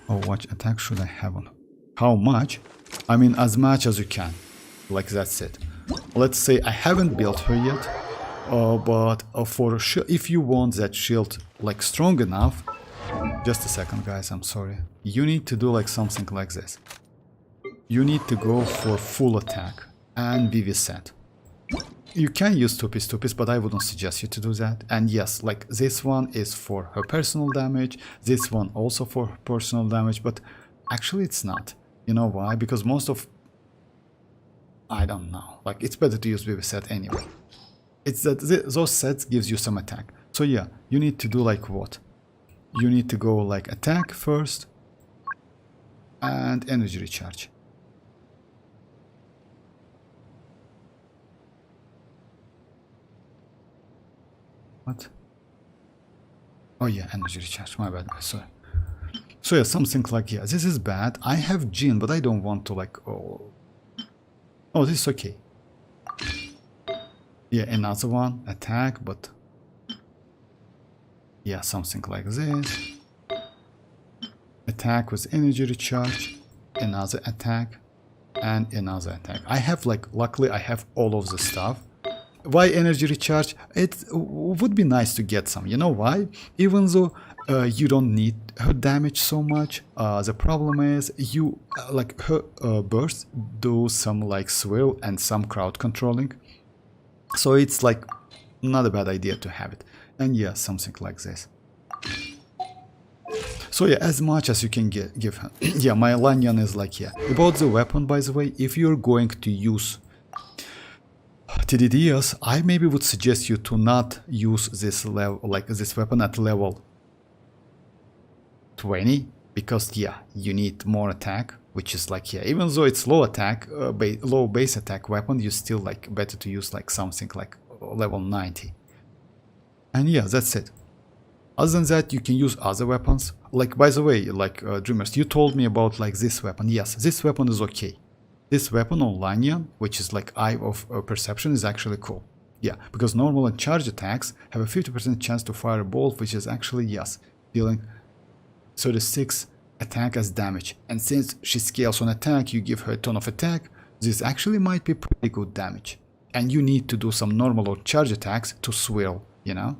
Oh, what attack should I have on? How much? I mean, as much as you can. Like that's it. Let's say I haven't built her yet, but for if you want that shield like strong enough, just a second, guys. I'm sorry. You need to do like something like this. You need to go for full attack and BV set. You can use stupid, but I wouldn't suggest you to do that. And yes, like this one is for her personal damage, this one also for her personal damage, but actually it's not. You know why? Because most of, I don't know, like it's better to use BB set anyway. It's that those sets gives you some attack. So yeah, you need to do like what? You need to go like attack first and energy recharge. What? Oh yeah, energy recharge, my bad, sorry. So yeah, something like, yeah, this is bad. I have Jin, but I don't want to like, oh, this is okay. Yeah, another one, attack, but yeah, something like this. Attack with energy recharge, another attack, and another attack. I have like, luckily I have all of the stuff. Why energy recharge? It would be nice to get some. You know why? Even though you don't need her damage so much, the problem is you like her bursts do some like swirl and some crowd controlling. So it's like not a bad idea to have it. And yeah, something like this. So yeah, as much as you can give her. Yeah, my Xianyun is like, yeah. About the weapon, by the way, if you're going to use TDDs, I maybe would suggest you to not use this level, like this weapon at level 20, because yeah, you need more attack, which is like, yeah, even though it's low attack, low base attack weapon, you still like better to use like something like level 90. And yeah, that's it. Other than that, you can use other weapons. Like, by the way, like Dreamers, you told me about like this weapon. Yes, this weapon is okay. This weapon on Xianyun, which is like Eye of Perception, is actually cool. Yeah, because normal and charge attacks have a 50% chance to fire a bolt, which is actually, yes, dealing 36 attack as damage. And since she scales on attack, you give her a ton of attack, this actually might be pretty good damage. And you need to do some normal or charge attacks to swirl, you know?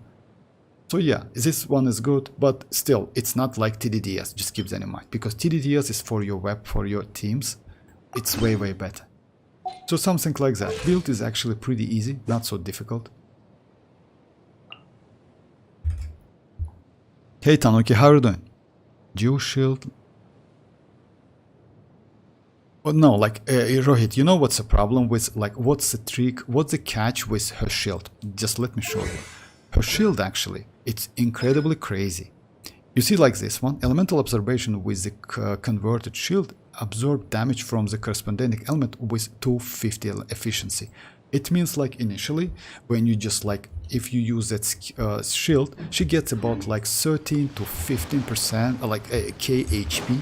So yeah, this one is good, but still, it's not like TDDs, just keep that in mind. Because TDDs is for your web, for your teams. It's way better. So something like that. Build is actually pretty easy, not so difficult. Hey Tanuki, how are you doing? Dual shield. Oh no, like Rohit, you know what's the problem with, like, what's the trick, what's the catch with her shield? Just let me show you. Her shield actually, it's incredibly crazy. You see like this one, elemental absorption with the converted shield absorb damage from the corresponding element with 250 efficiency. It means like initially, when you just like, if you use that shield, she gets about like 13 to 15% like KHP.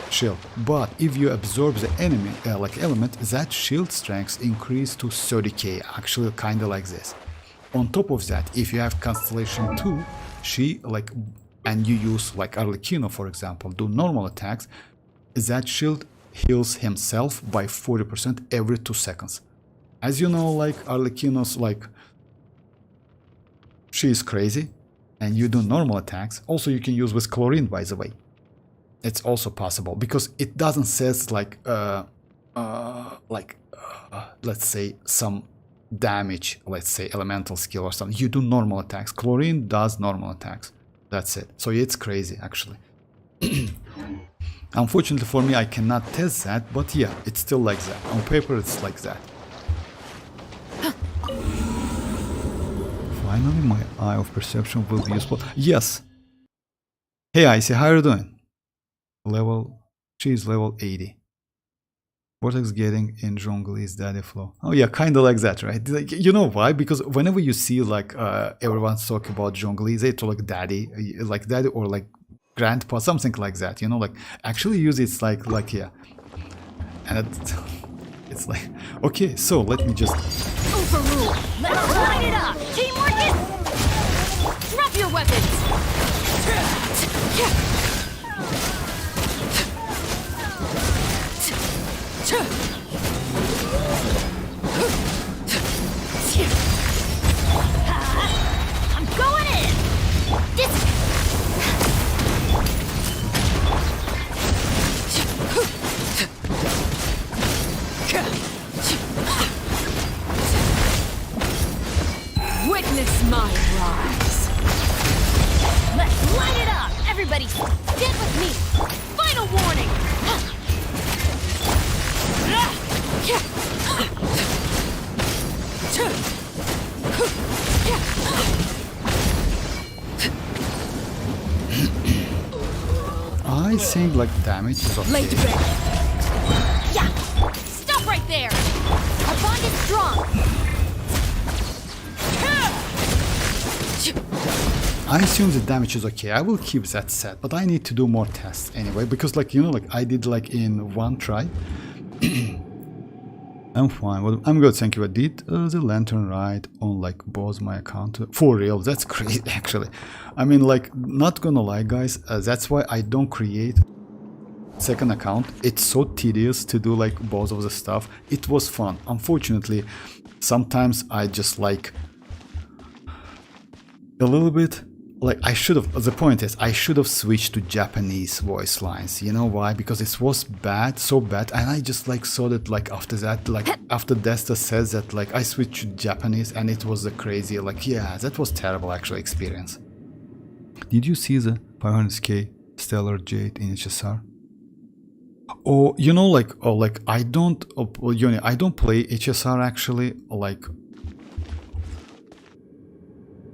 shield. But if you absorb the enemy element, that shield strength increase to 30k, actually kinda like this. On top of that, if you have Constellation 2, she and you use like Arlecchino for example, do normal attacks, that shield heals himself by 40% every 2 seconds. As you know, like Arlecchino's she is crazy, and you do normal attacks. Also you can use with chlorine, by the way. It's also possible because it doesn't says let's say some damage, let's say elemental skill or something. You do normal attacks. Chlorine does normal attacks. That's it. So it's crazy actually. Unfortunately for me, I cannot test that, but yeah, it's still like that. On paper, it's like that. Finally, my eye of perception will be useful. Yes. Hey, Icy, how are you doing? She is level 80. Vortex getting in Zhongli's daddy flow. Oh yeah, kind of like that, right? Like, you know why? Because whenever you see everyone's talking about Zhongli, they talk daddy or like grandpa, something like that. You know, like actually use it's like yeah, and it's like okay. So let me just Overrule. Let's light it up. Teamwork is. Drop your weapons. I'm going in! Witness my rise. Let's light it up! Everybody stand with me! Final warning! I think like damage is okay. Yeah! Stop right there! Our bond is strong! I assume the damage is okay. I will keep that set, but I need to do more tests anyway, because I did in one try. I'm fine. Well, I'm good, thank you. I did the lantern ride on both my account. For real, that's crazy actually. I mean, not gonna lie guys, that's why I don't create second account. It's so tedious to do both of the stuff. It was fun. Unfortunately, sometimes I just a little bit I should have, the point is I should have switched to Japanese voice lines. You know why? Because it was bad, so bad, and I just saw that after that, after Desta says that I switched to Japanese, and it was a crazy yeah, that was terrible actually experience. Did you see the 500k Stellar Jade in HSR? Oh, you know I don't I don't play HSR actually.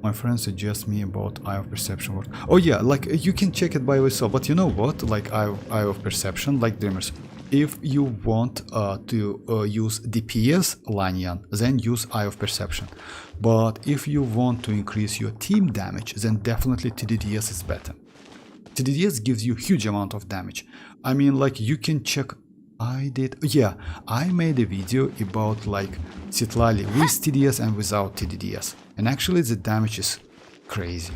My friend suggests me about Eye of Perception work. Oh yeah, you can check it by yourself, but you know what? Eye of Perception, Dreamers. If you want to use DPS Lanyan, then use Eye of Perception. But if you want to increase your team damage, then definitely TDDS is better. TDDS gives you huge amount of damage. I mean, you can check. I made a video about citlali with TDS and without TDDS, and actually the damage is crazy.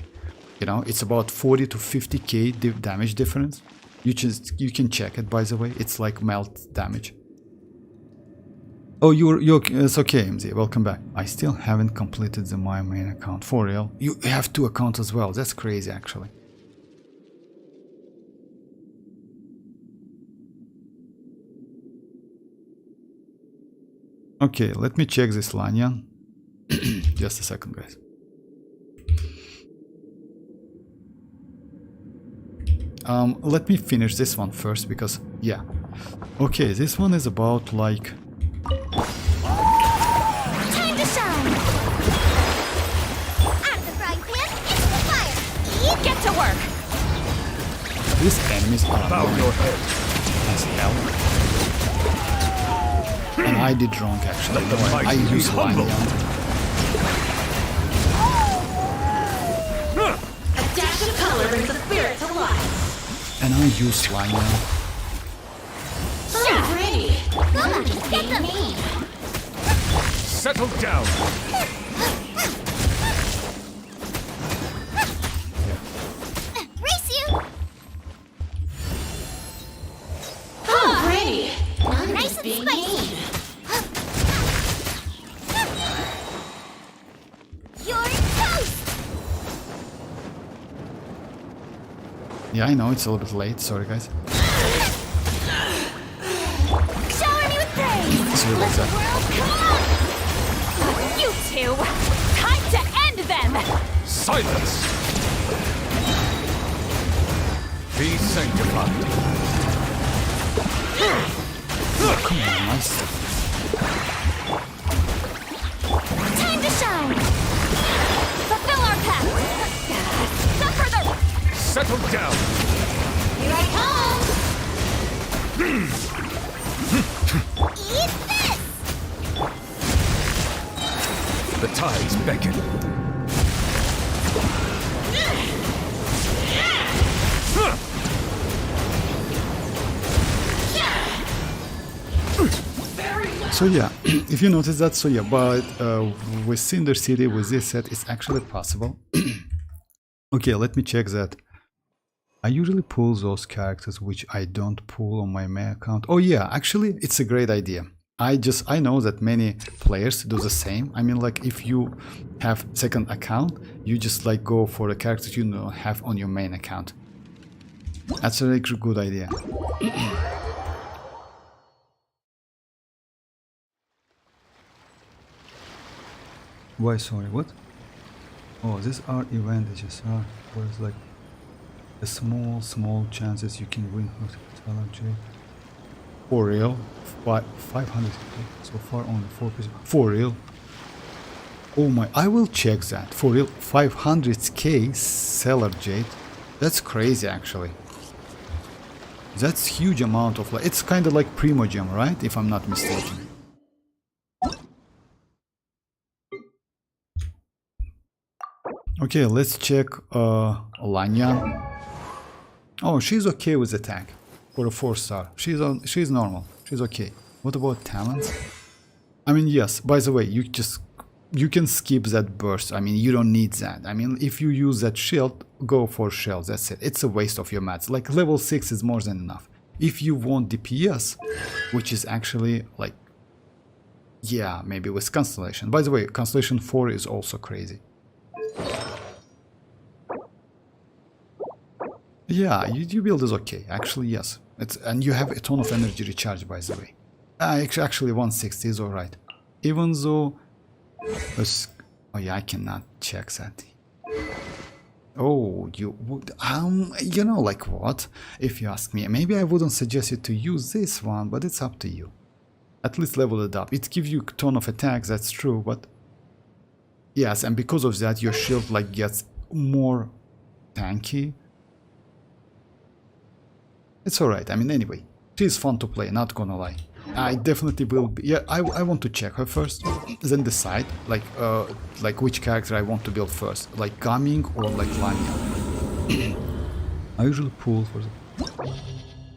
You know, it's about 40 to 50k damage difference. You can check it, by the way. It's melt damage. Oh, you're it's okay, MZ. Welcome back. I still haven't completed my main account. For real? You have 2 accounts as well. That's crazy, actually. Okay, let me check this Lanyan. Just a second, guys. Let me finish this one first, because yeah. Okay, this one is about Time to shine! Out of the frying pan, into the fire! Get to work! These enemies are annoying as hell. And I did wrong actually. I used Lanyan. A dash of color brings the spirit to life. And I used Xianyun. down. Race you! Oh, great! I'm Nice just and being spicy. mean. You're toast! Yeah, I know it's a little bit late. Sorry, guys. Shower me with praise! Sorry about Let the that. world come on! You two! Time to end them! Silence! Be sanctified. Come on, nice. Time to shine! Fulfill our pact! Suffer the... Settle down. Here I come! Eat this! The tides beckon. So yeah, if you notice that, so yeah, but with Cinder City, with this set, it's actually possible. Okay, let me check that. I usually pull those characters which I don't pull on my main account. Oh yeah, actually, it's a great idea. I know that many players do the same. I mean, like, if you have second account, you just like go for the characters you don't have on your main account. That's a really good idea. Why, sorry, what? Oh, these are advantages, huh? Whereas like the small chances you can win challenge. For real? 500 so far, only 4%. For real? Oh my, I will check that. For real, 500k seller jade. That's crazy actually. That's huge amount of, like, it's kind of like Primogem, right? If I'm not mistaken. Okay, let's check Xianyun. Oh, she's okay with attack for a 4-star. She's normal. She's okay. What about talents? I mean, yes. By the way, you can skip that burst. I mean, you don't need that. I mean, if you use that shield, go for shells. That's it. It's a waste of your mats. Like level 6 is more than enough. If you want DPS, which is actually like, yeah, maybe with Constellation. By the way, Constellation 4 is also crazy. Yeah, your build is okay. Actually, yes. And you have a ton of energy recharge, by the way. Actually, 160 is alright. Even though... oh yeah, I cannot check that. Oh, you know, like what? If you ask me, maybe I wouldn't suggest you to use this one, but it's up to you. At least level it up. It gives you a ton of attacks, that's true, but... Yes, and because of that, your shield like gets more tanky. It's alright, I mean, anyway, she's fun to play, not gonna lie. I definitely will be, yeah, I want to check her first, then decide, like which character I want to build first, like Gaming or like Xianyun. I usually pull for the...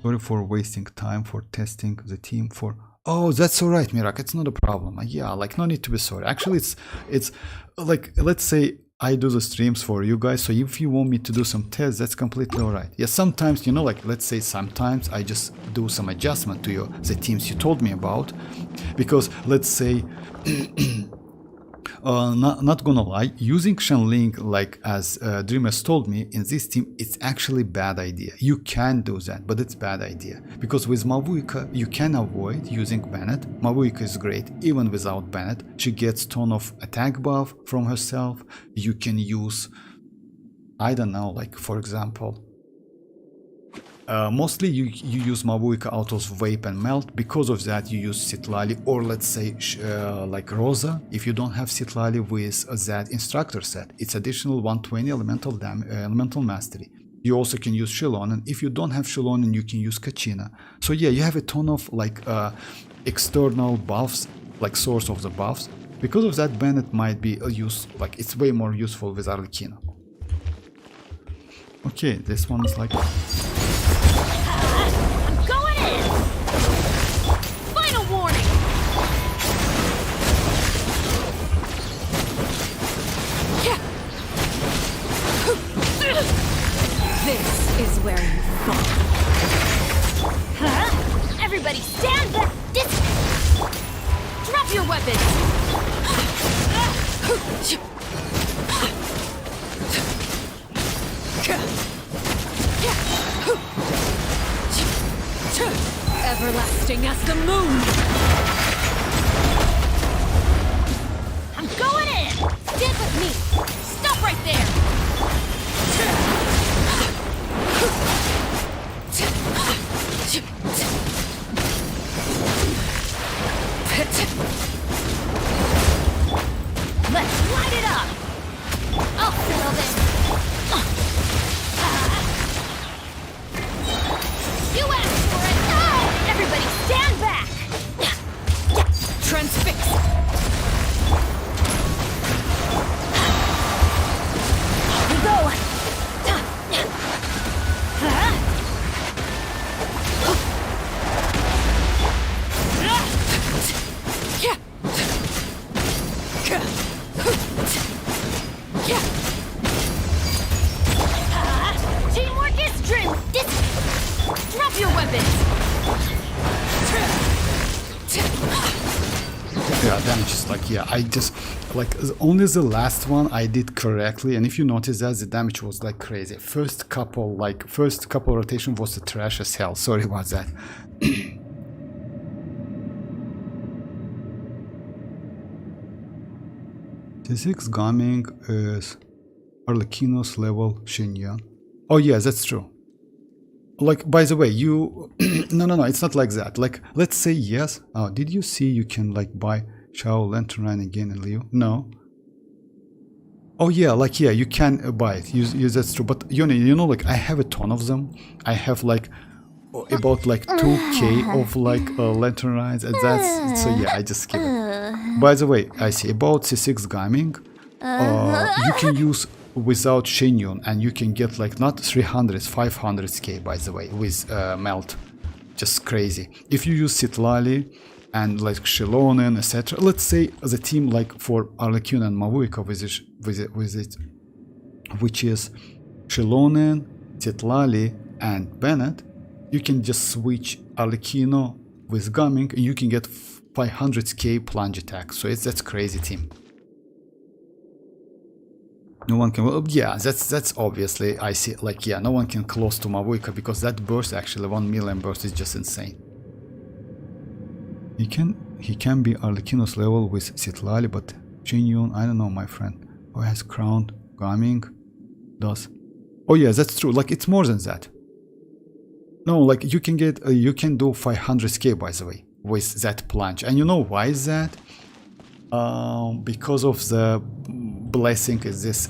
Sorry for wasting time for testing the team for... Oh, that's alright, Mirak, it's not a problem. Yeah, like, no need to be sorry. Actually, it's like, let's say I do the streams for you guys, so if you want me to do some tests, that's completely alright. Yeah, sometimes, you know, like, let's say sometimes I just do some adjustment to the teams you told me about, because, let's say, not gonna lie, using Xianling, like, as Dreamers told me, in this team, it's actually bad idea. You can do that, but it's bad idea. Because with Mavuika, you can avoid using Bennett. Mavuika is great, even without Bennett. She gets ton of attack buff from herself. You can use, I don't know, like, for example, mostly you use Mavuika out of Vape and Melt. Because of that, you use Citlali, or let's say like Rosa, if you don't have Citlali with that instructor set. It's additional 120 elemental mastery. You also can use Xilonen. If you don't have Xilonen, you can use Kachina. So yeah, you have a ton of like external buffs, like source of the buffs. Because of that, Bennett might be a use, like it's way more useful with Arlecchino. Okay, this one is like... Going in! Final warning! weapons! Everlasting as the moon! I'm going in! Stand with me! Stop right there! Let's light it up! I'll settle this! You asked for it! Everybody stand back! Transfix! Here we go! Teamwork is strength! Drop your weapons! Yeah, damage is like, yeah, I just, like, only the last one I did correctly, and if you notice that, the damage was like crazy. First couple rotation was the trash as hell, sorry about that. T6 Gaming is Arlecchino's level Xianyun. Oh yeah, that's true. Like, by the way, you... no, it's not like that. Like, let's say yes. Oh, did you see you can, like, buy Xiao Lantern again and Leo? No. Oh, yeah, like, yeah, you can buy it. Use that's true. But, you know, like, I have a ton of them. I have, like, about, like, 2k of, like, Lantern Rides. And that's... So, yeah, I just skip it. By the way, I see about C6 Gaming. You can use... without Xianyun, and you can get like not 300, 500k by the way with melt. Just crazy. If you use citlali and like Xilonen, etc. Let's say the team like for arlecchino and mavuika with it, which is Xilonen, citlali and Bennett, you can just switch arlecchino with Gaming and you can get 500k plunge attack. So that's crazy team. No one can, well, yeah, that's obviously, I see, like, yeah, no one can close to mavuika because that burst, actually 1 million burst is just insane. He can be Arlecchino's level with citlali, but Xianyun, I don't know, my friend. Who has crowned Gaming does. Oh yeah, that's true, like it's more than that. No, like you can get, you can do 500k by the way with that plunge, and you know why is that? Because of the blessing is this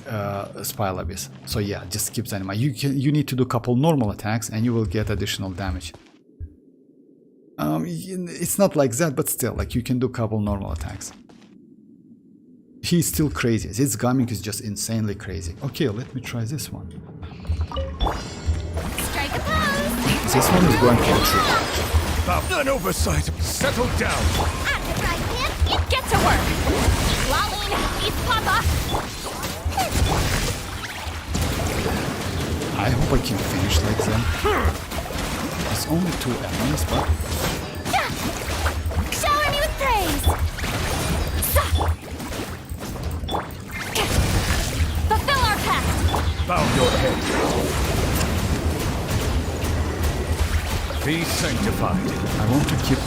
Spile Abyss. So yeah, just keep that in mind. You need to do a couple normal attacks and you will get additional damage. It's not like that, but still, like you can do a couple normal attacks. He's still crazy. This Gaming is just insanely crazy. Okay, let me try this one. Strike a pose! This one is going for the true. An oversight. Settle down. Get to work! Lalin, eat Papa! I hope I can finish like them. It's only 2 enemies, but... Shower me with praise! Fulfill our pact! Bow your head. Be sanctified. I want to keep...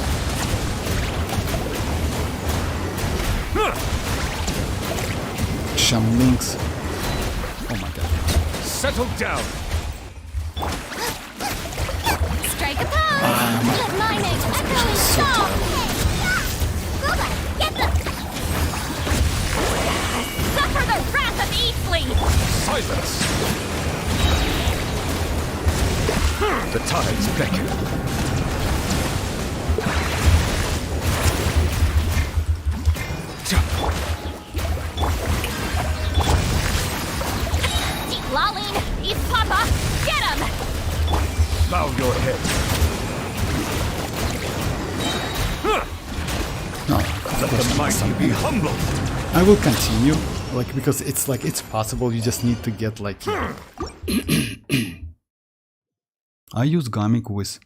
Some links. Oh my god. Settle down. Strike a pose! Let my make echoing song! Get the... Suffer the wrath of Eastly! Silence. The tides beckon. Lalin, eat Papa! Get him! Bow your head. No, Let the mighty be humble. I will continue, like, because it's like, it's possible, you just need to get like... I use Gaming with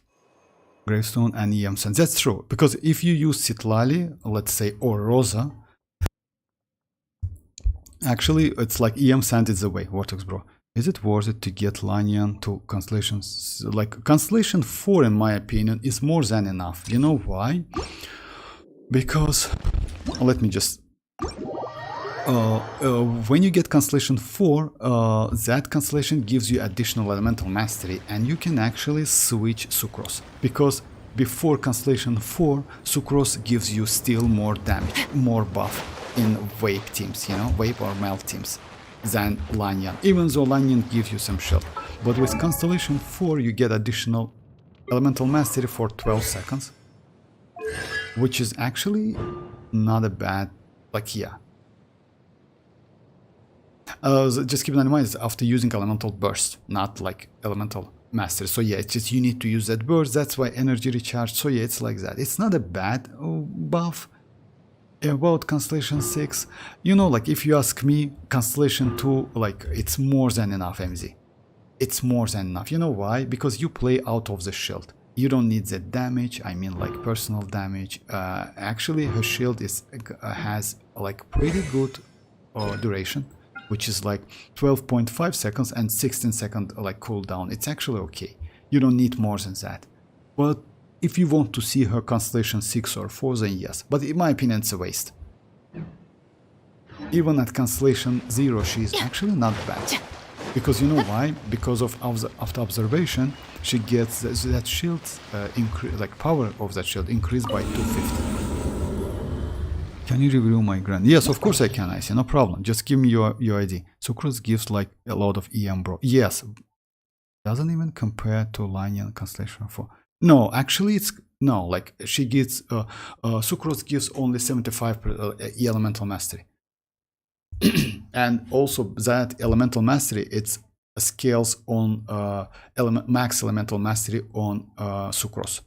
Gravestone and EM Sand. That's true, because if you use Citlali, let's say, or Rosa, actually it's like EM Sand is the way. Vortex bro, is it worth it to get Lanyan to constellations? Like Constellation 4 in my opinion is more than enough. You know why? Because let me just when you get Constellation 4, that constellation gives you additional elemental mastery, and you can actually switch Sucrose, because before Constellation 4, Sucrose gives you still more damage, more buff in Vape teams, you know, Vape or Melt teams, than Lanyan, even though Lanyan gives you some shield. But with Constellation 4, you get additional elemental mastery for 12 seconds, which is actually not a bad, like, yeah. Just keep that in mind, it's after using elemental burst, not like elemental mastery. So yeah, it's just you need to use that burst. That's why energy recharge. So yeah, it's like that. It's not a bad buff. About Constellation 6, you know, like if you ask me, Constellation 2, like it's more than enough, MZ. It's more than enough. You know why? Because you play out of the shield. You don't need that damage. I mean, like personal damage. Actually, her shield has like pretty good duration, which is like 12.5 seconds and 16-second like cooldown. It's actually okay. You don't need more than that. But if you want to see her Constellation 6 or 4, then yes. But in my opinion, it's a waste. Even at Constellation 0, she is actually not bad. Because you know why? Because of after observation, she gets that shield, like power of that shield increased by 250. Can you review my grand? Yes, of course I can, I see, no problem. Just give me your ID. Sucrose gives like a lot of EM, bro. Yes. Doesn't even compare to Lanyan Constellation 4. No, actually it's, no, like she gets, Sucrose gives only 75 elemental mastery. And also that elemental mastery, it's scales on max elemental mastery on Sucrose.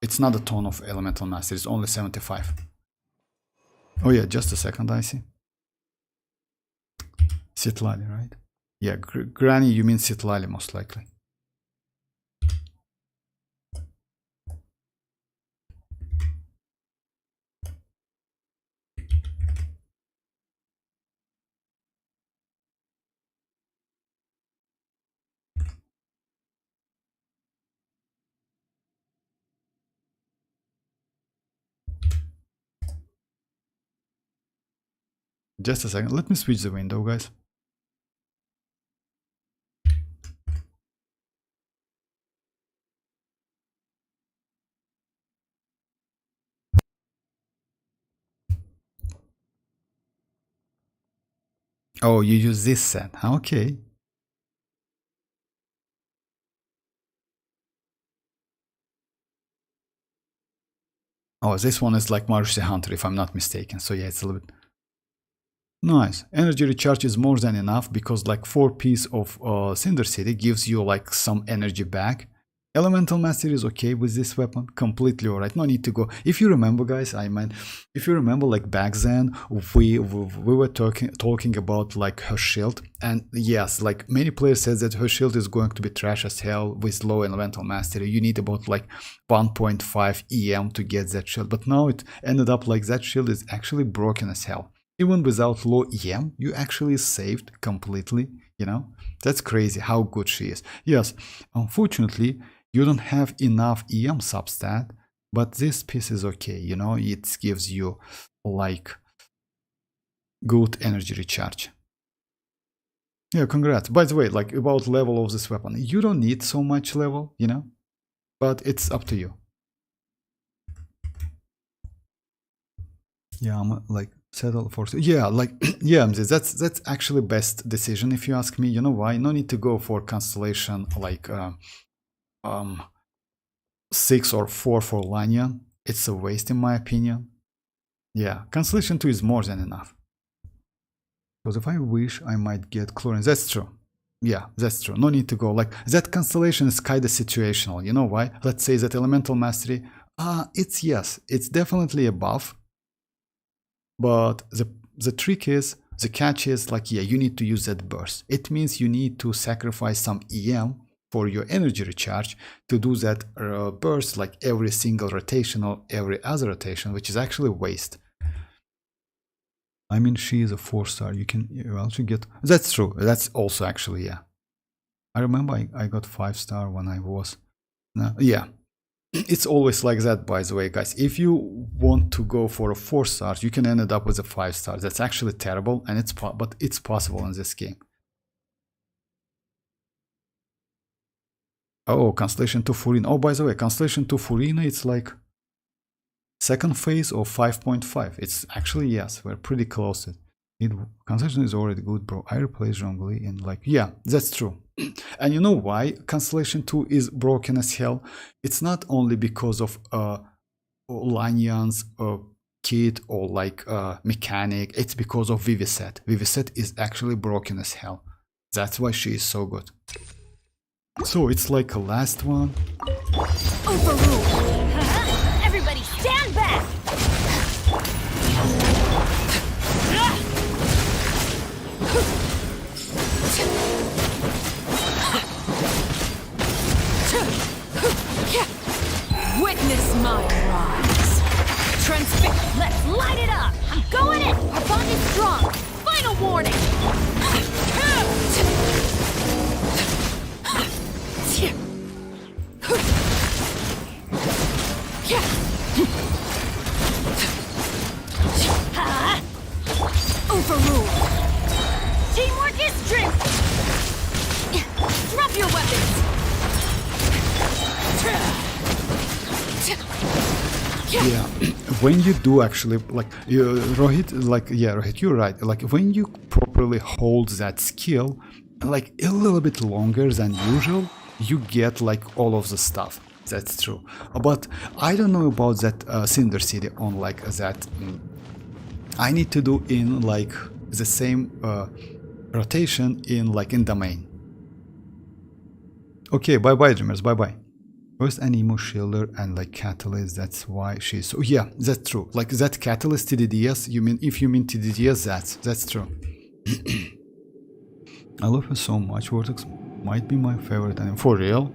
It's not a ton of elemental mastery, it's only 75. Oh yeah, just a second, I see. Citlali, right? Yeah, Granny, you mean Citlali most likely. Just a second, let me switch the window, guys. Oh, you use this set, okay. Oh, this one is like Marushi Hunter, if I'm not mistaken, so yeah, it's a little bit... Nice. Energy recharge is more than enough, because like 4 piece of Cinder City gives you like some energy back. Elemental mastery is okay with this weapon, completely alright, no need to go. If you remember, guys, if you remember, like back then we were talking about like her shield, and yes, like many players said that her shield is going to be trash as hell with low elemental mastery. You need about like 1.5 EM to get that shield, but now it ended up like that shield is actually broken as hell. Even without low EM, you actually saved completely, you know? That's crazy how good she is. Yes, unfortunately, you don't have enough EM substat, but this piece is okay, you know? It gives you, like, good energy recharge. Yeah, congrats. By the way, like, about level of this weapon, you don't need so much level, you know? But it's up to you. Yeah, I'm like... settle for, yeah, like yeah, that's actually best decision if you ask me. You know why? No need to go for Constellation like 6 or 4 for Lanyan. It's a waste in my opinion. Yeah, Constellation 2 is more than enough. Because if I wish, I might get chlorine. That's true. Yeah, that's true. No need to go like that. Constellation is kind of situational. You know why? Let's say that elemental mastery, it's, yes, it's definitely a buff. But the trick is, the catch is like, yeah, you need to use that burst. It means you need to sacrifice some EM for your energy recharge to do that burst like every single rotation or every other rotation, which is actually waste. I mean, she is a 4-star. You actually get. That's true. That's also actually, yeah. I remember I got 5-star when I was. Yeah. It's always like that, by the way, guys. If you want to go for a 4-star, you can end up with a 5-star. That's actually terrible, and but it's possible in this game. Oh, Constellation to Furina. Oh, by the way, Constellation to Furina, it's like second phase of 5.5. It's actually, yes, we're pretty close to it. Constellation is already good, bro. I replaced Zhongli in like, yeah, that's true. And you know why Constellation 2 is broken as hell? It's not only because of Lanyan's kit or like mechanic. It's because of Vivicet. Vivicet is actually broken as hell. That's why she is so good. So it's like a last one. Overruled. Everybody stand back. Witness my rise. Transfix. Let's light it up. I'm going in. Our bond is strong. Final warning. Overruled. Teamwork is strength. Drop your weapons. Yeah, when you do actually, like, Rohit, like, yeah, Rohit, you're right. Like, when you properly hold that skill, like, a little bit longer than usual, you get, like, all of the stuff. That's true. But I don't know about that Cinder City on, like, that. I need to do in, like, the same rotation in, like, in domain. Okay, bye-bye, dreamers, bye-bye. First Anemo Shielder and like Catalyst, that's why she's so, yeah, that's true. Like that Catalyst TDDS, you mean, if you mean TDDS, that's true. I love her so much. Vortex might be my favorite anime. For real?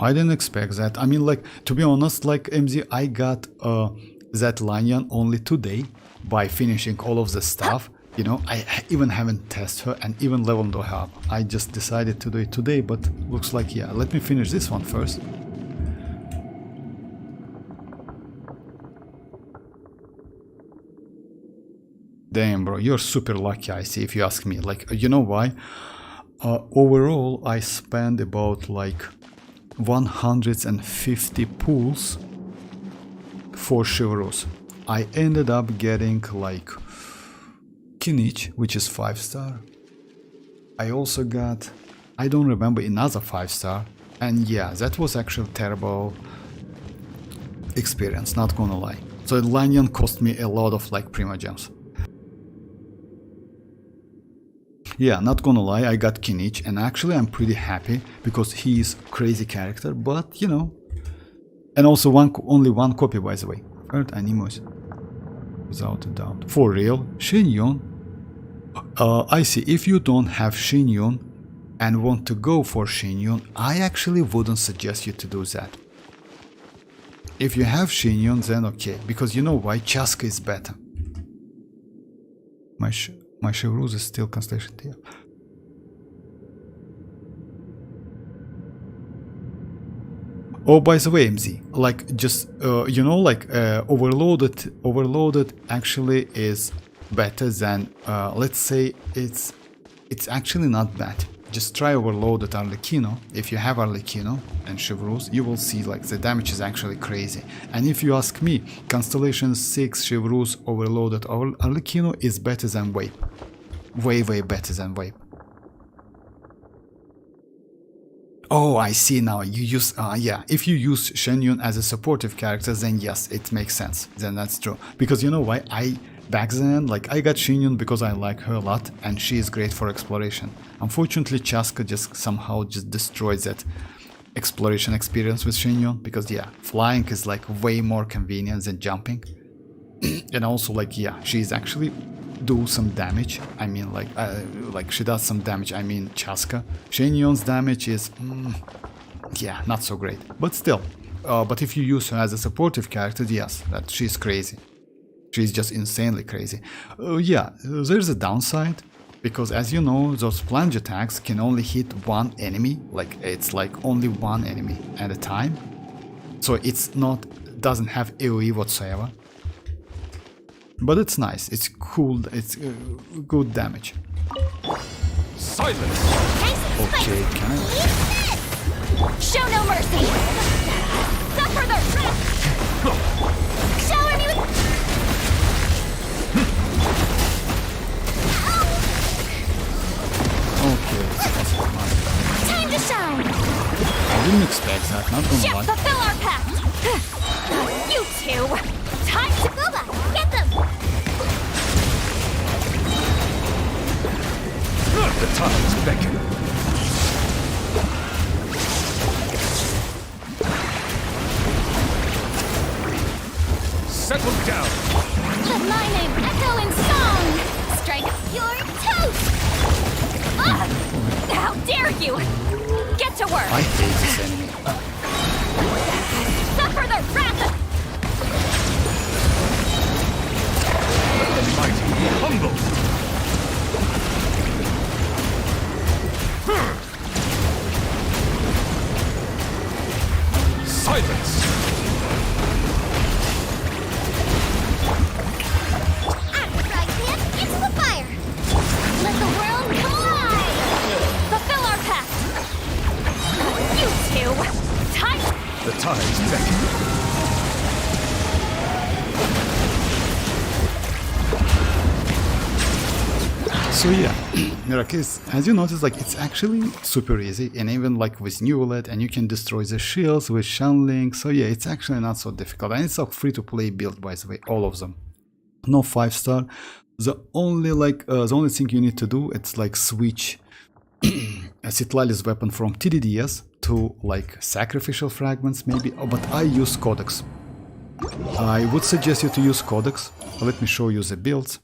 I didn't expect that. I mean, like, to be honest, like MZ, I got that Lanyan only today by finishing all of the stuff. You know, I even haven't tested her and even leveled her up. I just decided to do it today, but looks like, yeah, let me finish this one first. Damn, bro, you're super lucky, I see, if you ask me. Like, you know why? Overall, I spent about like 150 pulls for Chivalrous. I ended up getting like Kinich, which is 5-star. I also got, I don't remember, another 5-star. And yeah, that was actually terrible experience, not gonna lie. So Lanyan cost me a lot of like Primogems. Yeah, not gonna lie, I got Kinich, and actually I'm pretty happy because he is a crazy character, but you know. And also only one copy, by the way. Third Animus. Without a doubt. For real? Xianyun? I see, if you don't have Xianyun and want to go for Xianyun, I actually wouldn't suggest you to do that. If you have Xianyun, then okay, because you know why? Chasca is better. My Chivalrous is still Constellation tier. Oh, by the way, MZ, like, just, you know, like, Overloaded actually is better than, let's say, it's actually not bad. Just try Overloaded Arlecchino. If you have Arlecchino and Chivalrous, you will see, like, the damage is actually crazy. And if you ask me, Constellation 6 Chivalrous Overloaded Arlecchino is better than Vape. Way better than Vape. Oh, I see now. You use, yeah, if you use Xianyun as a supportive character, then yes, it makes sense. Then that's true. Because you know why? Back then, like, I got Xianyun because I like her a lot, and she is great for exploration. Unfortunately, Chasca just somehow just destroys that exploration experience with Xianyun, because yeah, flying is like way more convenient than jumping. And also, like, yeah, she's actually do some damage. I mean, like she does some damage. I mean, chasca. Xianyun's damage is, yeah, not so great. But still, but if you use her as a supportive character, yes, that she's crazy. She's just insanely crazy. Yeah, there's a downside. Because as you know, those plunge attacks can only hit one enemy. Like, it's like only one enemy at a time. So it's not, doesn't have AoE whatsoever. But it's nice, it's cool, it's good damage. Silence! Okay, can I? Show no mercy! Suffer the wrath! Shower me with... Okay, that's fine. Time to shine! I didn't expect that, not gonna lie. Fulfill our pact! You two! Time to go back! Get them! The tides beckon. Settle down! Let my name echo in song! Strike your toast! How dare you! Get to work! I hate this enemy. Suffer the wrath of... The mighty be humbled! Silence! Into the fire! Let the world collide! Fulfill our pact! You two! Time! The tides beckon. So yeah, Mirakis, as you notice, like it's actually super easy, and even like with Neuvillette, and you can destroy the shields with Xianling. So yeah, it's actually not so difficult, and it's a free-to-play build, by the way, all of them. No 5-star. The only thing you need to do, it's like switch Citlali's weapon from TDDS to like sacrificial fragments maybe. Oh, but I use Codex. I would suggest you to use Codex. Let me show you the builds.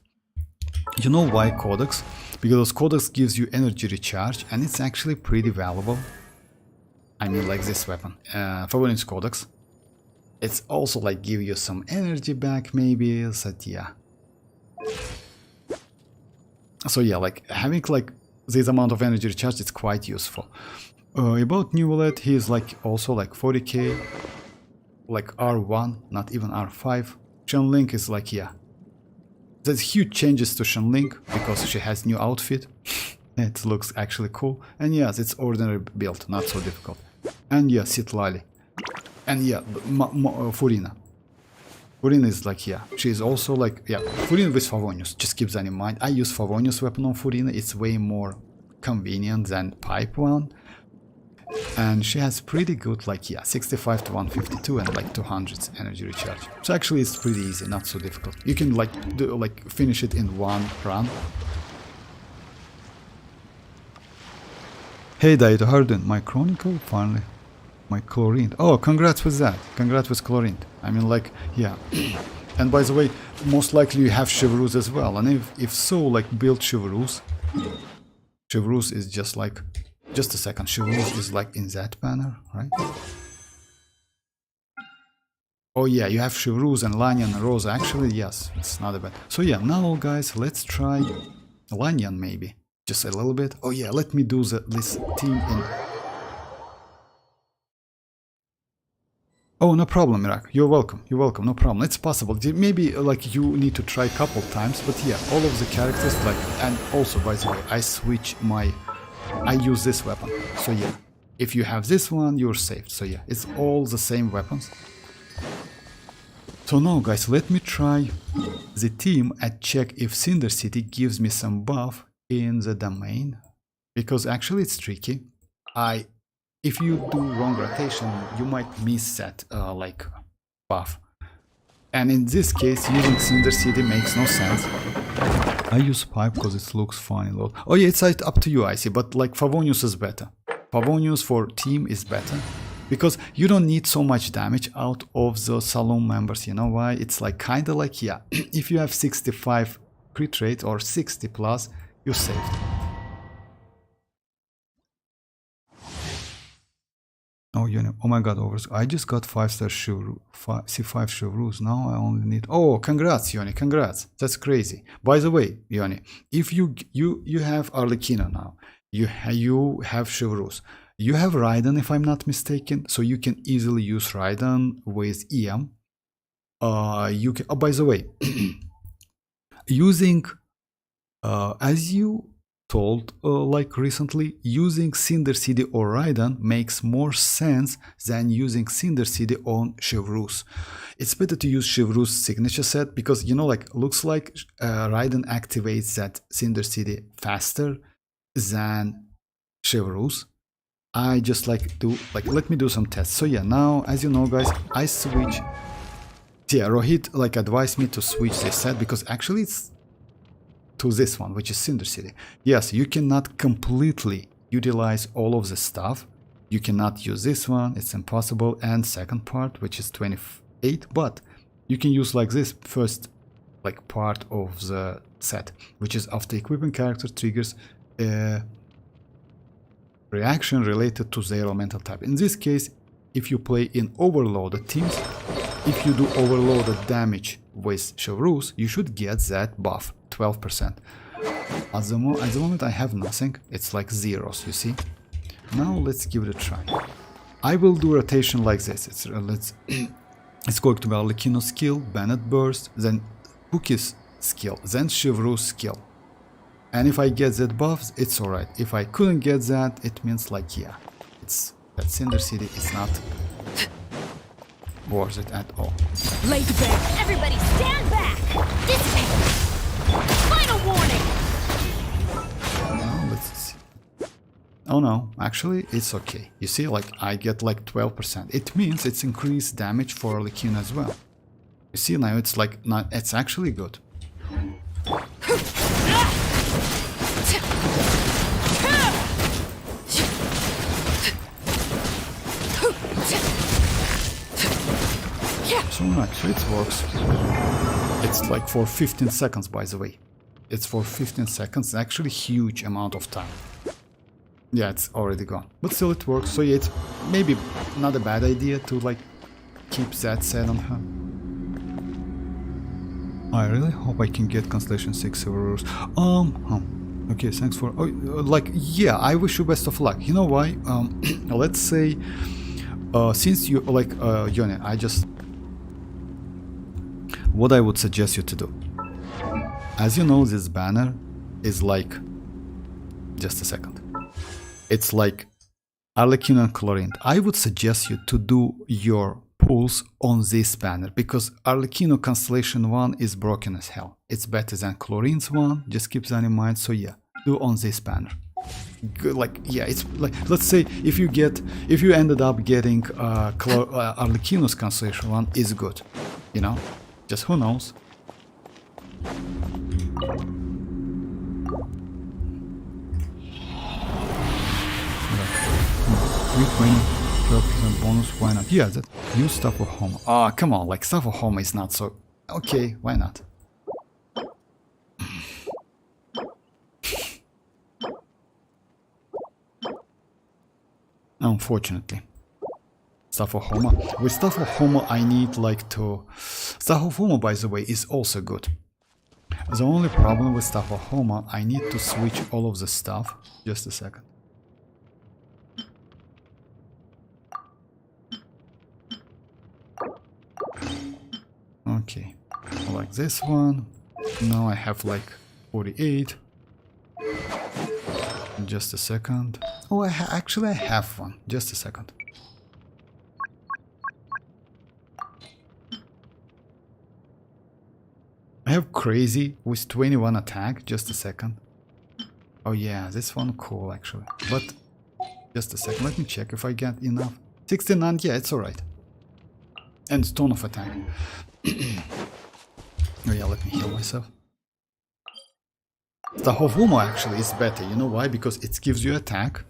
You know why Codex? Because Codex gives you energy recharge, and it's actually pretty valuable. I mean, like this weapon, Favorin's Codex. It's also like give you some energy back maybe, so yeah. So yeah, like having like this amount of energy recharge, it's quite useful. About Neuvillette, he is like also like 40k, like R1, not even R5. Xianling is like, yeah. There's huge changes to Xianling because she has new outfit. It looks actually cool. And yes, it's ordinary build, not so difficult. And yeah, citlali. And yeah, Furina. Furina is like, yeah, she's also like, yeah, Furina with Favonius, just keep that in mind. I use Favonius weapon on Furina, it's way more convenient than Pipe one. And she has pretty good, like, yeah, 65 to 152 and like 200 energy recharge. So actually it's pretty easy, not so difficult. You can like do, like finish it in one run. Hey Daito, how are you doing? My Chronicle, finally. My Chlorine. Oh, congrats with that. Congrats with Chlorine. I mean, like, yeah. And by the way, most likely you have Chivalrous as well. And if so, like, build Chivalrous. Chivalrous is just like... Just a second. Chivalrous is like in that banner, right? Oh yeah, you have Chivalrous and Lanyan and Rosa. Actually, yes, it's not a bad. So yeah, now guys, let's try Lanyan maybe. Just a little bit. Oh yeah, let me do this team in... Oh, no problem, Mirak. You're welcome. You're welcome. No problem. It's possible. Maybe like you need to try a couple times, but yeah, all of the characters like, and also by the way, I switch my, I use this weapon. So yeah, if you have this one, you're safe. So yeah, it's all the same weapons. So now, guys, let me try the team and check if Cinder City gives me some buff in the domain, because actually it's tricky. If you do wrong rotation, you might miss that like buff. And in this case, using Cinder City makes no sense. I use Pipe because it looks funny. Oh yeah, it's up to you, I see, but like Favonius is better. Favonius for team is better. Because you don't need so much damage out of the Saloon members, you know why? It's like kinda like, yeah, if you have 65 crit rate or 60 plus, you saved. Oh, you know, oh my god, I just got 5-star C5 Chevreuse. Now I only need. Oh, congrats, Yoni, congrats. That's crazy. By the way, Yoni, if you have Arlecchino now, you have Chevreuse, you have Raiden, if I'm not mistaken, so you can easily use Raiden with EM. You can. Oh, by the way, using as you told like recently, using Cinder City or Raiden makes more sense than using Cinder City on Chevreuse. It's better to use Chevreuse signature set because, you know, like looks like Raiden activates that Cinder City faster than Chevreuse. I just like to let me do some tests. So yeah, now as you know guys, I switch. Yeah, Rohit like advised me to switch this set because actually it's to this one, which is Cinder City. Yes, you cannot completely utilize all of the stuff. You cannot use this one, it's impossible. And second part, which is 28, but you can use like this first like part of the set, which is after equipping character triggers a reaction related to their elemental type. In this case, if you play in overloaded teams, if you do overloaded damage with Chevreuse, you should get that buff, 12%. At the moment I have nothing, it's like zeros, you see. Now let's give it a try. I will do rotation like this. It's going to be Arlecchino skill, Bennett burst, then Cookie's skill, then Chevreuse skill. And if I get that buff, it's alright. If I couldn't get that, it means like, yeah, it's that Cinder City is not worth it at all. Lay back. Everybody stand back! This way! Final warning! Now let's see. Oh no, actually it's okay. You see, like I get like 12%. It means it's increased damage for Arlecchino as well. You see now it's like not. It's actually good. So nice, so it works. It's like for 15 seconds, by the way. It's for 15 seconds, actually huge amount of time. Yeah, it's already gone. But still it works, so yeah, it's maybe not a bad idea to like keep that set on her. I really hope I can get Constellation 6 Chevreuse. Okay, thanks for... Oh, like, yeah, I wish you best of luck. You know why? Let's say, since you, like, Yone, I just... What I would suggest you to do. As you know, this banner is like... Just a second. It's like Arlecchino and Chlorine. I would suggest you to do your pulls on this banner because Arlecchino Constellation 1 is broken as hell. It's better than Chlorine's one, just keep that in mind. So yeah, do on this banner. Good, like, yeah, it's like, let's say if you ended up getting Arlecchino's Constellation 1 is good, you know, just who knows. 12% bonus, why not? Yeah, that new stuff of home. Ah, come on, like stuff of home is not so... Okay, why not? Unfortunately. Stuff of Homo. With Stuff of Homo I need like to... Stuff of Homo, by the way, is also good. The only problem with Stuff of Homo, I need to switch all of the stuff. Just a second. Okay, like this one. Now I have like 48. Just a second. Oh, actually I have one. Just a second. I have Crazy with 21 attack. Just a second. Oh yeah, this one cool actually. But just a second. Let me check if I get enough. 69. Yeah, it's alright. And Stone of Attack. Oh yeah, let me heal myself. The Hovumo actually is better, you know why? Because it gives you attack,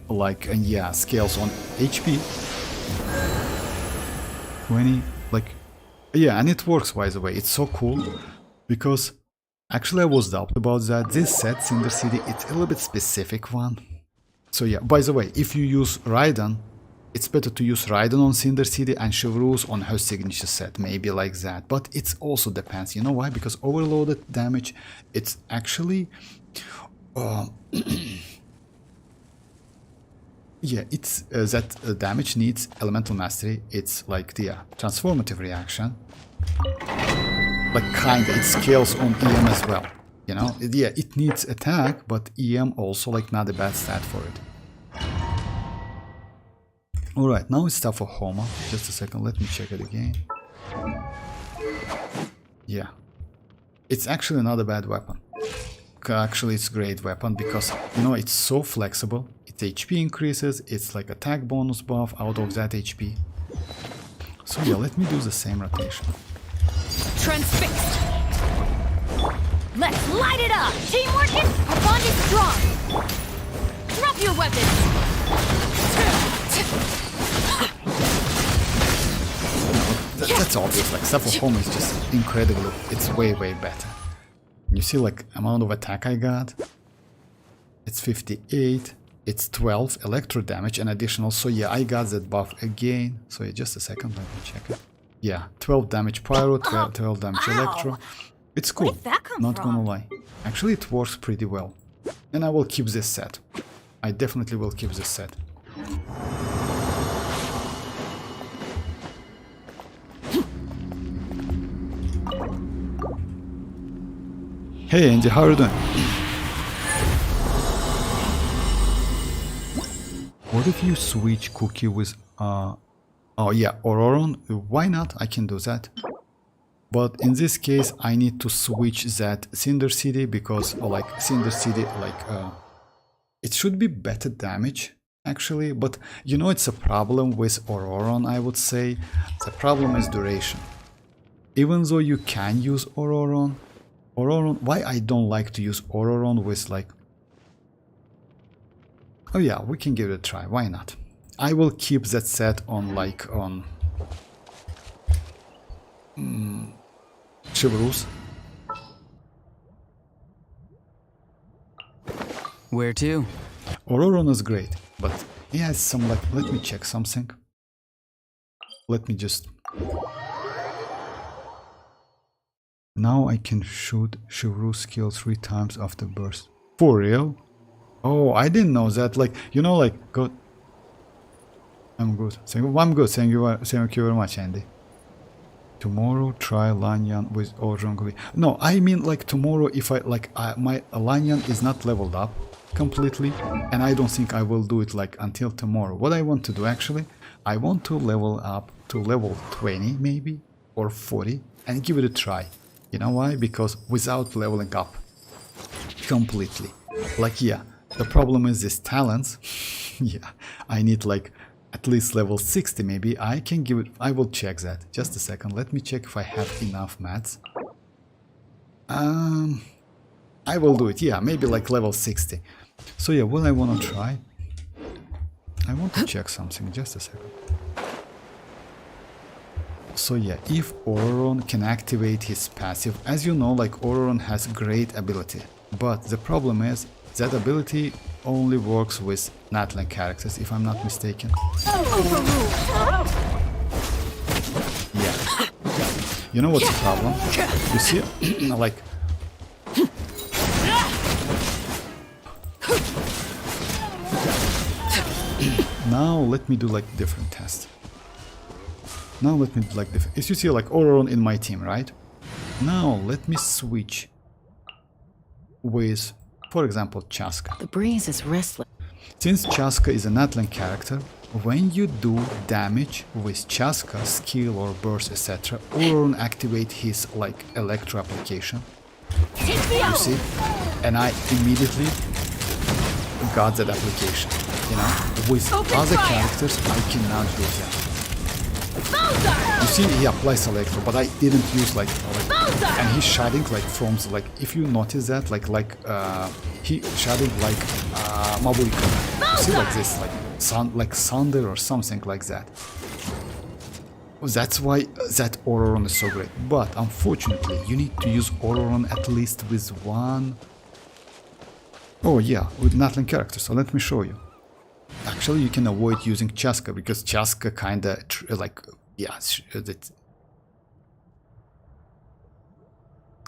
like, and yeah, scales on HP. 20, like, yeah, and it works, by the way. It's so cool, because Actually, I was doubt about that. This set, Cinder City, it's a little bit specific one. So yeah, by the way, if you use Raiden, it's better to use Raiden on Cinder City and Chevreuse on her signature set, maybe like that. But it also depends, you know why? Because overloaded damage, it's actually... yeah, it's that damage needs elemental mastery. It's like the transformative reaction. Like kinda, it scales on EM as well, you know? Yeah, it needs attack, but EM also like not a bad stat for it. Alright, now it's time for Homa. Just a second, let me check it again. Yeah. It's actually not a bad weapon. Actually, it's a great weapon because, you know, it's so flexible. Its HP increases, it's like attack bonus buff out of that HP. So yeah, let me do the same rotation. Transfixed. Let's light it up. Team working. Our bond is strong. Drop your weapons. That's obvious. Like stuff of Home is just incredible. It's way better. You see, like amount of attack I got. It's 58. It's 12 electro damage and additional. So yeah, I got that buff again. So yeah, just a second. Let me check it. Yeah, 12 damage pyro, 12 damage electro. It's cool, not gonna lie. Actually, it works pretty well. And I will keep this set. I definitely will keep this set. Hey Andy, how are you doing? What if you switch Cookie with oh yeah, Ororon? Why not? I can do that. But in this case, I need to switch that Cinder City because like Cinder City, like it should be better damage actually. But you know, it's a problem with Ororon. I would say the problem is duration. Even though you can use Ororon, why I don't like to use Ororon with like. Oh yeah, we can give it a try. Why not? I will keep that set on like on Chevreuse. Where to? Ororon is great, but he has some like, let me check something. Let me just... Now I can shoot Chevreuse skill 3 times after burst. For real? Oh, I didn't know that. Like, you know, like, go... I'm good. I'm good. Thank you very much, Andy. Tomorrow try Lanyan with ororon. No, I mean like tomorrow if I like my Lanyan is not leveled up completely, and I don't think I will do it like until tomorrow. What I want to do actually, I want to level up to level 20 maybe or 40 and give it a try. You know why? Because without leveling up completely, like yeah, the problem is this talents. Yeah, I need like at least level 60 maybe. I can give it, I will check that. Just a second, let me check if I have enough mats. I will do it, yeah, maybe like level 60. So yeah, what I want to try, I want to check something, just a second. So yeah, if Ororon can activate his passive, as you know, like Ororon has great ability, but the problem is that ability only works with natlan characters, if I'm not mistaken. Yeah. You know what's the problem? You see, like... Now let me do like different test. Now let me do like different... As you see, like Ororon in my team, right? Now let me switch with... For example, Chasca. The breeze is restless. Since Chasca is a natlan character, when you do damage with Chasca, skill or burst, etc., Ororon activate his like electro application. You see? And I immediately got that application. You know? With other characters, I cannot do that. You see, he applies electro, but I didn't use like and he's shading like from like, if you notice that he shading like mavuika. See, like this, like thunder or something like that. That's why that ororon is so great. But unfortunately, you need to use ororon at least with one. Oh yeah, with natlan characters. So let me show you. Actually, you can avoid using chasca because chasca kinda like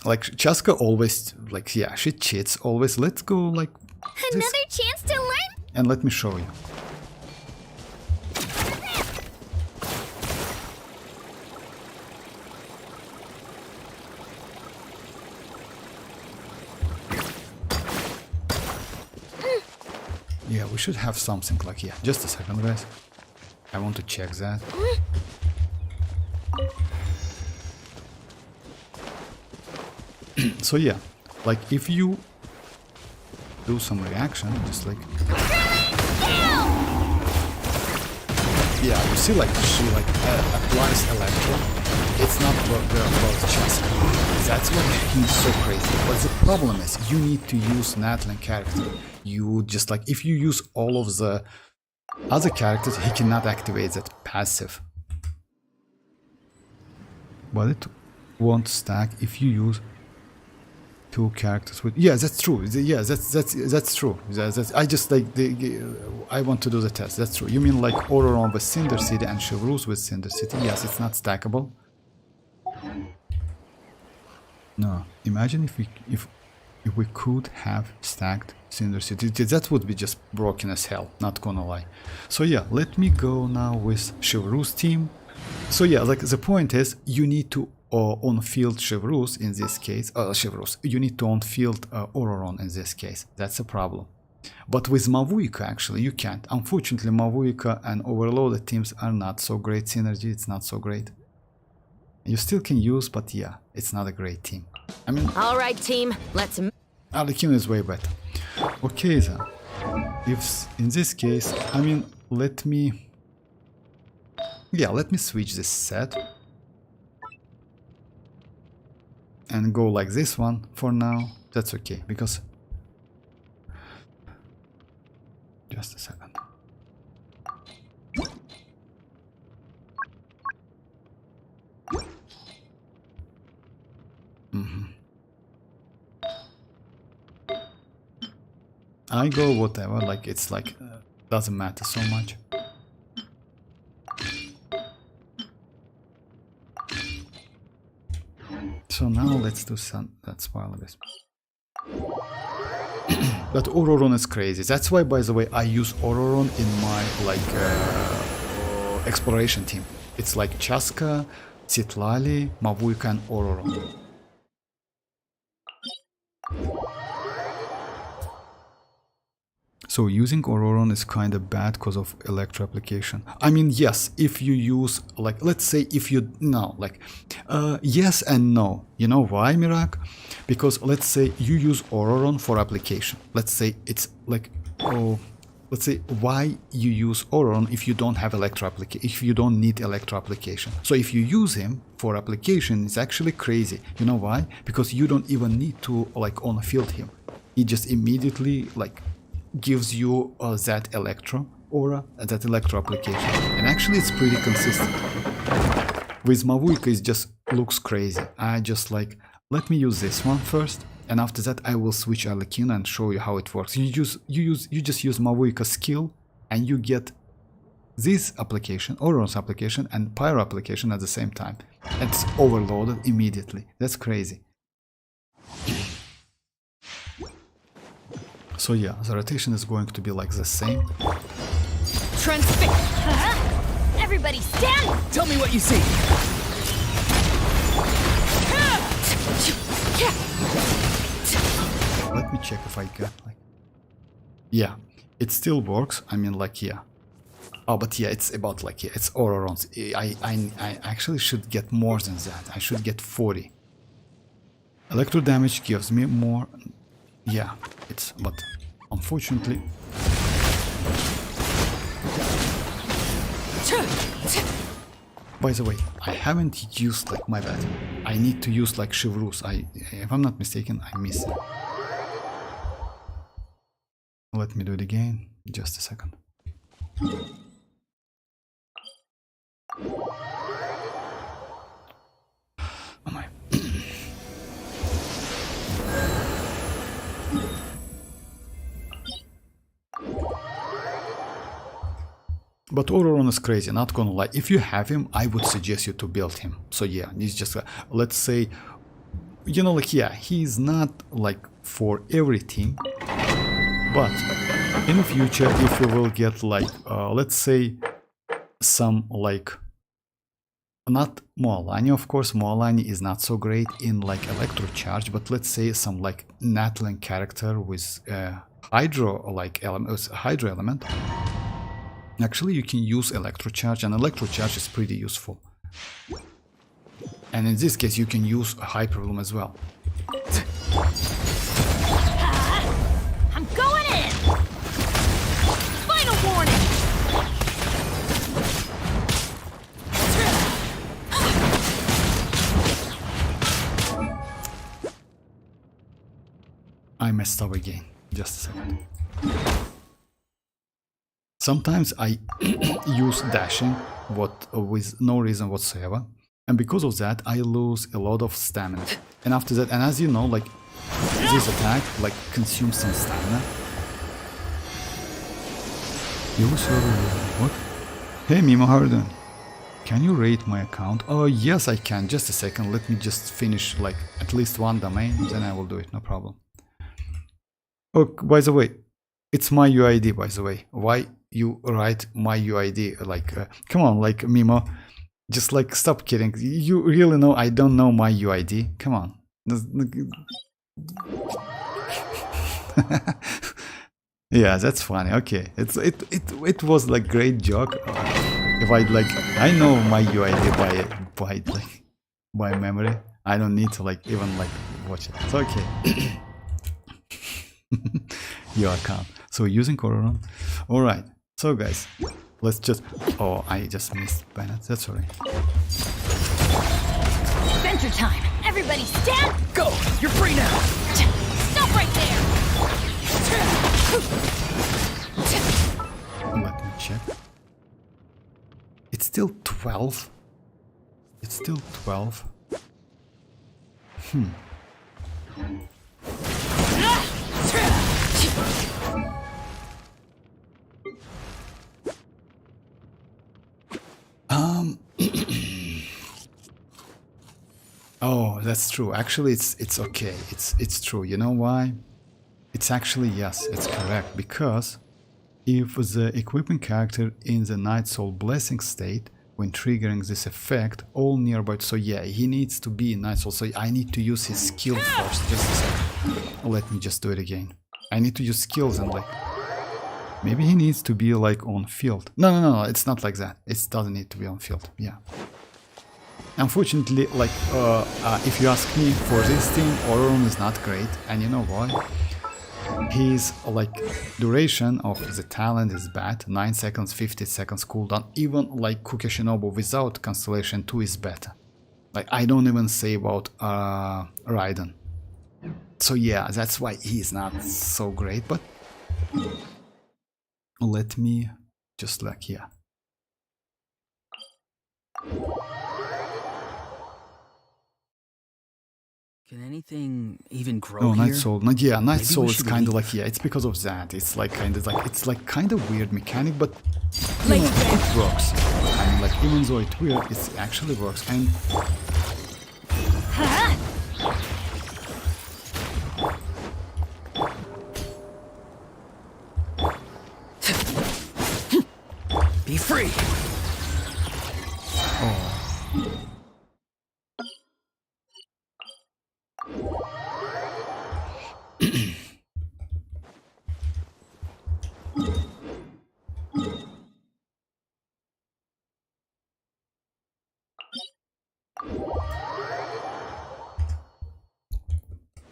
like chasca always like she cheats always. Let's go like this. Another chance to learn? And let me show you. Yeah, we should have something like, yeah, just a second, guys. I want to check that. So yeah, like if you do some reaction, just like... Yeah, you see like she like applies electro. It's not very about chasca. That's why he's so crazy. But the problem is you need to use natlan character. You just like if you use all of the other characters, he cannot activate that passive. But it won't stack if you use two characters with. Yeah, that's true. Yeah, that's true. I just like I want to do the test. That's true. You mean like Ororon with Cinder City and Chevreuse with Cinder City? Yes, it's not stackable. No, imagine if we could have stacked Cinder City. That would be just broken as hell. Not gonna lie. So yeah, let me go now with Chevreuse team. So yeah, like the point is you need to on-field Chevreuse in this case. Chevreuse. You need to on-field Ororon in this case. That's a problem. But with mavuika actually you can't. Unfortunately, mavuika and overloaded teams are not so great synergy. It's not so great. You still can use, but yeah, it's not a great team. I mean, All right, team, let's. arlecchino is way better. Okay then. If in this case, I mean, let me switch this set and go like this one for now. That's okay because just a second. I go whatever, like it's like doesn't matter so much. So now let's do some. That's while this. But Ororon is crazy. That's why, by the way, I use Ororon in my like exploration team. It's like Chasca, Citlali, Mavuika, and Ororon. So using Ororon is kind of bad because of electro application. I mean, yes, if you use, like, let's say if you, no, like, yes and no. You know why, Mirak? Because let's say you use Ororon for application. Let's say it's like, oh, let's say why you use Ororon if you don't have electro application, if you don't need electro application. So if you use him for application, it's actually crazy. You know why? Because you don't even need to like on field him. He just immediately like gives you that electro aura, that electro application, and actually it's pretty consistent. With Mavuika it just looks crazy. I just like, let me use this one first, and after that I will switch arlecchino and show you how it works. You just use Mavuika skill and you get this application, Ororon's application and Pyro application at the same time. It's overloaded immediately. That's crazy. So yeah, the rotation is going to be like the same. Everybody stand! Tell me what you see. Let me check if I get like... Yeah, it still works. I mean like, yeah. Oh, but yeah, it's about like, yeah, it's Ororons. I actually should get more than that. I should get 40. Electro damage gives me more... Yeah, it's, but unfortunately... By the way, I haven't used like, my bad. I need to use like Chevreuse. If I'm not mistaken, I missed it. Let me do it again. Just a second. But Ororon is crazy, not gonna lie. If you have him, I would suggest you to build him. So yeah, he's just, let's say, you know, like, yeah, he's not like for everything. But in the future, if you will get like, let's say, some like, not mualani, of course, mualani is not so great in like electro charge, but let's say some like natlan character with hydro like hydro element. Actually, you can use electro charge, and electro charge is pretty useful. And in this case, you can use hyper bloom as well. I'm going in. Final warning. I messed up again. Just a second. Sometimes I use dashing with no reason whatsoever, and because of that I lose a lot of stamina. And after that, and as you know, like this attack like consumes some stamina. What? Hey Mimo, how are you doing? Can you rate my account? Oh yes, I can. Just a second. Let me just finish like at least one domain, then I will do it. No problem. Oh, by the way, it's my UID. By the way, why you write my UID? Like, come on, like Mimo, just like stop kidding. You really know I don't know my UID? Come on. Yeah, that's funny. Okay, it was like great joke. If I like, I know my UID by memory. I don't need to like even like watch it. It's okay. Your account. So using ororon. All right. So guys, let's just. Oh, I just missed Bennett. That's alright. Adventure time. Everybody stand. Go! You're free now! Stop right there. Let me check. It's still 12. It's still 12. Oh, that's true. Actually, it's okay. It's true. You know why? It's actually, yes, it's correct. Because if the equipping character in the Night Soul Blessing state, when triggering this effect, all nearby. So yeah, he needs to be in Night Soul. So I need to use his skill first. Just a second. Let me just do it again. I need to use skills and like. Maybe he needs to be like on field. No, it's not like that. It doesn't need to be on field. Yeah. Unfortunately, like, if you ask me, for this team, Ororon is not great, and you know why? His, like, duration of the talent is bad, 9 seconds, 50 seconds cooldown. Even, like, Kuke Shinobu without Constellation 2 is better. Like, I don't even say about Raiden. So yeah, that's why he's not so great, but let me just, like, yeah. Can anything even grow Oh, here? Night Soul. No, yeah, Night Maybe Soul we is should kind of leave. like, yeah, it's because of that. It's like kind of like, it's like kind of weird mechanic, but you Like know, that. it works. I mean, like, even though it's weird, it actually works. And Be free!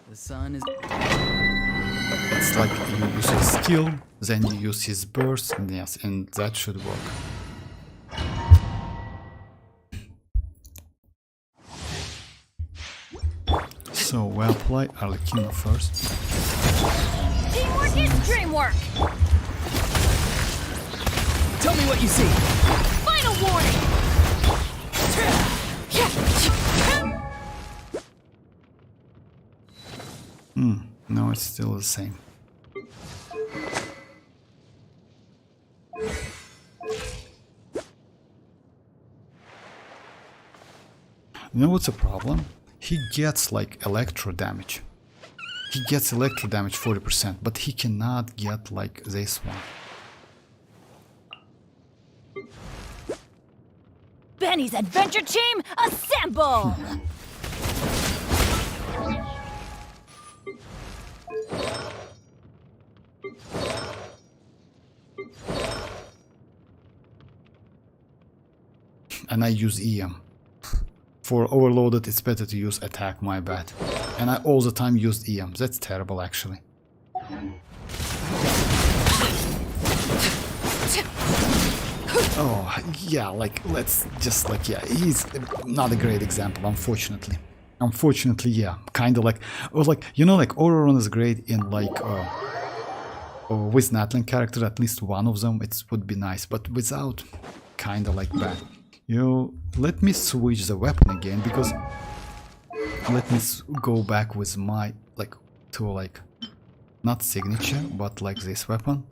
The sun is... it's like you use his skill, then you use his burst, and yes, and that should work. So we apply arlecchino first. Teamwork is dreamwork. Tell me what you see! Final warning. No, it's still the same. You know what's the problem? He gets like electro damage. He gets electro damage 40%, but he cannot get like this one. Benny's adventure team, assemble! And I use EM. For overloaded, it's better to use attack, my bad. And I all the time used EM. That's terrible, actually. Oh, yeah, like, let's just, like, yeah, he's not a great example, unfortunately. Unfortunately, yeah, kind of like, or like, you know, like, Ororon is great in, like, with natlan character, at least one of them, it would be nice, but without, kind of like bad. You know, let me switch the weapon again, because let me go back with my, like, to, like, not signature, but like this weapon.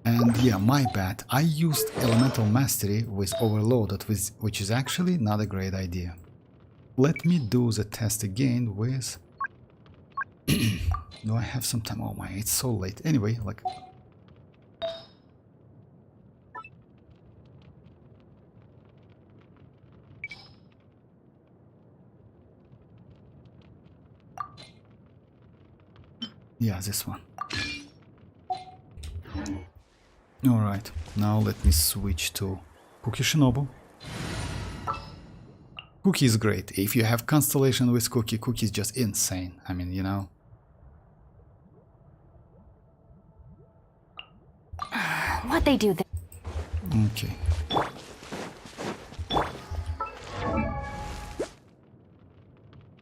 And yeah, my bad, I used Elemental Mastery with Overloaded, which is actually not a great idea. Let me do the test again with... Do I have some time? Oh my, it's so late. Anyway, like... Yeah, this one. Alright, now let me switch to Cookie Shinobu. Cookie is great. If you have Constellation with Cookie, Cookie is just insane. I mean, you know. What they do there? Okay.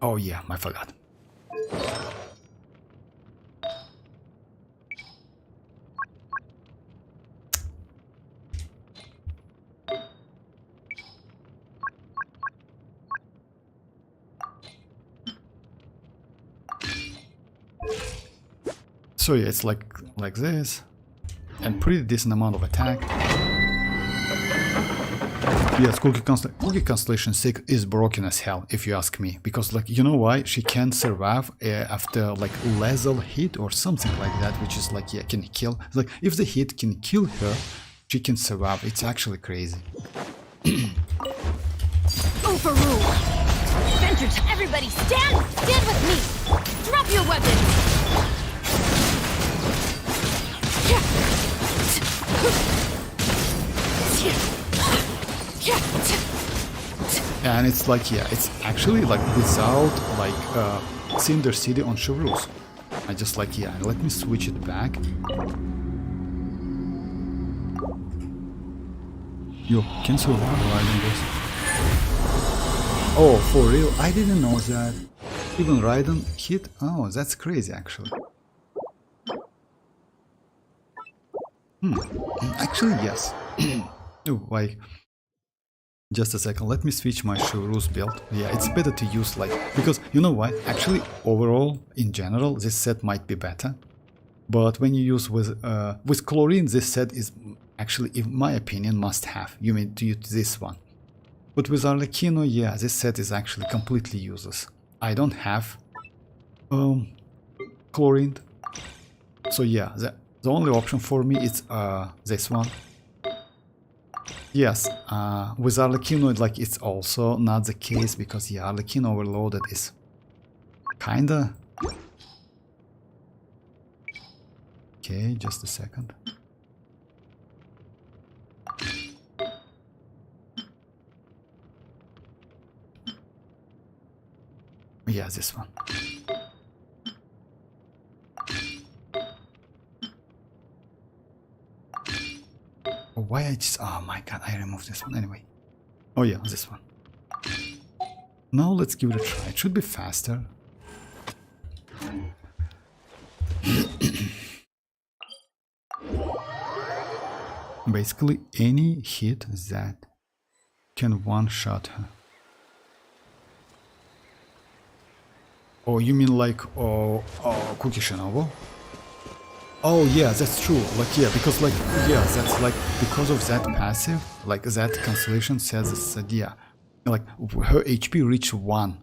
Oh yeah, I forgot. So yeah, it's like this, and pretty decent amount of attack. Yes, Cookie Constellation 6 is broken as hell, if you ask me, because like, you know why? She can survive after like lethal hit or something like that, which is like, yeah, can kill. Like, if the hit can kill her, she can survive. It's actually crazy. Overrule! Adventure time! Everybody stand! Stand with me! Drop your weapons! And it's like, yeah, it's actually like without like Cinder City on Chevreuse. I just like, yeah, let me switch it back. You can survive riding this. Oh, for real? I didn't know that. Even Raiden hit? Oh, that's crazy actually. Actually, yes. Oh, like, just a second, let me switch my Chevreuse build. Yeah, it's better to use like, because you know why? Actually, overall, in general, this set might be better. But when you use with Chlorine, this set is actually, in my opinion, must have. You mean to use this one. But with Arlecchino, yeah, this set is actually completely useless. I don't have Chlorine. So yeah, the only option for me is this one. Yes, with Arlecchino, like, it's also not the case, because yeah, Arlecchino Overloaded is kinda... Okay, just a second. Yeah, this one. Why I just... Oh my god, I removed this one anyway. Oh yeah, this one. Now let's give it a try. It should be faster. Basically, any hit that can one-shot her. Oh, you mean like Cookie Shinobu? Oh yeah, that's true. Like, yeah, because like, yeah, that's like, because of that passive, like that Constellation says, yeah, like her HP reached 1.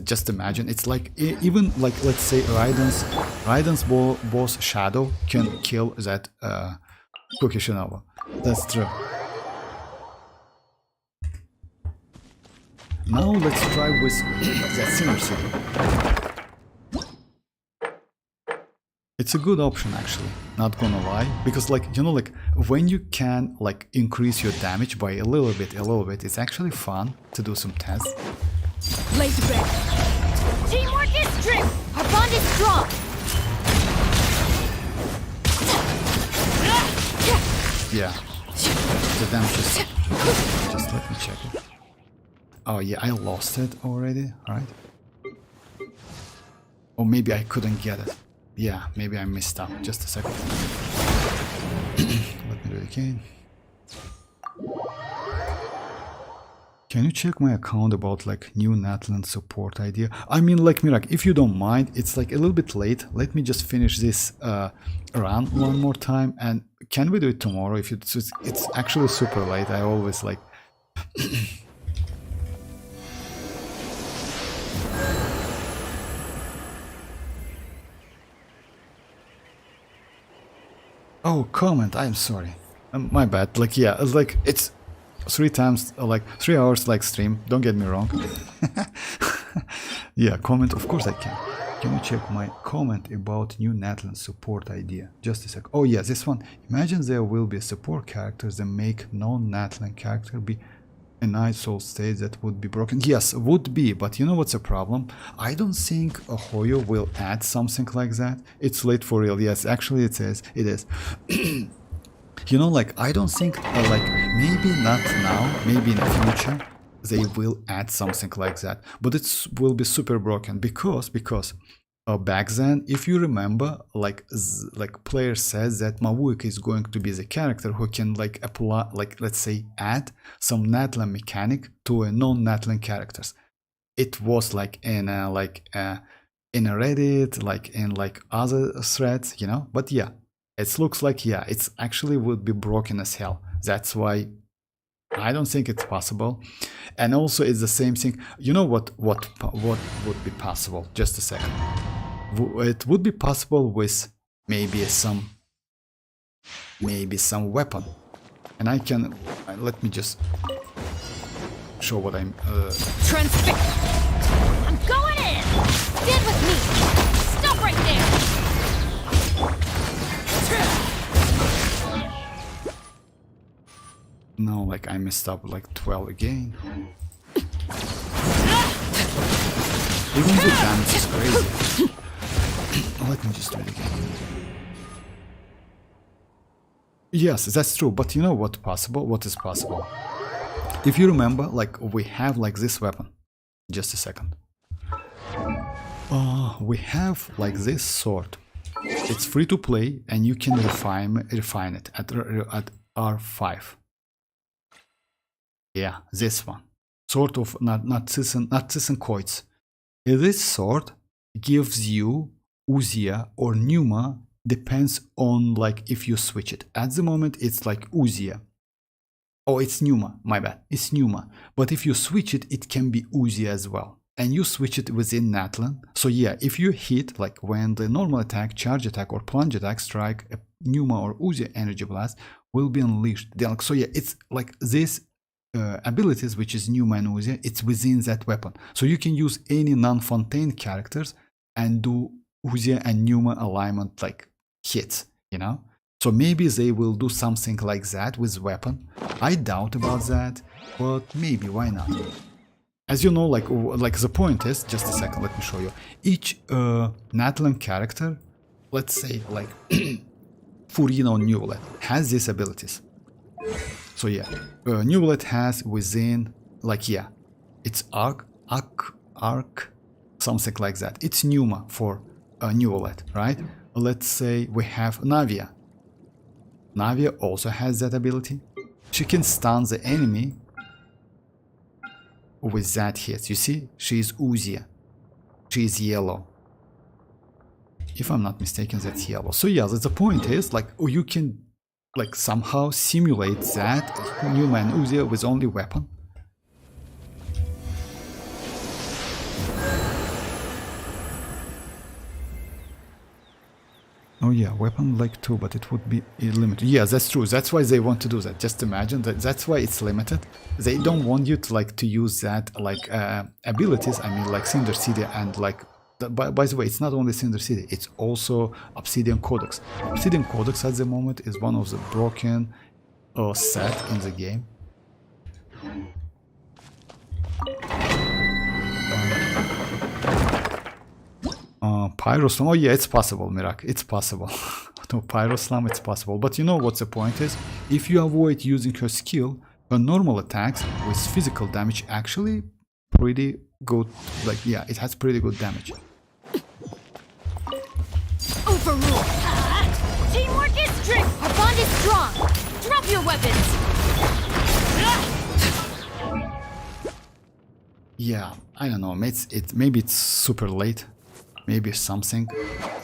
Just imagine, it's like even like let's say Raiden's boss Shadow can kill that Kukishinova. That's true. Now let's try with that Sinner City. It's a good option actually, not gonna lie, because like you know, like when you can like increase your damage by a little bit, it's actually fun to do some tests. Lay to bed. Teamwork is strength! Our bond is strong! Yeah, the damage is... Just let me check it. Oh yeah, I lost it already, right? Or maybe I couldn't get it. Yeah, maybe I missed out. Just a second. Let me do it again. Can you check my account about like new natlan support idea? I mean, like Mirak, if you don't mind, it's like a little bit late. Let me just finish this run one more time, and can we do it tomorrow? If it's actually super late. I always like. Oh, comment. I'm sorry. My bad. Like yeah, like it's. 3 times, like 3 hours like stream, don't get me wrong. Yeah, comment, of course I can. Can you check my comment about new natlan support idea? Just a sec. Oh yeah, this one. Imagine there will be support characters that make non-natlan character be a nice soul state that would be broken. Yes, would be, but you know what's the problem? I don't think a Hoyo will add something like that. It's late for real. Yes, actually it is. It is. You know, like, I don't think, like, maybe not now, maybe in the future, they will add something like that. But it will be super broken because back then, if you remember, like player says that Mavuika is going to be the character who can, like, apply, like, let's say, add some natlan mechanic to a non-natlan characters. It was, like, in a Reddit, like, in, like, other threads, you know, but yeah. It looks like, yeah, it's actually would be broken as hell. That's why I don't think it's possible. And also it's the same thing. You know what would be possible? Just a second. It would be possible with maybe some weapon. And I can, let me just show what I'm... Transfix! I'm going in! Stand with me! Stop right there! No, like I messed up like 12 again. Even the damage is crazy. Let me just do it again. Yes, that's true, but you know what possible? What is possible? If you remember, like we have like this weapon. Just a second. We have like this sword. It's free to play, and you can refine it at R5. Yeah, this one. Sort of natlan coins. This sword gives you Uzia or Numa, depends on like if you switch it. At the moment it's like Uzia. Oh, it's Numa, my bad. It's Numa. But if you switch it, it can be Uzia as well. And you switch it within natlan. So yeah, if you hit, like when the normal attack, charge attack or plunge attack strike, a Numa or Uzia energy blast will be unleashed. So yeah, it's like this abilities, which is Numa and Uzia, it's within that weapon. So you can use any non-Fontaine characters and do Uzia and Numa alignment like hits, you know? So maybe they will do something like that with weapon. I doubt about that, but maybe, why not? As you know, like the point is, just a second, let me show you. Each natlan character, let's say like Furina or Neuvillette, has these abilities. So yeah, Neuvillette has within, like yeah, it's arc, something like that. It's Numa for Neuvillette, right? Let's say we have Navia. Navia also has that ability. She can stun the enemy with that hit. You see, she's Uzia. She's yellow. If I'm not mistaken, that's yellow. So yeah, the point is like, oh, you can like somehow simulate that Numa and Uzia with only weapon. Oh yeah, weapon like 2, but it would be limited. Yeah, that's true. That's why they want to do that. Just imagine that. That's why it's limited. They don't want you to like to use that like abilities. I mean, like Cinder City and like. By the way, it's not only Cinder City. It's also Obsidian Codex. Obsidian Codex at the moment is one of the broken set in the game. Pyroslam, oh yeah, it's possible, Mirak, it's possible. No, Pyroslam, it's possible. But you know what the point is? If you avoid using her skill, her normal attacks with physical damage actually pretty good. Like, yeah, it has pretty good damage. Overruled. Teamwork is strength. Our bond is strong. Drop your weapons. Yeah, I don't know. Maybe it's super late. Maybe something.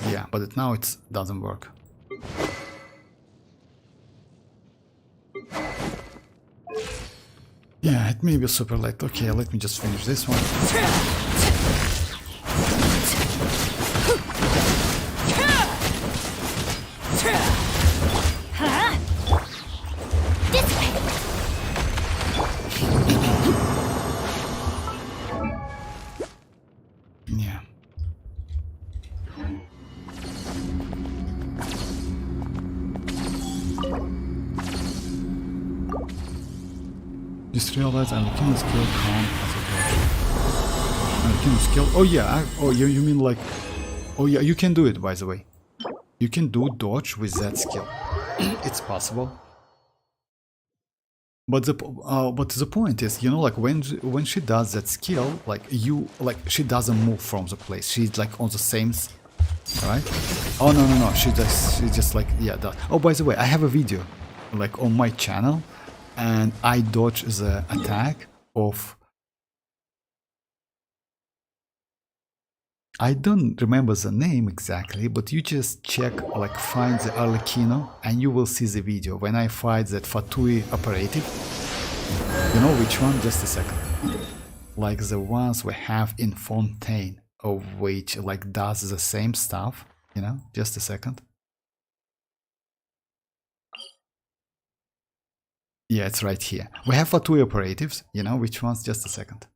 Yeah, but now it doesn't work. Yeah, it may be super late. Okay, let me just finish this one. Yeah. Just realize arlecchino skill count as a dodge. Arlecchino skill. Oh yeah. Oh, you mean like? Oh yeah. You can do it, by the way. You can do dodge with that skill. It's possible. But the point is, you know, like when she does that skill, like she doesn't move from the place. She's like on the same, right? Oh no. She just like, yeah. That. Oh, by the way, I have a video, like on my channel. And I dodge the attack of... I don't remember the name exactly, but you just check, like find the arlecchino and you will see the video when I fight that Fatui operative. You know which one? Just a second. Like the ones we have in Fontaine, of which like does the same stuff, you know? Just a second. Yeah, it's right here. We have Fatui operatives, you know which ones? Just a second.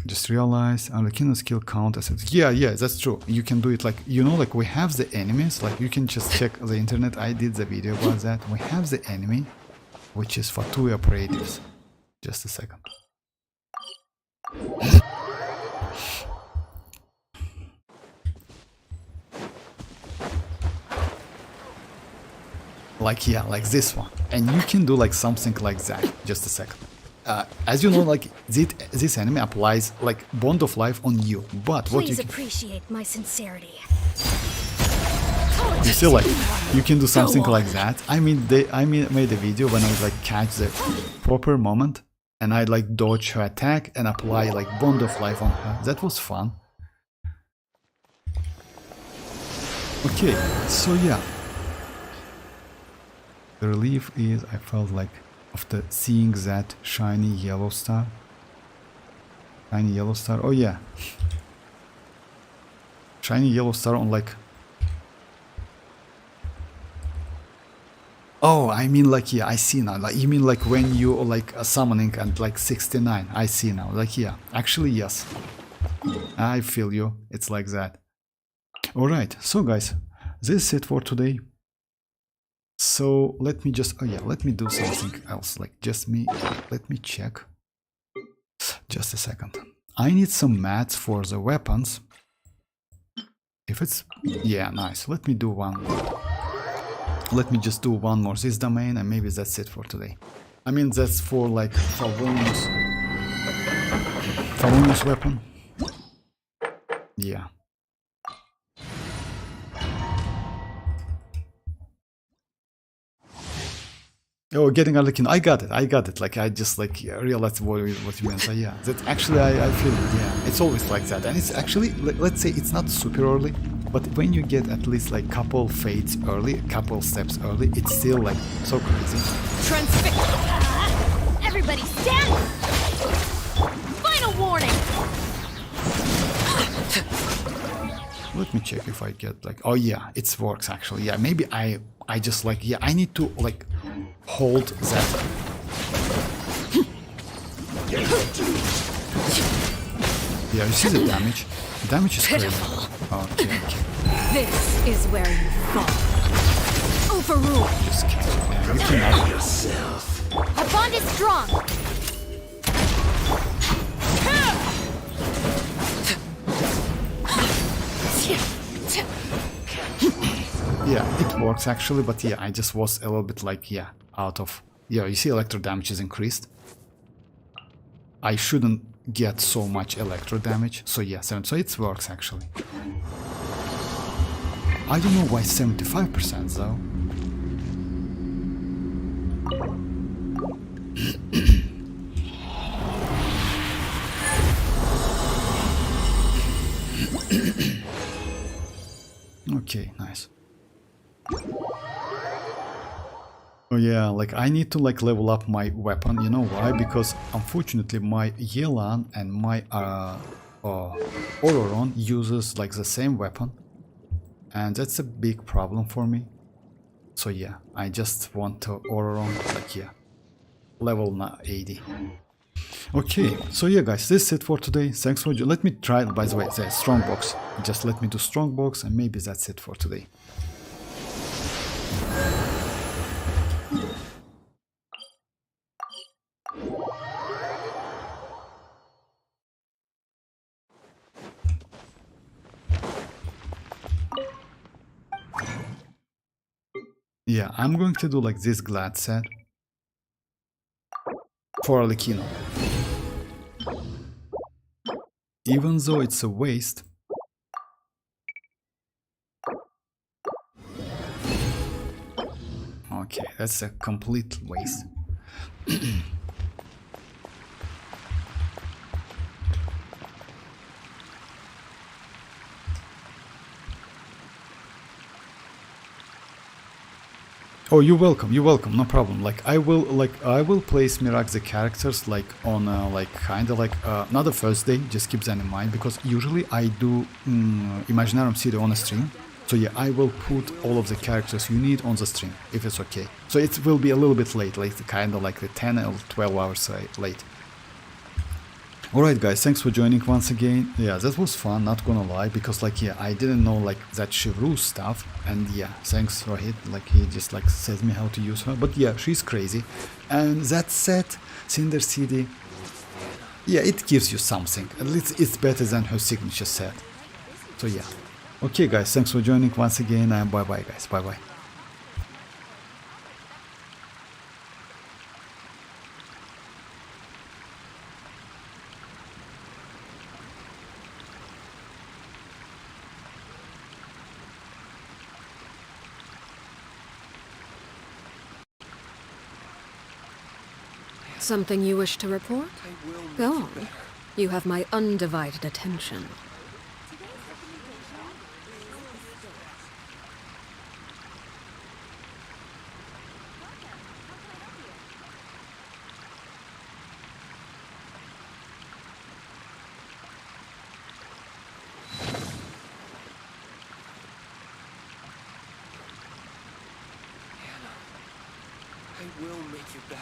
Just realize arlecchino skill count as it. Yeah, that's true. You can do it like, you know, like we have the enemies, like you can just check the internet. I did the video about that. We have the enemy, which is Fatui operatives. Just a second. Like, yeah, like this one. And you can do like something like that. Just a second. As you know, like this enemy applies like bond of life on you. But what you can... appreciate my sincerity. You see, like you can do something like that. I mean, made a video when I like catch the proper moment and I like dodge her attack and apply like bond of life on her. That was fun. Okay, so yeah. The relief is I felt like after seeing that shiny yellow star. Shiny yellow star. Oh yeah. Shiny yellow star on like... Oh, I mean like, yeah, I see now. Like, you mean like when you like summoning and like 69. I see now. Like, yeah, actually, yes. I feel you. It's like that. Alright, so guys, this is it for today. So let me just, oh yeah, let me do something else, like let me check. Just a second. I need some mats for the weapons. If it's, yeah, nice. Let me do one more. Let me just do one more this domain and maybe that's it for today. I mean, that's for like Favonius weapon. Yeah. Oh, getting arlecchino. I got it. Like I just like realized what you meant. So yeah, that actually I feel it. Yeah, it's always like that, and it's actually let's say it's not super early, but when you get at least like couple fades early, a couple steps early, it's still like so crazy. Transfix. Everybody stand. Final warning. Let me check if I get like, oh yeah, it works actually. Yeah, maybe I just like, yeah, I need to like hold that. Yeah, you see the damage? The damage is crazy. Okay. This is where you fall. Overruled. Just catch it. Yeah, you cannot. Our bond is strong. Yeah, it works actually, but yeah, I just was a little bit like, yeah, out of... Yeah, you see electro damage is increased. I shouldn't get so much electro damage, so yeah, so it works actually. I don't know why 75% though. Okay, nice. Oh yeah, like I need to like level up my weapon, you know why? Because unfortunately my Yelan and my Ororon uses like the same weapon, and that's a big problem for me. So yeah, I just want to Ororon, like yeah, level 80. Okay, so yeah guys, this is it for today. Thanks for let me try, by the way, the strongbox. Just let me do strongbox and maybe that's it for today. Yeah, I'm going to do like this glad set for arlecchino. Even though it's a waste. Okay, that's a complete waste. Oh, you're welcome, no problem. Like I will place Mirac the characters like on like kinda like not the first day, just keep that in mind, because usually I do Imaginarium City on a stream. So yeah, I will put all of the characters you need on the stream, if it's okay. So it will be a little bit late, like kinda like the 10 or 12 hours late. Alright guys, thanks for joining once again. Yeah, that was fun, not gonna lie, because like yeah, I didn't know like that Chevreuse stuff, and yeah, thanks Rohit, like he just like says me how to use her, but yeah, she's crazy. And that set, Cinder City, yeah, it gives you something, at least it's better than her signature set. So yeah. Okay guys, thanks for joining once again, and bye bye guys, bye bye. Something you wish to report? Go on. You have my undivided attention. I will make you better.